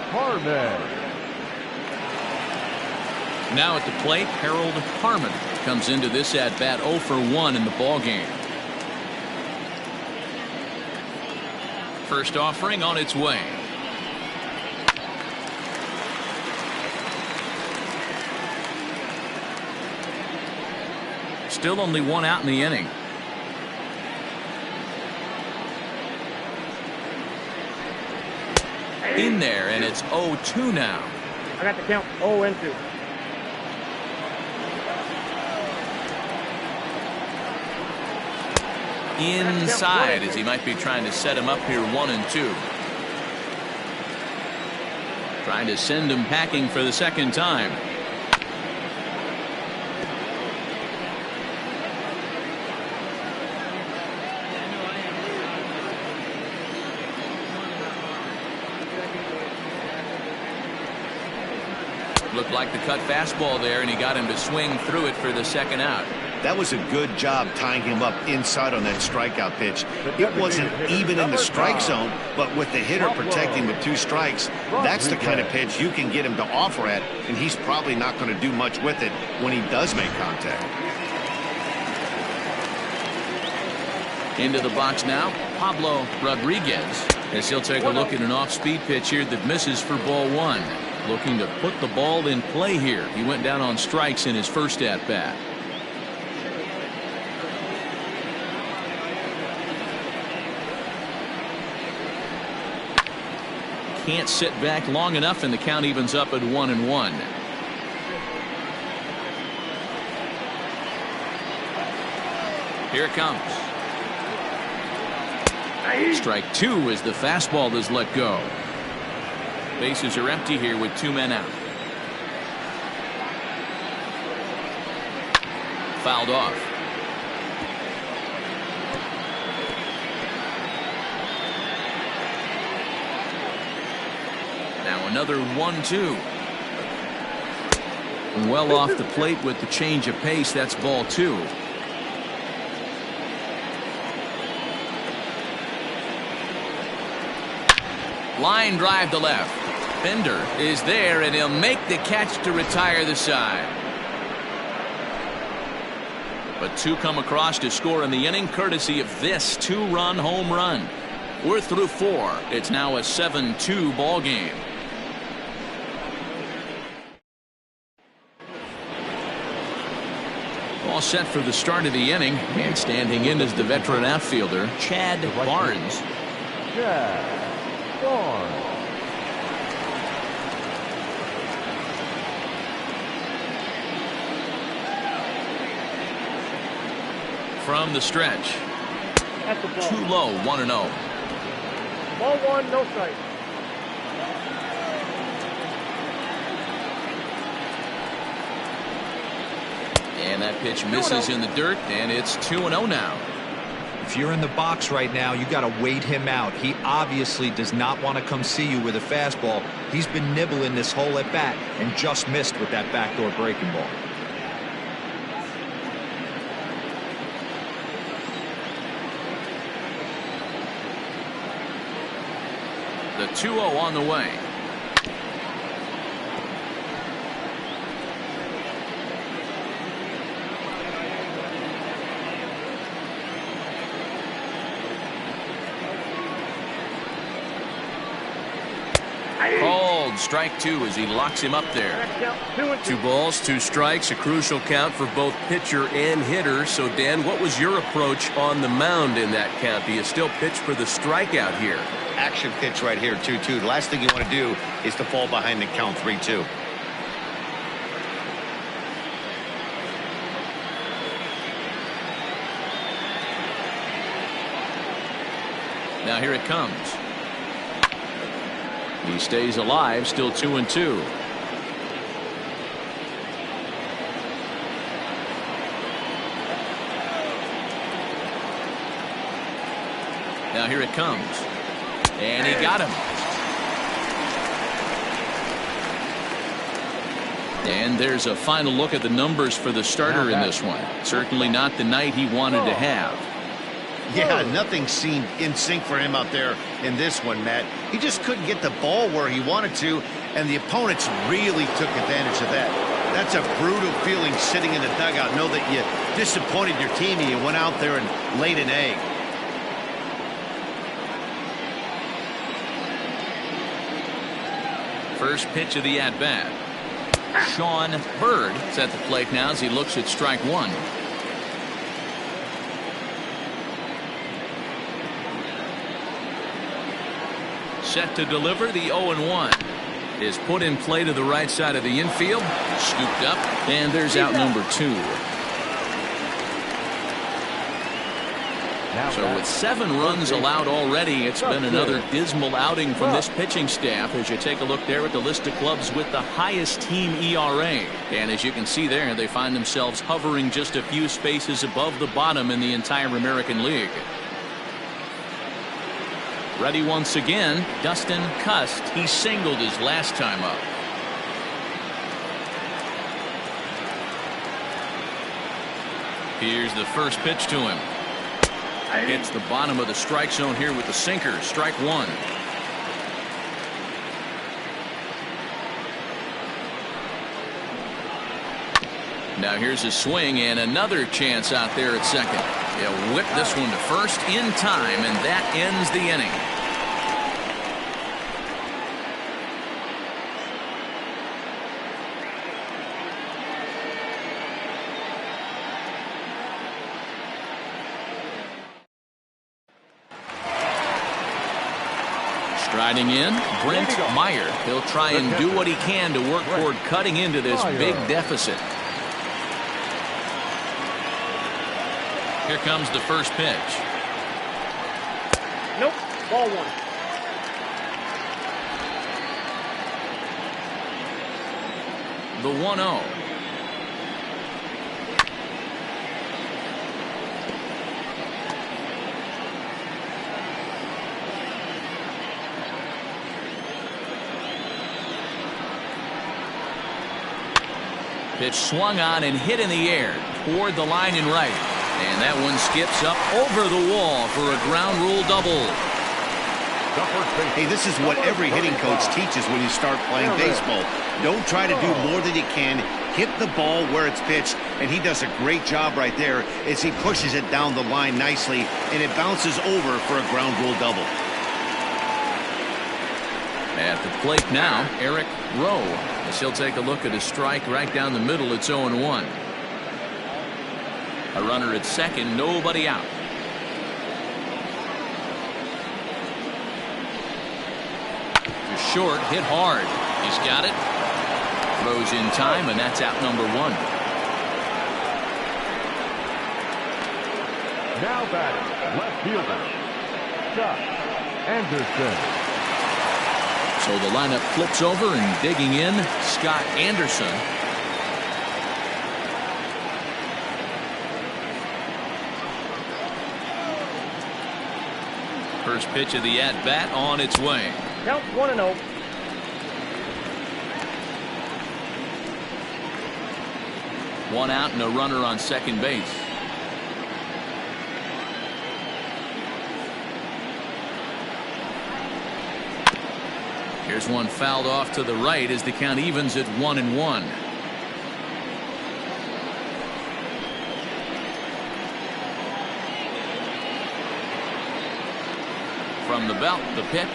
Harmon. Now at the plate, Harold Harmon comes into this at-bat 0 for 1 in the ballgame. First offering on its way. Still only 1 out in the inning. In there, and it's 0-2 now. I got the count 0-2. Inside, as he might be trying to set him up here 1-2. Trying to send him packing for the second time. Looked like the cut fastball there, and he got him to swing through it for the second out. That was a good job tying him up inside on that strikeout pitch. It wasn't even in the strike zone, but with the hitter protecting with 2 strikes, that's the kind of pitch you can get him to offer at, and he's probably not going to do much with it when he does make contact. Into the box now, Pablo Rodriguez, as he'll take a look at an off-speed pitch here that misses for ball 1. Looking to put the ball in play here. He went down on strikes in his first at-bat. Can't sit back long enough, and the count evens up at 1-1. Here it comes. Strike 2 as the fastball is let go. Bases are empty here with 2 men out. Fouled off. Now another 1-2. Well off the plate with the change of pace. That's ball 2. Line drive to left. Bender is there, and he'll make the catch to retire the side. But 2 come across to score in the inning, courtesy of this 2-run home run. We're through 4. It's now a 7-2 ball game. All set for the start of the inning, and standing in is the veteran outfielder, Chad Barnes. Chad Barnes. From the stretch. That's the ball. Too low, 1-0. Ball 1, no strike. And that pitch misses in the dirt, and it's 2-0 now. If you're in the box right now, you got to wait him out. He obviously does not want to come see you with a fastball. He's been nibbling this whole at bat and just missed with that backdoor breaking ball. The 2-0 on the way. Called strike 2 as he locks him up there. 2 balls, 2 strikes, a crucial count for both pitcher and hitter. So, Dan, what was your approach on the mound in that count? Do you still pitch for the strikeout here? Action pitch right here, 2-2. The last thing you want to do is to fall behind the count 3-2. Now here it comes. He stays alive, still 2-2. Now here it comes. And he got him. And there's a final look at the numbers for the starter in this one. Certainly not the night he wanted to have. Yeah, nothing seemed in sync for him out there in this one, Matt. He just couldn't get the ball where he wanted to, and the opponents really took advantage of that. That's a brutal feeling sitting in the dugout. Know that you disappointed your team and you went out there and laid an egg. First pitch of the at-bat. Sean Bird is at the plate now as he looks at strike 1. Set to deliver. The 0-1 is put in play to the right side of the infield. Scooped up, and there's out number 2. So with 7 runs allowed already, it's been another dismal outing from this pitching staff as you take a look there at the list of clubs with the highest team ERA. And as you can see there, they find themselves hovering just a few spaces above the bottom in the entire American League. Ready once again, Dustin Cust. He singled his last time up. Here's the first pitch to him. Hits the bottom of the strike zone here with the sinker. Strike one. Now here's a swing and another chance out there at second. He'll whip this one to first in time, and that ends the inning. Striding in, Brent Meyer. He'll try and do what he can to work toward cutting into this big deficit. Here comes the first pitch. Nope. Ball one. The 1-0. Pitch swung on and hit in the air toward the line and right. And that one skips up over the wall for a ground rule double. Hey, this is what every hitting coach teaches when you start playing baseball. Don't try to do more than you can. Hit the ball where it's pitched, and he does a great job right there as he pushes it down the line nicely, and it bounces over for a ground rule double. At the plate now, Eric Rowe. As he'll take a look at a strike right down the middle. It's 0-1. A runner at second, nobody out. To short, hit hard. He's got it. Throws in time, and that's out number one. Now batting, left fielder, Scott Anderson. So the lineup flips over, and digging in, Scott Anderson. First pitch of the at-bat on its way. Count 1-0. One out and a runner on second base. Here's one fouled off to the right as the count evens at 1-1. From the belt, the pitch.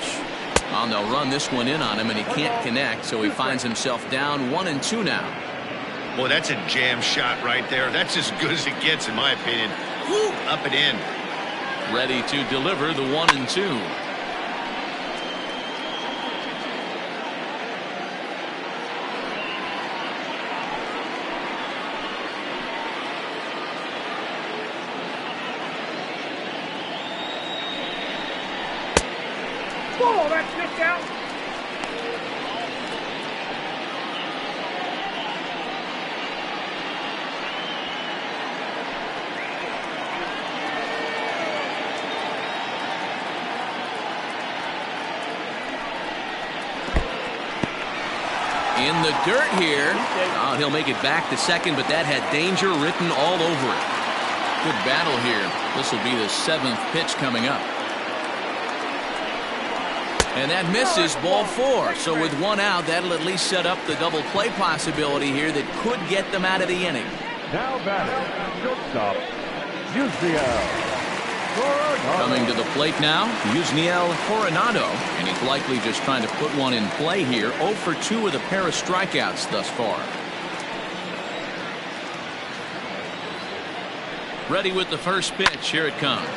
Oh, they'll run this one in on him, and he can't connect, so he finds himself down 1-2 now. Boy, that's a jam shot right there. That's as good as it gets, in my opinion. Woo, up and in. Ready to deliver the 1-2. Ball, that's pitch out. In the dirt here. Oh, he'll make it back to second, but that had danger written all over it. Good battle here. This will be the seventh pitch coming up. And that misses, ball four. So with one out, that'll at least set up the double play possibility here that could get them out of the inning. Now batting, shortstop, Yusniel. Coming to the plate now, Yusniel Coronado, and he's likely just trying to put one in play here. 0 for 2 with a pair of strikeouts thus far. Ready with the first pitch. Here it comes.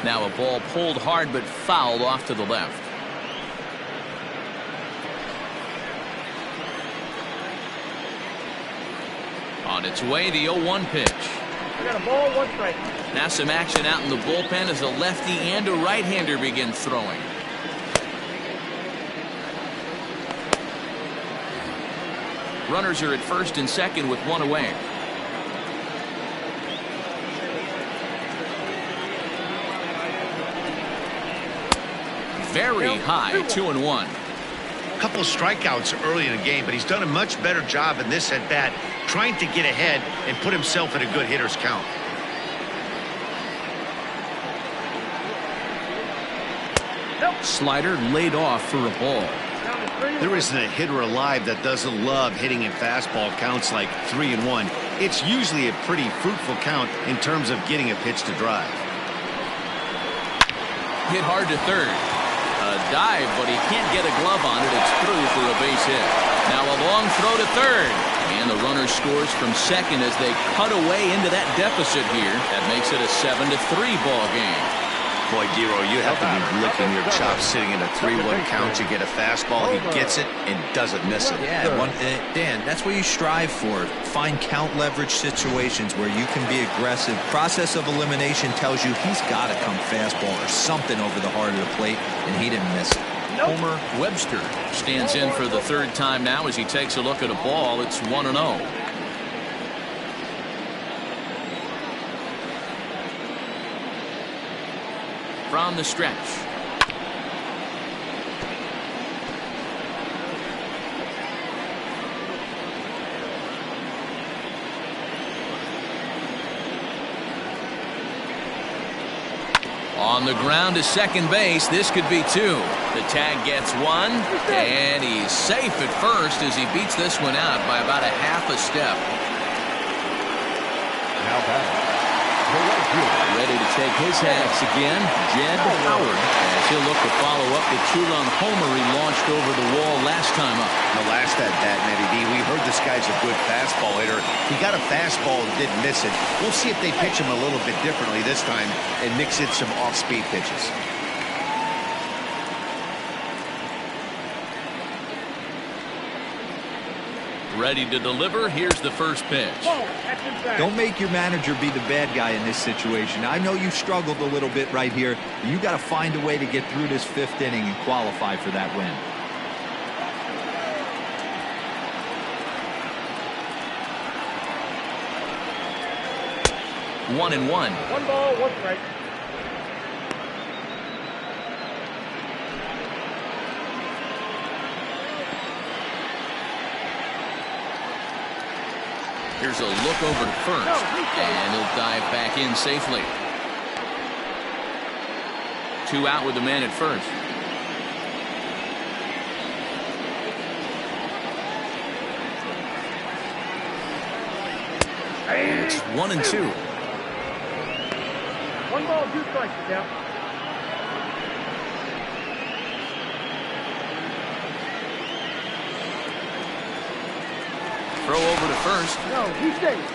Now a ball pulled hard but fouled off to the left. On its way, the 0-1 pitch. We got a ball, one strike. Now some action out in the bullpen as a lefty and a right-hander begin throwing. Runners are at first and second with one away. Very high, 2-1. A couple of strikeouts early in the game, but he's done a much better job in this at bat, trying to get ahead and put himself in a good hitter's count. Slider laid off for a ball. There isn't a hitter alive that doesn't love hitting in fastball counts like 3-1. It's usually a pretty fruitful count in terms of getting a pitch to drive. Hit hard to third. A dive, but he can't get a glove on it. It's through for a base hit. Now a long throw to third. And the runner scores from second as they cut away into that deficit here. That makes it a 7-3 ball game. Boy, Giro, you have to be licking your chops sitting in a 3-1 count. You get a fastball, he gets it and doesn't miss it. Yeah, Dan, that's what you strive for. Find count leverage situations where you can be aggressive. Process of elimination tells you he's got to come fastball or something over the heart of the plate, and he didn't miss it. Homer Webster stands in for the third time now as he takes a look at a ball. It's 1-0. From the stretch. On the ground to second base. This could be two. The tag gets one, and he's safe at first as he beats this one out by about a half a step. Now back. Ready to take his hats again, Jed Howard, as he'll look to follow up the two-run homer he launched over the wall last time up. The last at bat, Matty B, we heard this guy's a good fastball hitter. He got a fastball and didn't miss it. We'll see if they pitch him a little bit differently this time and mix in some off-speed pitches. Ready to deliver. Here's the first pitch. Don't make your manager be the bad guy in this situation. I know you struggled a little bit right here. You got to find a way to get through this fifth inning and qualify for that win. 1-1. 1 ball, 1 strike. Here's a look over to first, and he'll dive back in safely. 2 out with the man at first. It's 1-2. 1 ball, 2 strikes, yeah. Throw over to first. No, he stays.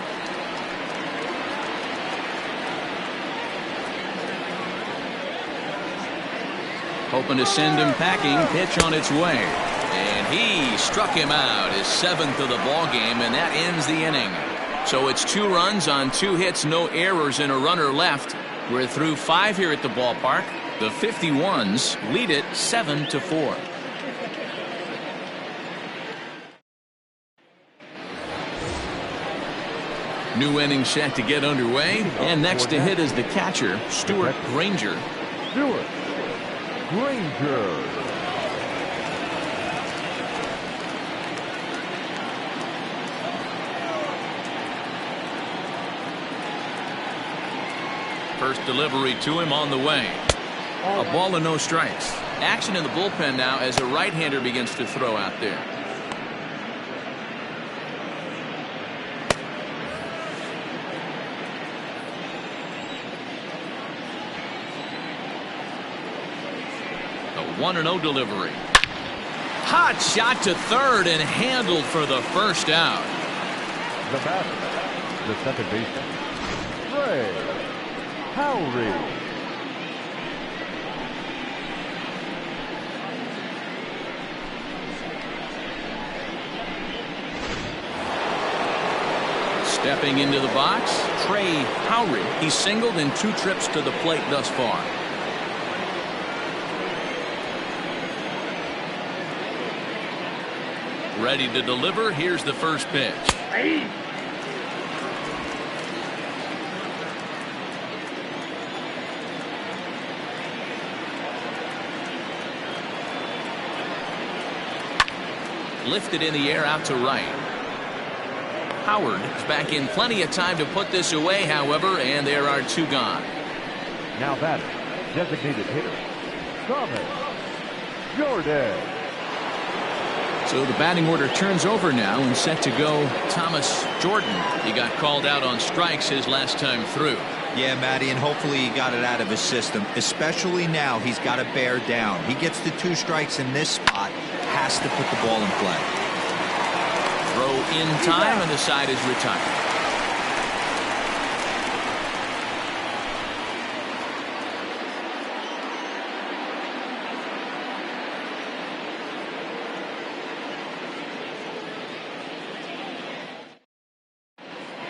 Hoping to send him packing. Pitch on its way. And he struck him out, his 7th of the ball game, and that ends the inning. So it's 2 runs on 2 hits, no errors, and a runner left. We're through 5 here at the ballpark. The 51s lead it 7-4. New inning set to get underway, and next to hit is the catcher, Stuart Granger. Stuart Granger. First delivery to him on the way. A ball and no strikes. Action in the bullpen now as a right-hander begins to throw out there. A 1-0 delivery. Hot shot to third and handled for the first out. The batter, the second baseman, Ray Howry. Stepping into the box, Trey Howry. He's singled in 2 trips to the plate thus far. Ready to deliver. Here's the first pitch. Hey. Lifted in the air out to right. Howard is back in plenty of time to put this away, however, and there are 2 gone. Now batter, designated hitter, Thomas Jordan. So the batting order turns over now and set to go Thomas Jordan. He got called out on strikes his last time through. Yeah, Matty, and hopefully he got it out of his system. Especially now, he's got to bear down. He gets the 2 strikes in this spot, has to put the ball in play. Throw in time, and the side is retired.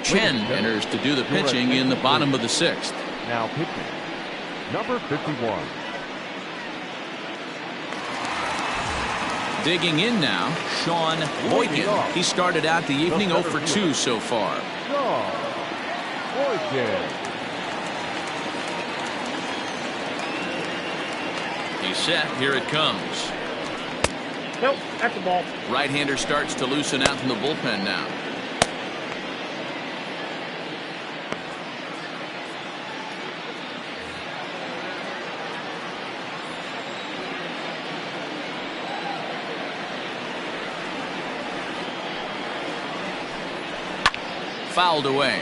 Chen enters to do the pitching in the bottom of the 6th. Now pitching, number 51. Digging in now, Sean Boykin. He started out the evening 0 for 2 so far. Sean Boykin. He's set. Here it comes. Nope, that's the ball. Right-hander starts to loosen out from the bullpen now. Fouled away.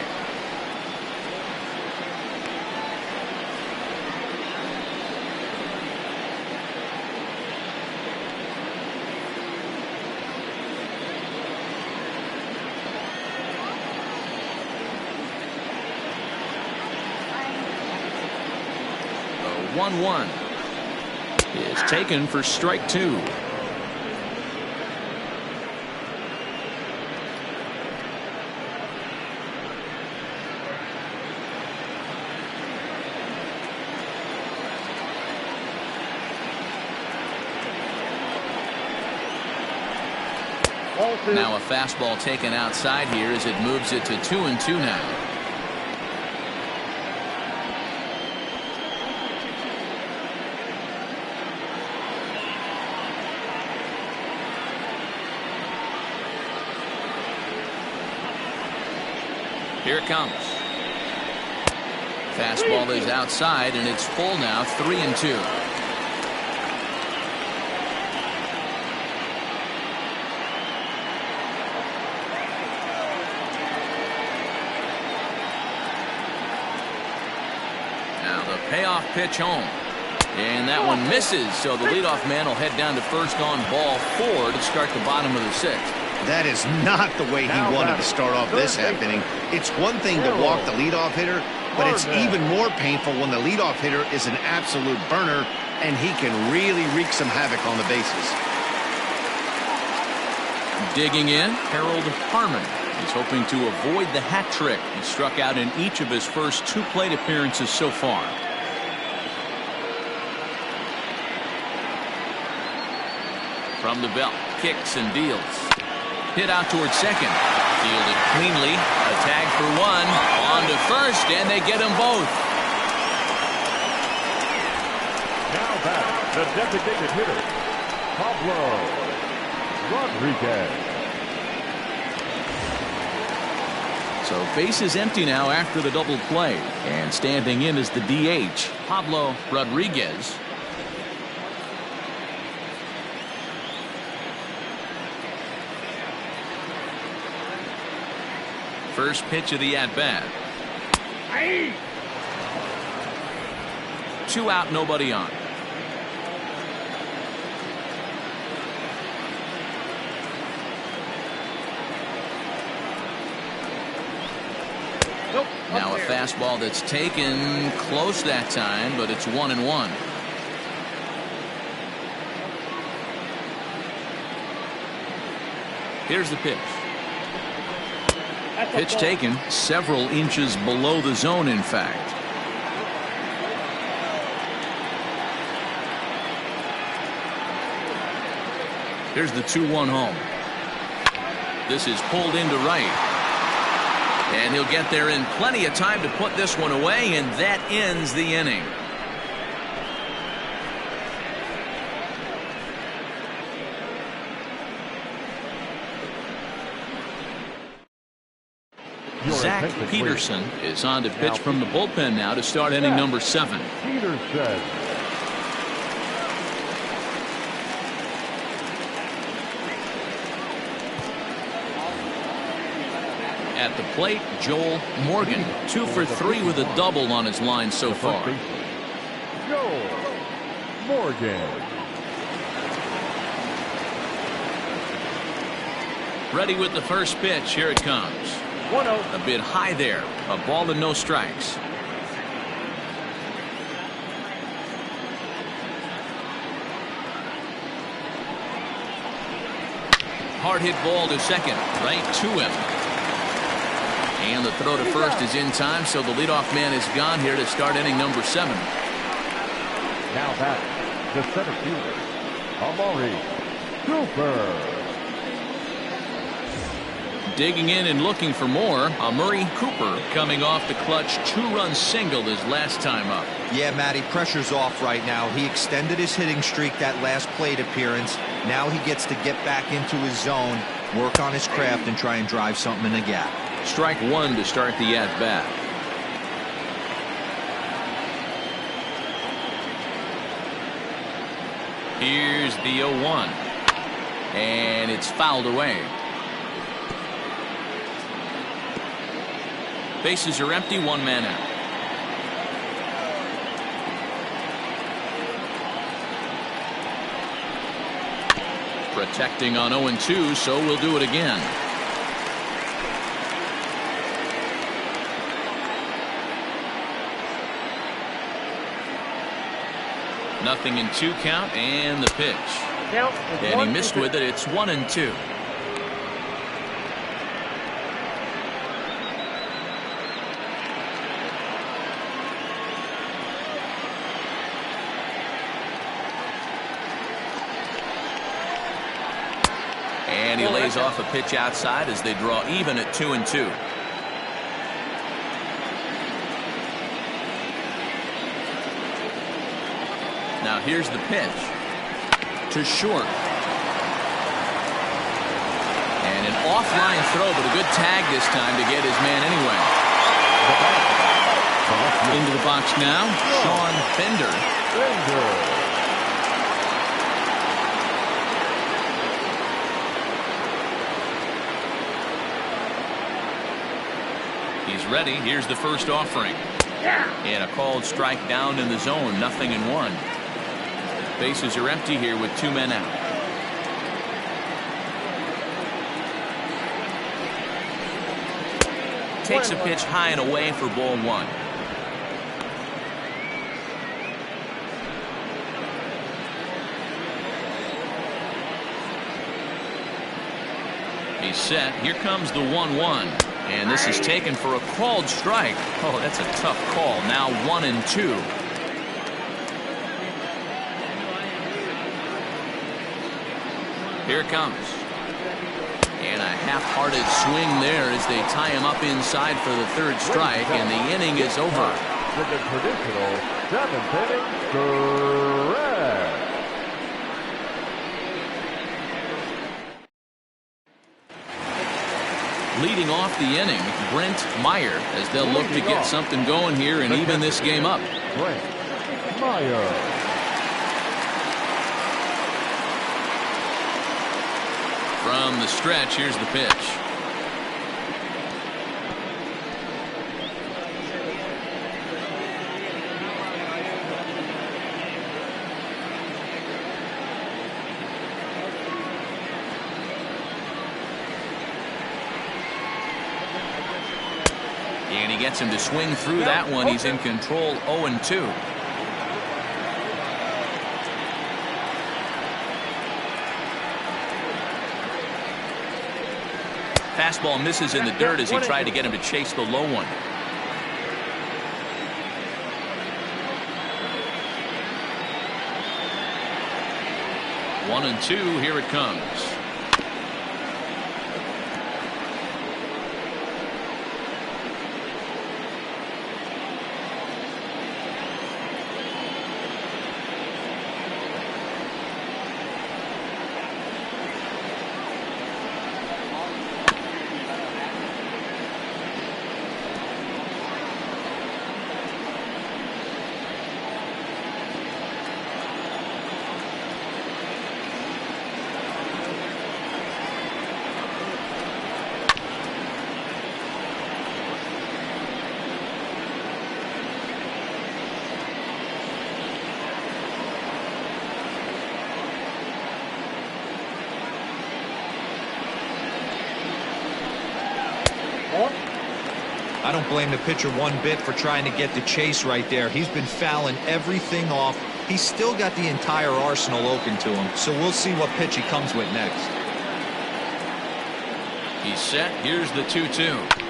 The 1-1 is taken for strike 2. Now a fastball taken outside here as it moves it to 2-2 now. Here it comes. Fastball is outside and it's full now, 3-2. Payoff pitch home. And that one misses, so the leadoff man will head down to first on ball 4 to start the bottom of the 6th. That is not the way he wanted to start off this half inning. It's one thing to walk the leadoff hitter, but it's even more painful when the leadoff hitter is an absolute burner and he can really wreak some havoc on the bases. Digging in, Harold Harmon. He's hoping to avoid the hat trick. He struck out in each of his first 2 plate appearances so far. From the belt, kicks and deals. Hit out towards second. Fielded cleanly. A tag for 1. On to first, and they get them both. Now back, the designated hitter, Pablo Rodriguez. So base is empty now after the double play. And standing in is the DH, Pablo Rodriguez. First pitch of the at-bat. 2 out, nobody on. Nope. Now a fastball that's taken close that time, but it's 1-1. Here's the pitch. Pitch taken several inches below the zone, in fact. Here's the 2-1 home. This is pulled into right. And he'll get there in plenty of time to put this one away, and that ends the inning. Zach Peterson is on to pitch from the bullpen now to start inning number 7. Peterson. At the plate, Joel Morgan. 2 for 3 with a double on his line so far. Joel Morgan. Ready with the first pitch. Here it comes. 1-0. A bit high there. A ball and no strikes. Hard hit ball to second. Right to him. And the throw to first is in time, so the leadoff man is gone here to start inning number 7. Now back, the center fielder, Amari Cooper. Digging in and looking for more. Amari Cooper coming off the clutch 2-run single his last time up. Yeah, Matty, pressure's off right now. He extended his hitting streak that last plate appearance. Now he gets to get back into his zone, work on his craft, and try and drive something in the gap. Strike 1 to start the at-bat. Here's the 0-1. And it's fouled away. Bases are empty, 1 man out. Protecting on 0-2, so we'll do it again. Nothing in 2 count, and the pitch. And he missed with it. It's 1-2. And he lays off a pitch outside as they draw even at 2-2. Now here's the pitch to short. And an offline throw, but a good tag this time to get his man anyway. Into the box now, Sean Bender. He's ready. Here's the first offering. And a called strike down in the zone. 0-1. Bases are empty here with 2 men out. Takes a pitch high and away for ball 1. He's set. Here comes the 1-1. And this is taken for a called strike. Oh, that's a tough call. Now 1-2. Here it comes. And a half-hearted swing there as they tie him up inside for the 3rd strike, and the inning is over. With the traditional 7th inning stretch. Leading off the inning, Brent Meyer, as they'll look to get something going here and even this game up. Brent Meyer. From the stretch, here's the pitch. And he gets him to swing through that one. He's in control. 0-2. Fastball misses in the dirt as he tried to get him to chase the low one. One and 2. Here it comes. I don't blame the pitcher one bit for trying to get the chase right there. He's been fouling everything off. He's still got the entire arsenal open to him, so we'll see what pitch he comes with next. He's set. Here's the 2-2.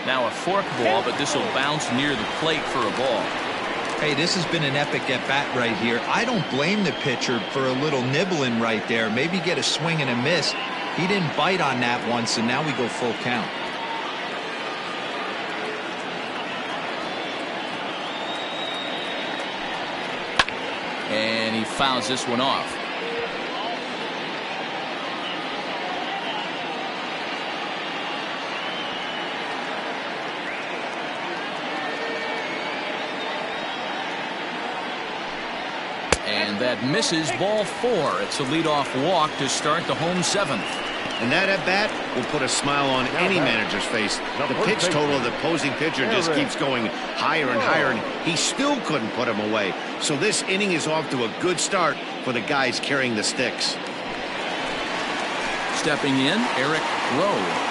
Now a fork ball, but this will bounce near the plate for a ball. Hey, this has been an epic at-bat right here. I don't blame the pitcher for a little nibbling right there. Maybe get a swing and a miss. He didn't bite on that one, so now we go full count. And he fouls this one off. And that misses, ball 4. It's a leadoff walk to start the home 7th. And that at-bat will put a smile on any manager's face. The pitch total of the opposing pitcher just keeps going higher and higher, and he still couldn't put him away. So this inning is off to a good start for the guys carrying the sticks. Stepping in, Eric Rowe.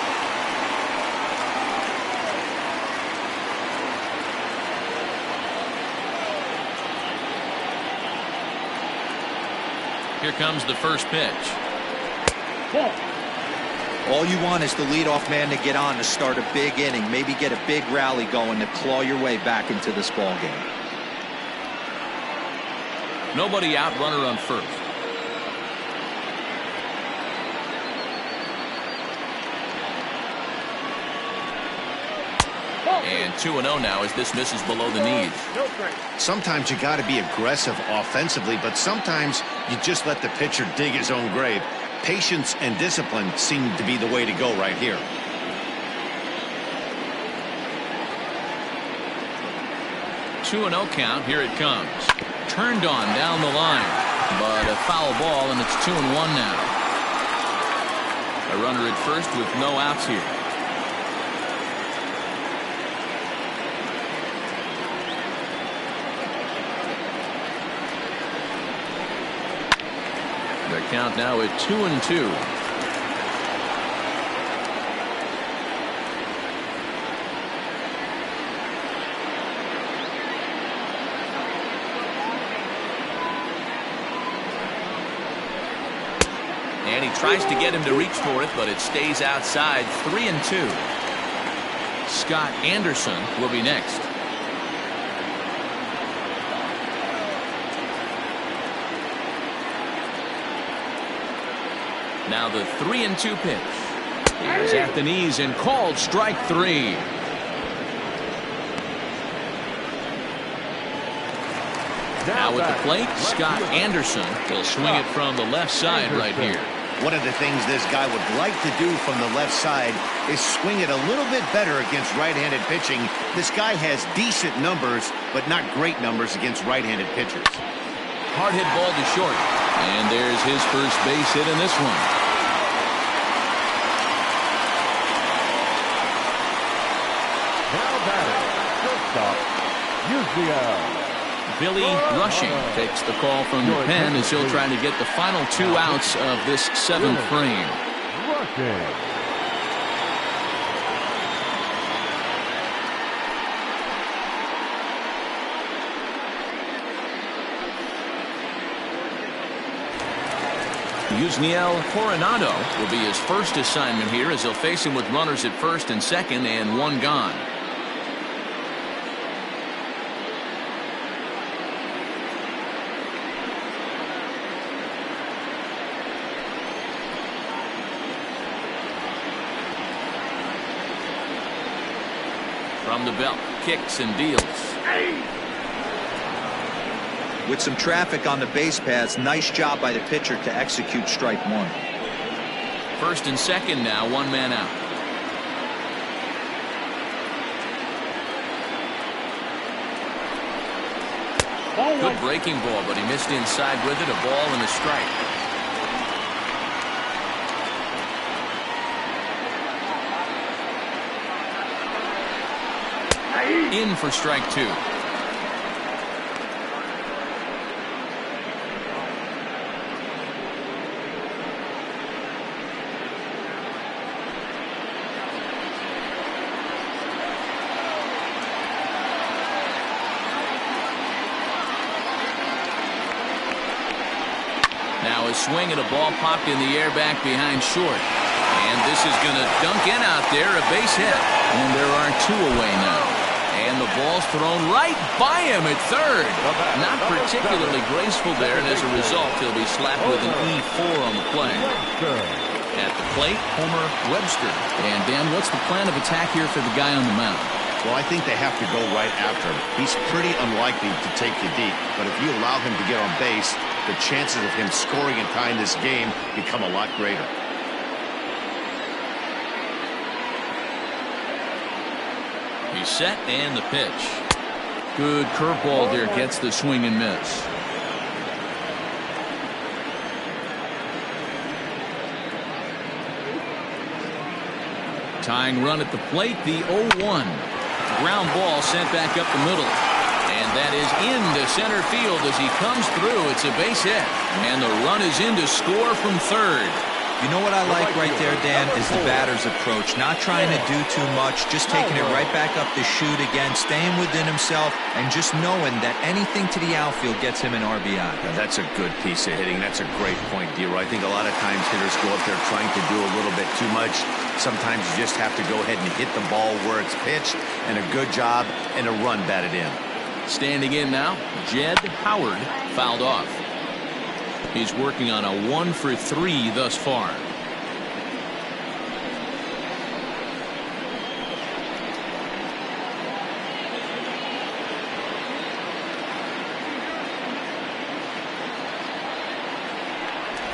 Here comes the first pitch. All you want is the leadoff man to get on to start a big inning, maybe get a big rally going to claw your way back into this ball game. Nobody out, runner on first. And 2-0 now as this misses below the knees. Sometimes you got to be aggressive offensively, but sometimes you just let the pitcher dig his own grave. Patience and discipline seem to be the way to go right here. Two 2-0 count. Here it comes. Turned on down the line, but a foul ball, and it's 2-1 now. A runner at first with no outs here. The count now at 2-2. And he tries to get him to reach for it, but it stays outside. 3-2. Scott Anderson will be next. Now the 3-2 pitch is at the knees and called strike 3. Now with the plate, Scott Anderson will swing it from the left side right here. One of the things this guy would like to do from the left side is swing it a little bit better against right-handed pitching. This guy has decent numbers, but not great numbers against right-handed pitchers. Hard hit ball to short. And there's his first base hit in this one. Now batting, shortstop, Uziel. Billy Rushing takes the call from the pen as he'll try to get the final 2 outs of this 7th frame. Rushing. Yusniel Coronado will be his first assignment here as he'll face him with runners at first and second and 1 gone. From the belt, kicks and deals. With some traffic on the base paths, nice job by the pitcher to execute strike 1. First and second now, 1 man out. Good breaking ball, but he missed inside with it. A ball and a strike. In for strike two. Now a swing and a ball popped in the air back behind short. And this is going to dunk in out there, a base hit. And there are two away now. And the ball's thrown right by him at third. Not particularly graceful there, and as a result, he'll be slapped with an E4 on the play. At the plate, Homer Webster. And Dan, what's the plan of attack here for the guy on the mound? Well, I think they have to go right after him. He's pretty unlikely to take you deep, but if you allow him to get on base, the chances of him scoring and tying this game become a lot greater. He's set and the pitch. Good curveball there, gets the swing and miss. Tying run at the plate, the 0-1. Ground ball sent back up the middle. And that is into center field as he comes through. It's a base hit. And the run is in to score from third. You know what I like right there, Dan, is the batter's approach. Not trying to do too much, just taking it right back up the chute again, staying within himself, and just knowing that anything to the outfield gets him an RBI. Now, that's a good piece of hitting. That's a great point, D-Roy. I think a lot of times hitters go up there trying to do a little bit too much. Sometimes you just have to go ahead and hit the ball where it's pitched, and a good job and a run batted in. Standing in now, Jed Howard fouled off. He's working on a 1-for-3 thus far.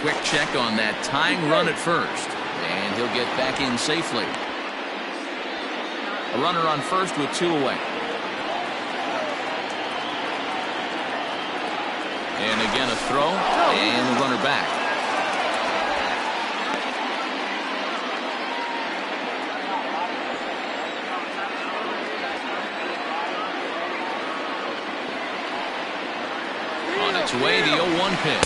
Quick check on that tying run at first, and he'll get back in safely. A runner on first with two away. And again a throw, and the runner back. On its way, the 0-1 pitch.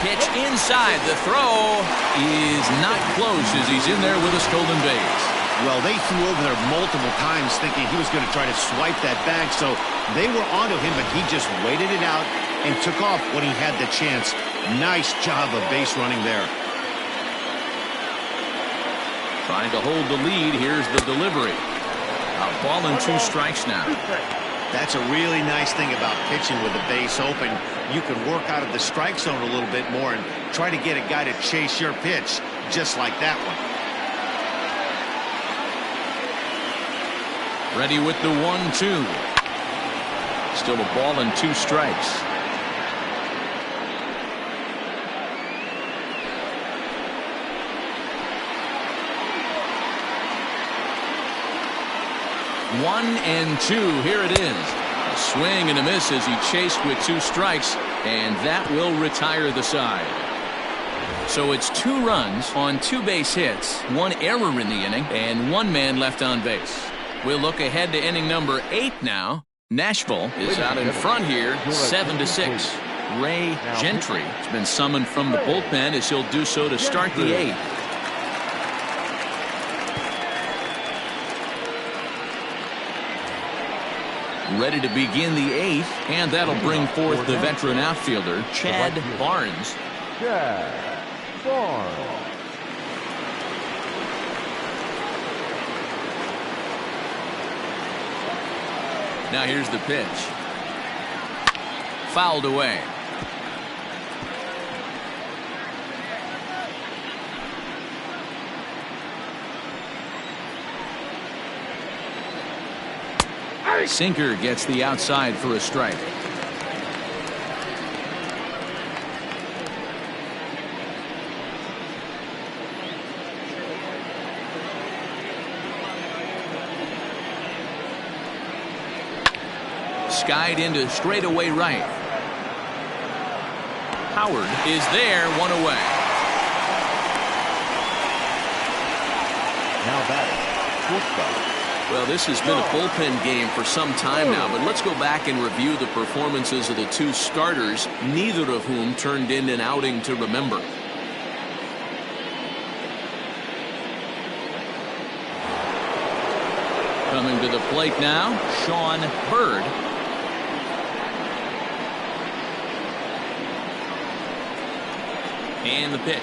Pitch inside. The throw is not close as he's in there with a stolen base. Well, they threw over there multiple times thinking he was going to try to swipe that bag, so they were onto him, but he just waited it out and took off when he had the chance. Nice job of base running there. Trying to hold the lead. Here's the delivery. A ball and 2 strikes now. That's a really nice thing about pitching with the base open. You can work out of the strike zone a little bit more and try to get a guy to chase your pitch just like that one. Ready with the 1-2. Still a ball and 2 strikes. One and 2. Here it is. A swing and a miss as he chased with 2 strikes, and that will retire the side. So it's 2 runs on 2 base hits, 1 error in the inning, and 1 man left on base. We'll look ahead to inning number 8 now. Nashville is out in front here, 7-6. Ray Gentry has been summoned from the bullpen as he'll do so to start the 8th. Ready to begin the 8th, and that'll bring forth the veteran outfielder, Chad Barnes. Chad Barnes. Now here's the pitch. Fouled away. Sinker gets the outside for a strike. Skied into straightaway right. Howard is there, one away. Now batting, shortstop. Well, this has been a bullpen game for some time now, but let's go back and review the performances of the two starters, neither of whom turned in an outing to remember. Coming to the plate now, Sean Bird. And the pitch.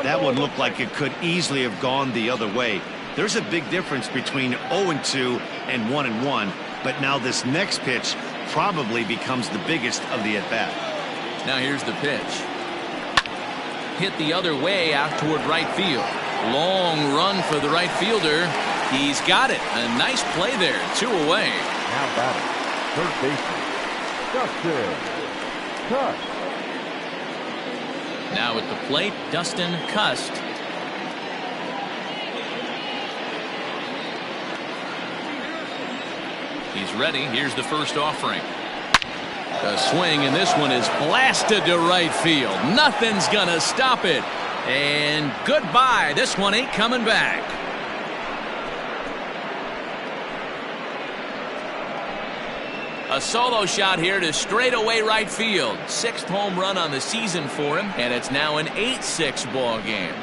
That one looked like it could easily have gone the other way. There's a big difference between 0-2 and 1-1, but now this next pitch probably becomes the biggest of the at-bat. Now here's the pitch. Hit the other way out toward right field. Long run for the right fielder. He's got it. A nice play there. 2 away. Now batting, third baseman, Dustin Cust. Now at the plate, Dustin Cust. He's ready. Here's the first offering. The swing, and this one is blasted to right field. Nothing's gonna stop it. And goodbye. This one ain't coming back. A solo shot here to straightaway right field. 6th home run on the season for him, and it's now an 8-6 ball game.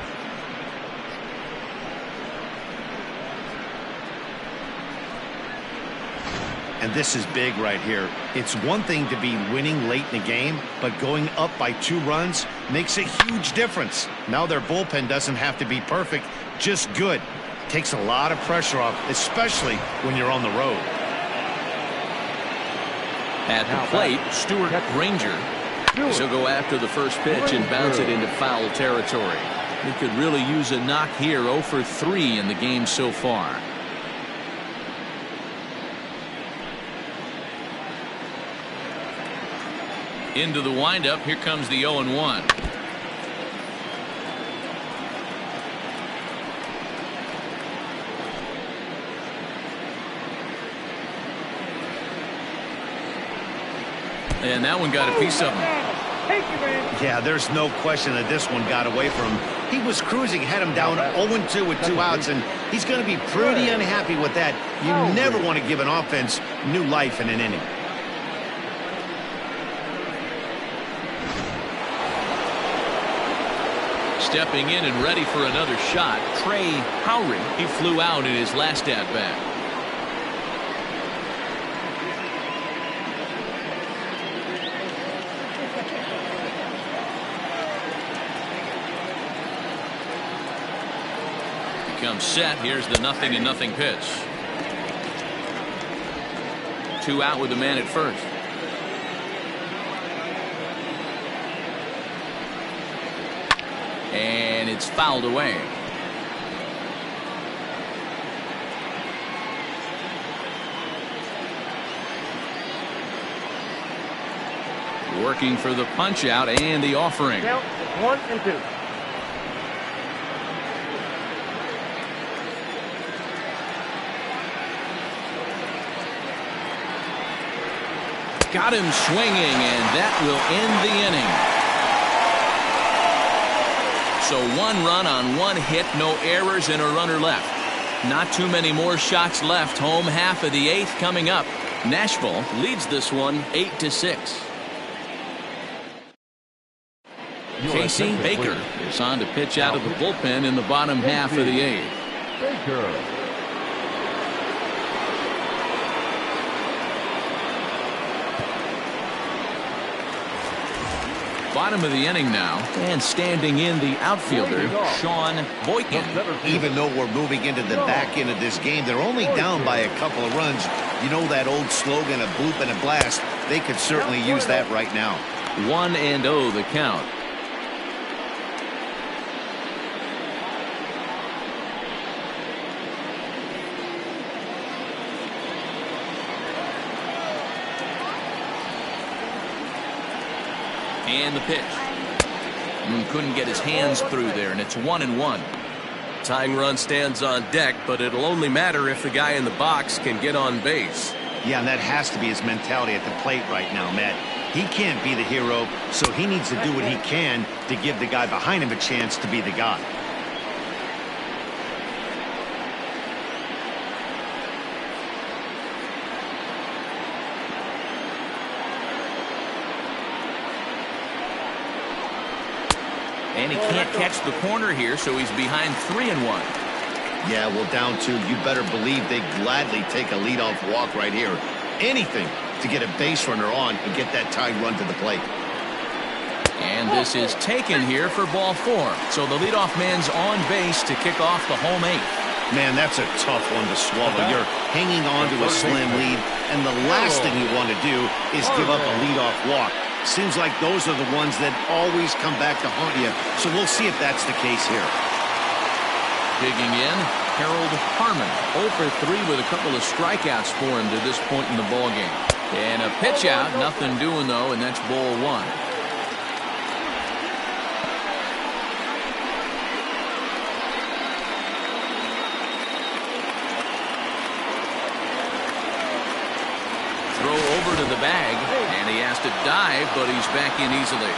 And this is big right here. It's one thing to be winning late in the game, but going up by 2 runs makes a huge difference. Now their bullpen doesn't have to be perfect, just good. Takes a lot of pressure off, especially when you're on the road. At the plate, Stuart Granger. He'll go after the first pitch and bounce it into foul territory. He could really use a knock here. 0 for 3 in the game so far. Into the windup. Here comes the 0-1. And that one got a piece of him. Yeah, there's no question that this one got away from him. He was cruising, had him down 0-2 with 2 outs, and he's going to be pretty unhappy with that. You never want to give an offense new life in an inning. Stepping in and ready for another shot, Trey Howry. He flew out in his last at-bat. Comes set. Here's the 0-0 pitch. 2 out with the man at first. And it's fouled away. Working for the punch out and the offering. Count 1-2. Got him swinging, and that will end the inning. So 1 run on 1 hit, no errors, and a runner left. Not too many more shots left. Home half of the 8th coming up. Nashville leads this one 8-6. Casey Baker is on to pitch out of the bullpen in the bottom half of the 8th. Baker. Bottom of the inning now, and standing in the outfielder, Sean Boykin. Even though we're moving into the back end of this game, they're only down by a couple of runs. You know that old slogan, a bloop and a blast. They could certainly use that right now. 1-0 the count. And the pitch. Couldn't get his hands through there, and it's 1-1. Tying run stands on deck, but it'll only matter if the guy in the box can get on base. Yeah, and that has to be his mentality at the plate right now, Matt. He can't be the hero, so he needs to do what he can to give the guy behind him a chance to be the guy. And he can't catch the corner here, so he's behind 3-1. Yeah, well, down 2, you better believe they gladly take a leadoff walk right here. Anything to get a base runner on and get that tied run to the plate. And this is taken here for ball 4. So the leadoff man's on base to kick off the home 8th. Man, that's a tough one to swallow. You're hanging on to a slim lead, and the last thing you want to do is give up a leadoff walk. Seems like those are the ones that always come back to haunt you. So we'll see if that's the case here. Digging in, Harold Harmon. 0 for 3 with a couple of strikeouts for him to this point in the ballgame. And a pitch out, nothing doing though, and that's ball 1. Throw over to the bag, and he has to dive, but he's back in easily.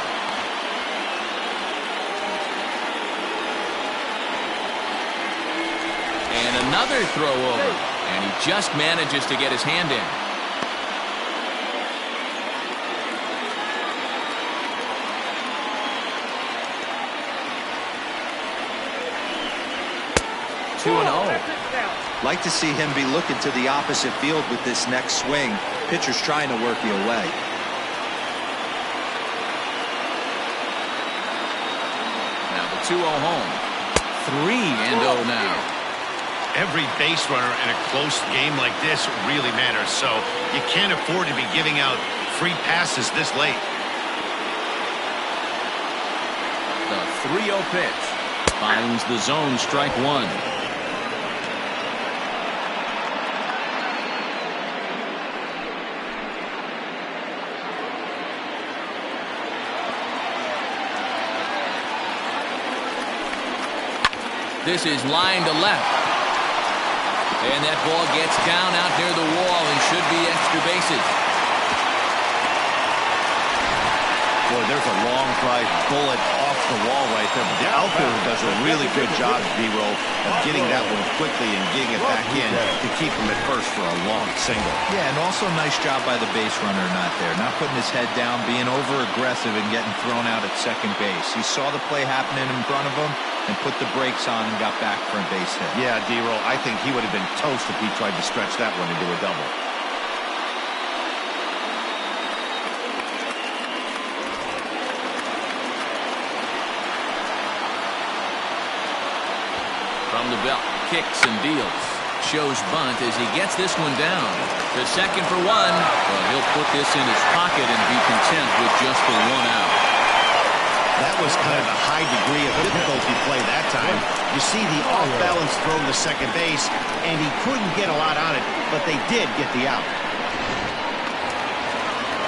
And another throw over, and he just manages to get his hand in. Two and 0. Like to see him be looking to the opposite field with this next swing. Pitcher's trying to work you away. Now the 2-0 home. 3-0 now. Every base runner in a close game like this really matters, so you can't afford to be giving out free passes this late. The 3-0 pitch finds the zone, strike 1. This is line to left. And that ball gets down out near the wall and should be extra bases. Boy, there's a long fly bullet off the wall right there. But the outfielder does a really good job, B-Roll, of getting that one quickly and getting it back in to keep him at first for a long single. Yeah, and also nice job by the base runner not there. Not putting his head down, being over-aggressive and getting thrown out at second base. He saw the play happening in front of him and put the brakes on and got back for a base hit. Yeah, D-Roll, I think he would have been toast if he tried to stretch that one into a double. From the belt, kicks and deals. Shows bunt as he gets this one down. To second for 1. Well, he'll put this in his pocket and be content with just the 1 out. That was kind of a high degree of difficulty play that time. You see the off-balance throw to second base, and he couldn't get a lot on it, but they did get the out.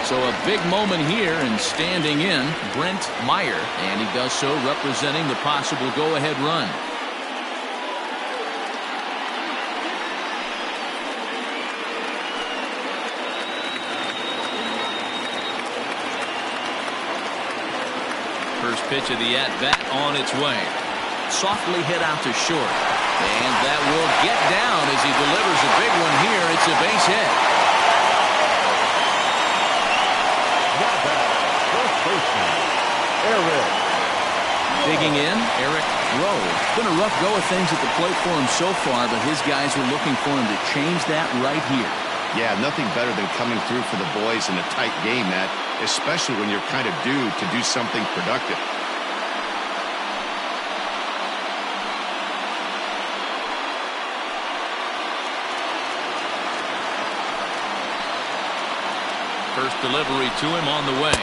So a big moment here, and standing in, Brent Meyer, and he does so representing the possible go-ahead run. First pitch of the at-bat on its way. Softly hit out to short. And that will get down as he delivers a big one here. It's a base hit. Digging in, Eric Rowe. Been a rough go of things at the plate for him so far, but his guys are looking for him to change that right here. Yeah, nothing better than coming through for the boys in a tight game, Matt, especially when you're kind of due to do something productive. First delivery to him on the way.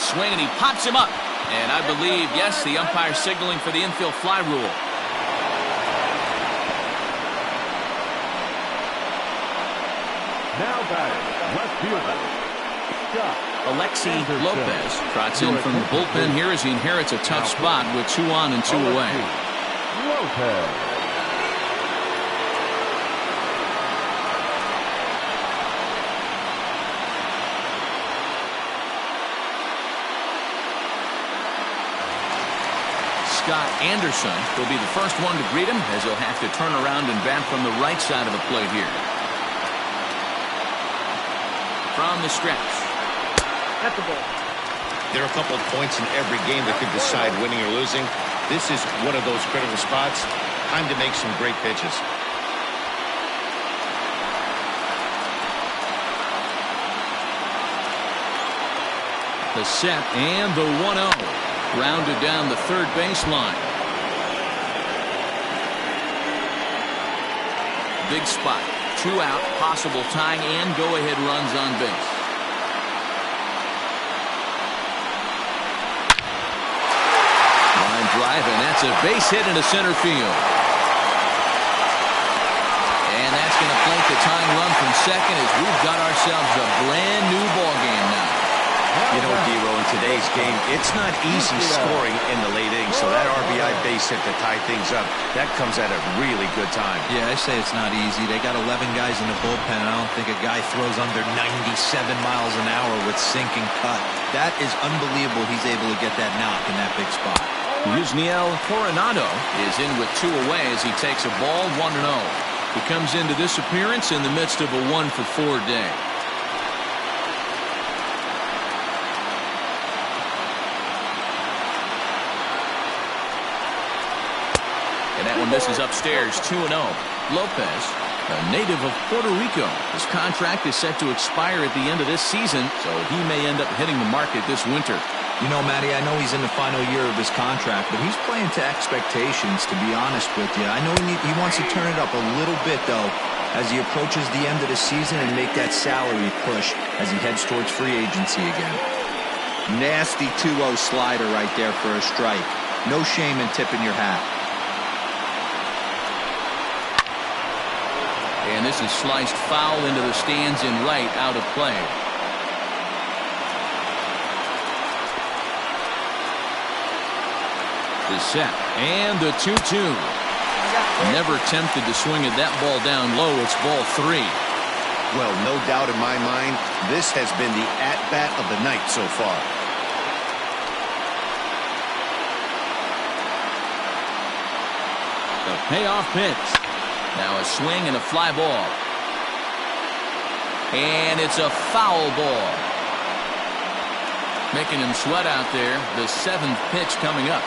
swing, and he pops him up. And I believe, yes, the umpire signaling for the infield fly rule. Now batting, left fielder, Scott Alexi Lopez trots in from the bullpen here as he inherits a tough spot with 2 on and 2 away. Lopez. Scott Anderson will be the first one to greet him as he'll have to turn around and bat from the right side of the plate here. From the stretch. At the ball. There are a couple of points in every game that could decide winning or losing. This is one of those critical spots. Time to make some great pitches. The set and the 1-0. Rounded down the third baseline. Big spot. 2 out, possible tying and go-ahead runs on base. Line drive, and that's a base hit into center field. And that's going to flank the tying run from second as we've got ourselves a brand new ball game now. You know, D-Row, in today's game, it's not easy scoring in the late innings, so that RBI base hit to tie things up, that comes at a really good time. Yeah, I say it's not easy. They got 11 guys in the bullpen. I don't think a guy throws under 97 miles an hour with sink and cut. That is unbelievable he's able to get that knock in that big spot. Yusniel Coronado is in with 2 away as he takes a ball 1-0. He comes into this appearance in the midst of a 1-for-4 day. And that one misses upstairs, 2-0. Lopez, a native of Puerto Rico. His contract is set to expire at the end of this season, so he may end up hitting the market this winter. You know, Matty, I know he's in the final year of his contract, but he's playing to expectations, to be honest with you. I know he wants to turn it up a little bit, though, as he approaches the end of the season and make that salary push as he heads towards free agency again. Nasty 2-0 slider right there for a strike. No shame in tipping your hat. And this is sliced foul into the stands in right, out of play. The set and the 2-2. Never tempted to swing at that ball down low. It's ball 3. Well, no doubt in my mind, this has been the at-bat of the night so far. The payoff pitch. Now a swing and a fly ball. And it's a foul ball. Making him sweat out there. The 7th pitch coming up.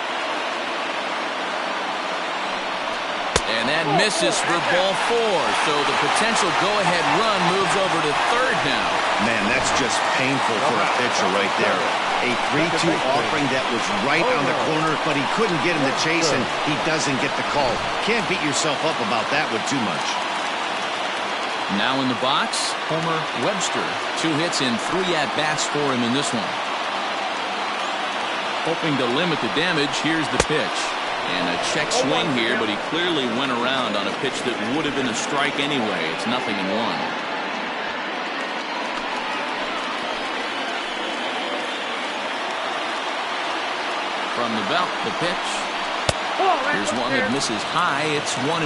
And that misses for ball 4. So the potential go-ahead run moves over to third now. Man, that's just painful for a pitcher right there. A 3-2 offering that was right on the corner, but he couldn't get in the chase, and he doesn't get the call. Can't beat yourself up about that with too much. Now in the box, Homer Webster. 2 hits and 3 at-bats for him in this one. Hoping to limit the damage, here's the pitch. And a check swing here, but he clearly went around on a pitch that would have been a strike anyway. It's 0-1. From the belt, the pitch. Here's one that misses high. It's 1-1.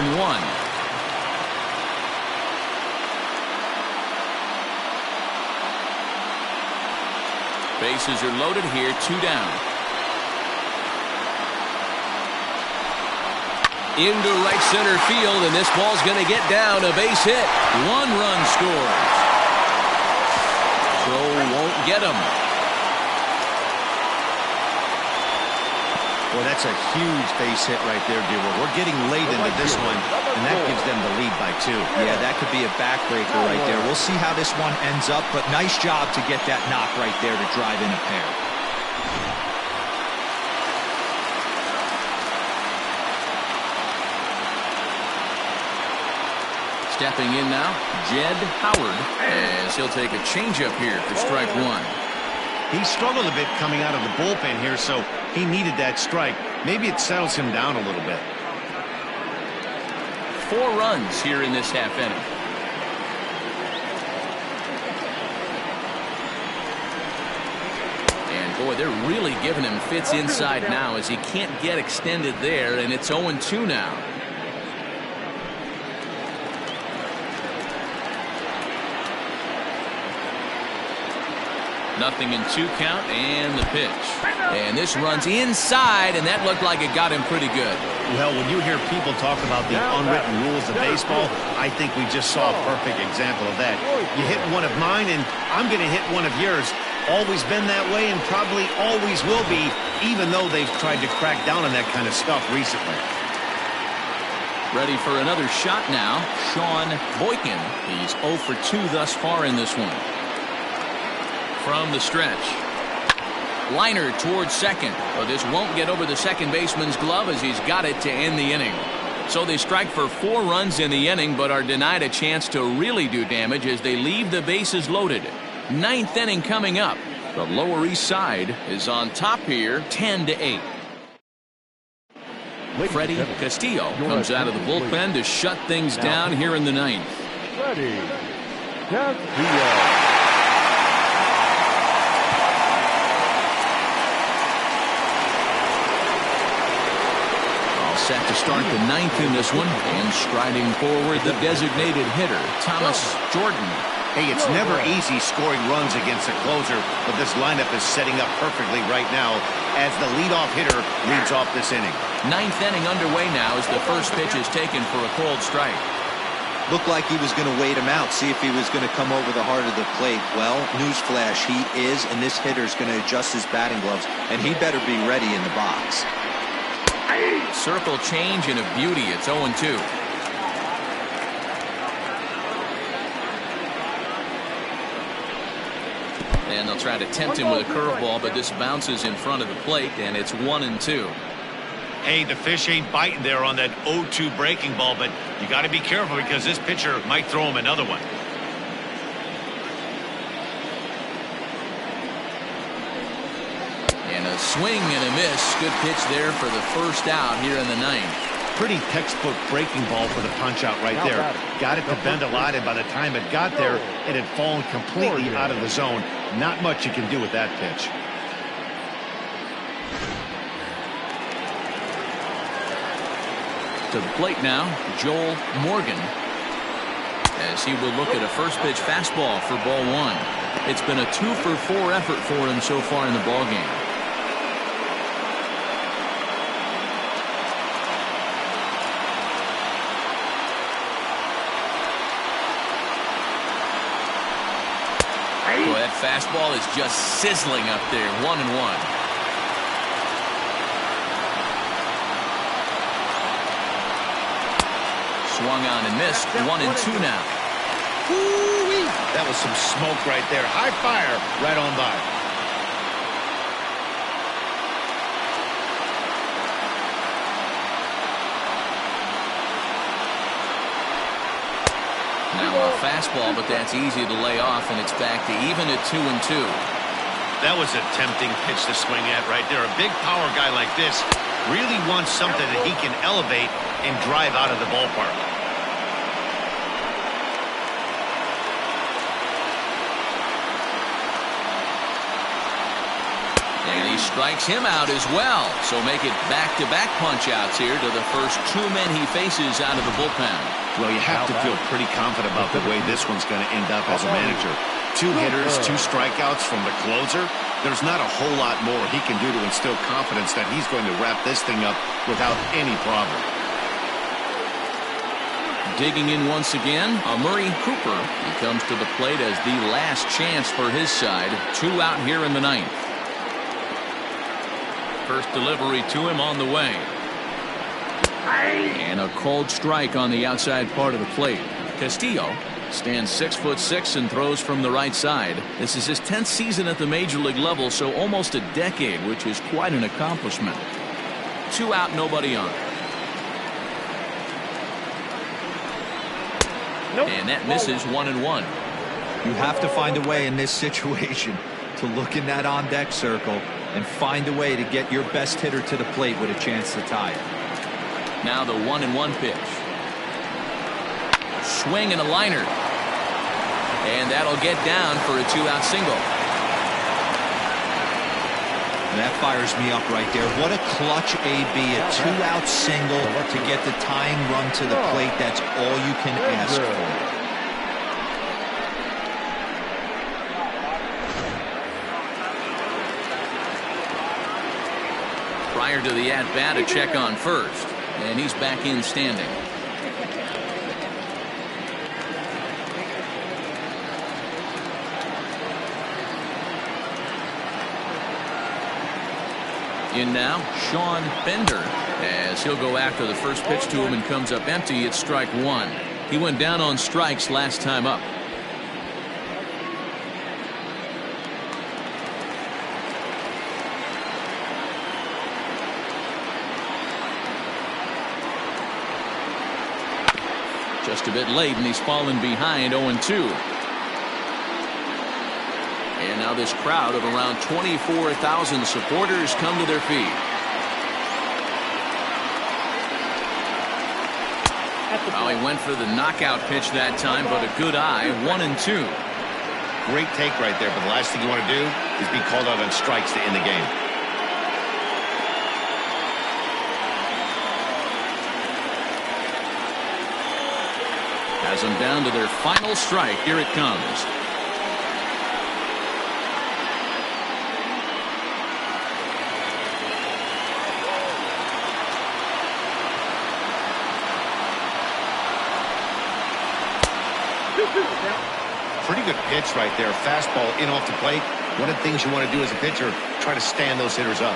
Bases are loaded here, 2 down. Into right center field, and this ball's going to get down. A base hit. 1 run scores. Throw won't get him. Well, that's a huge base hit right there, Dewar. We're getting late into this one, and that gives them the lead by 2. Yeah, that could be a backbreaker right there. We'll see how this one ends up, but nice job to get that knock right there to drive in a pair. Stepping in now, Jed Howard, as he'll take a changeup here for strike 1. He struggled a bit coming out of the bullpen here, so he needed that strike. Maybe it settles him down a little bit. 4 runs here in this half inning. And boy, they're really giving him fits inside now as he can't get extended there, and it's 0-2 now. Nothing in 2 count, and the pitch. And this runs inside, and that looked like it got him pretty good. Well, when you hear people talk about the unwritten rules of baseball, I think we just saw a perfect example of that. You hit one of mine, and I'm going to hit one of yours. Always been that way, and probably always will be, even though they've tried to crack down on that kind of stuff recently. Ready for another shot now, Sean Boykin. He's 0 for 2 thus far in this one. From the stretch. Liner towards second, but this won't get over the second baseman's glove as he's got it to end the inning. So they strike for 4 runs in the inning, but are denied a chance to really do damage as they leave the bases loaded. 9th inning coming up. The Lower East Side is on top here, 10-8. Freddie Castillo comes out of the bullpen to shut things down here in the 9th. Freddie Castillo. Set to start the 9th in this one, and striding forward the designated hitter, Thomas Jordan. Hey, it's never easy scoring runs against a closer, but this lineup is setting up perfectly right now as the leadoff hitter leads off this inning. 9th inning underway now as the first pitch is taken for a cold strike. Looked like he was going to wait him out, see if he was going to come over the heart of the plate. Well, newsflash, he is, and this hitter's going to adjust his batting gloves, and he better be ready in the box. Circle change and a beauty. It's 0-2. And they'll try to tempt him with a curveball, but this bounces in front of the plate, and it's 1-2. Hey, the fish ain't biting there on that 0-2 breaking ball, but you got to be careful because this pitcher might throw him another one. And a swing and a miss. Good pitch there for the first out here in the 9th. Pretty textbook breaking ball for the punch out right there. Got it to bend a lot, and by the time it got there, it had fallen completely out of the zone. Not much you can do with that pitch. To the plate now, Joel Morgan, as he will look at a first pitch fastball for ball 1. It's been a 2 for 4 effort for him so far in the ball game. Boy, that fastball is just sizzling up there. 1-1. Swung on and missed. 1-2 now. Woo-wee. That was some smoke right there. High fire right on by. Now a fastball, but that's easy to lay off, and it's back to even at 2-2. That was a tempting pitch to swing at right there. A big power guy like this really wants something that he can elevate and drive out of the ballpark. And he strikes him out as well. So make it back-to-back punch-outs here to the first 2 men he faces out of the bullpen. Well, you have to feel pretty confident about the way this one's going to end up as a manager. 2 hitters, 2 strikeouts from the closer. There's not a whole lot more he can do to instill confidence that he's going to wrap this thing up without any problem. Digging in once again, Murray Cooper. He comes to the plate as the last chance for his side. 2 out here in the 9th. First delivery to him on the way. And a cold strike on the outside part of the plate. Castillo stands 6'6" and throws from the right side. This is his 10th season at the major league level, so almost a decade, which is quite an accomplishment. 2 out, nobody on. And that misses 1-1. You have to find a way in this situation. to look in that on-deck circle and find a way to get your best hitter to the plate with a chance to tie it. Now the 1-1 pitch. Swing and a liner. And that'll get down for a 2-out single. That fires me up right there. What a clutch AB, a 2-out single to get the tying run to the plate. That's all you can ask for. Prior to the at-bat, a check on first, and he's back in standing. In now, Sean Bender, as he'll go after the first pitch to him and comes up empty. It's strike one. He went down on strikes last time up. Just a bit late, and he's fallen behind 0-2. And now this crowd of around 24,000 supporters come to their feet. Well, he went for the knockout pitch that time, but a good eye. 1-2. Great take right there, but the last thing you want to do is be called out on strikes to end the game. Has them down to their final strike. Here it comes. Pretty good pitch right there. Fastball in off the plate. One of the things you want to do as a pitcher, try to stand those hitters up.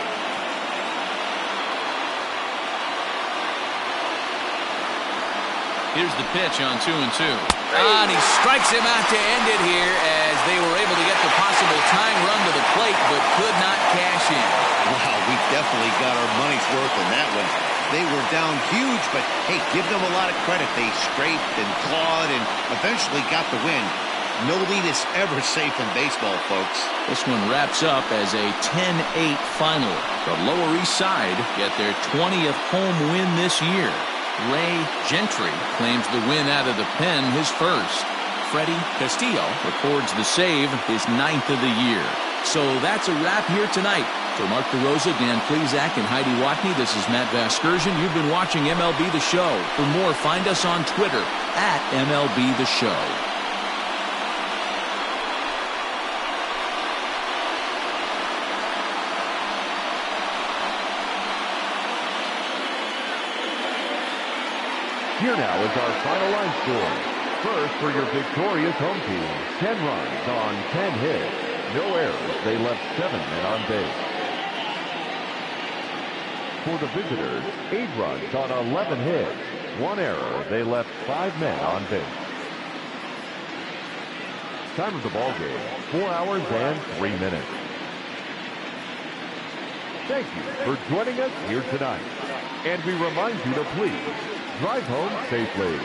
Here's the pitch on 2-2. And he strikes him out to end it here as they were able to get the possible tying run to the plate but could not cash in. Wow, we definitely got our money's worth on that one. They were down huge, but hey, give them a lot of credit. They scraped and clawed and eventually got the win. No lead is ever safe in baseball, folks. This one wraps up as a 10-8 final. The Lower East Side get their 20th home win this year. Ray Gentry claims the win out of the pen, his first. Freddie Castillo records the save, his 9th of the year. So that's a wrap here tonight. For Mark DeRosa, Dan Plezak, and Heidi Watney, this is Matt Vasgersian. You've been watching MLB The Show. For more, find us on Twitter @MLB The Show. Here now is our final line score. First, for your victorious home team, 10 runs on 10 hits. No errors. They left 7 men on base. For the visitors, 8 runs on 11 hits. 1 error. They left 5 men on base. Time of the ball game, 4 hours and 3 minutes. Thank you for joining us here tonight. And we remind you to please drive home safely.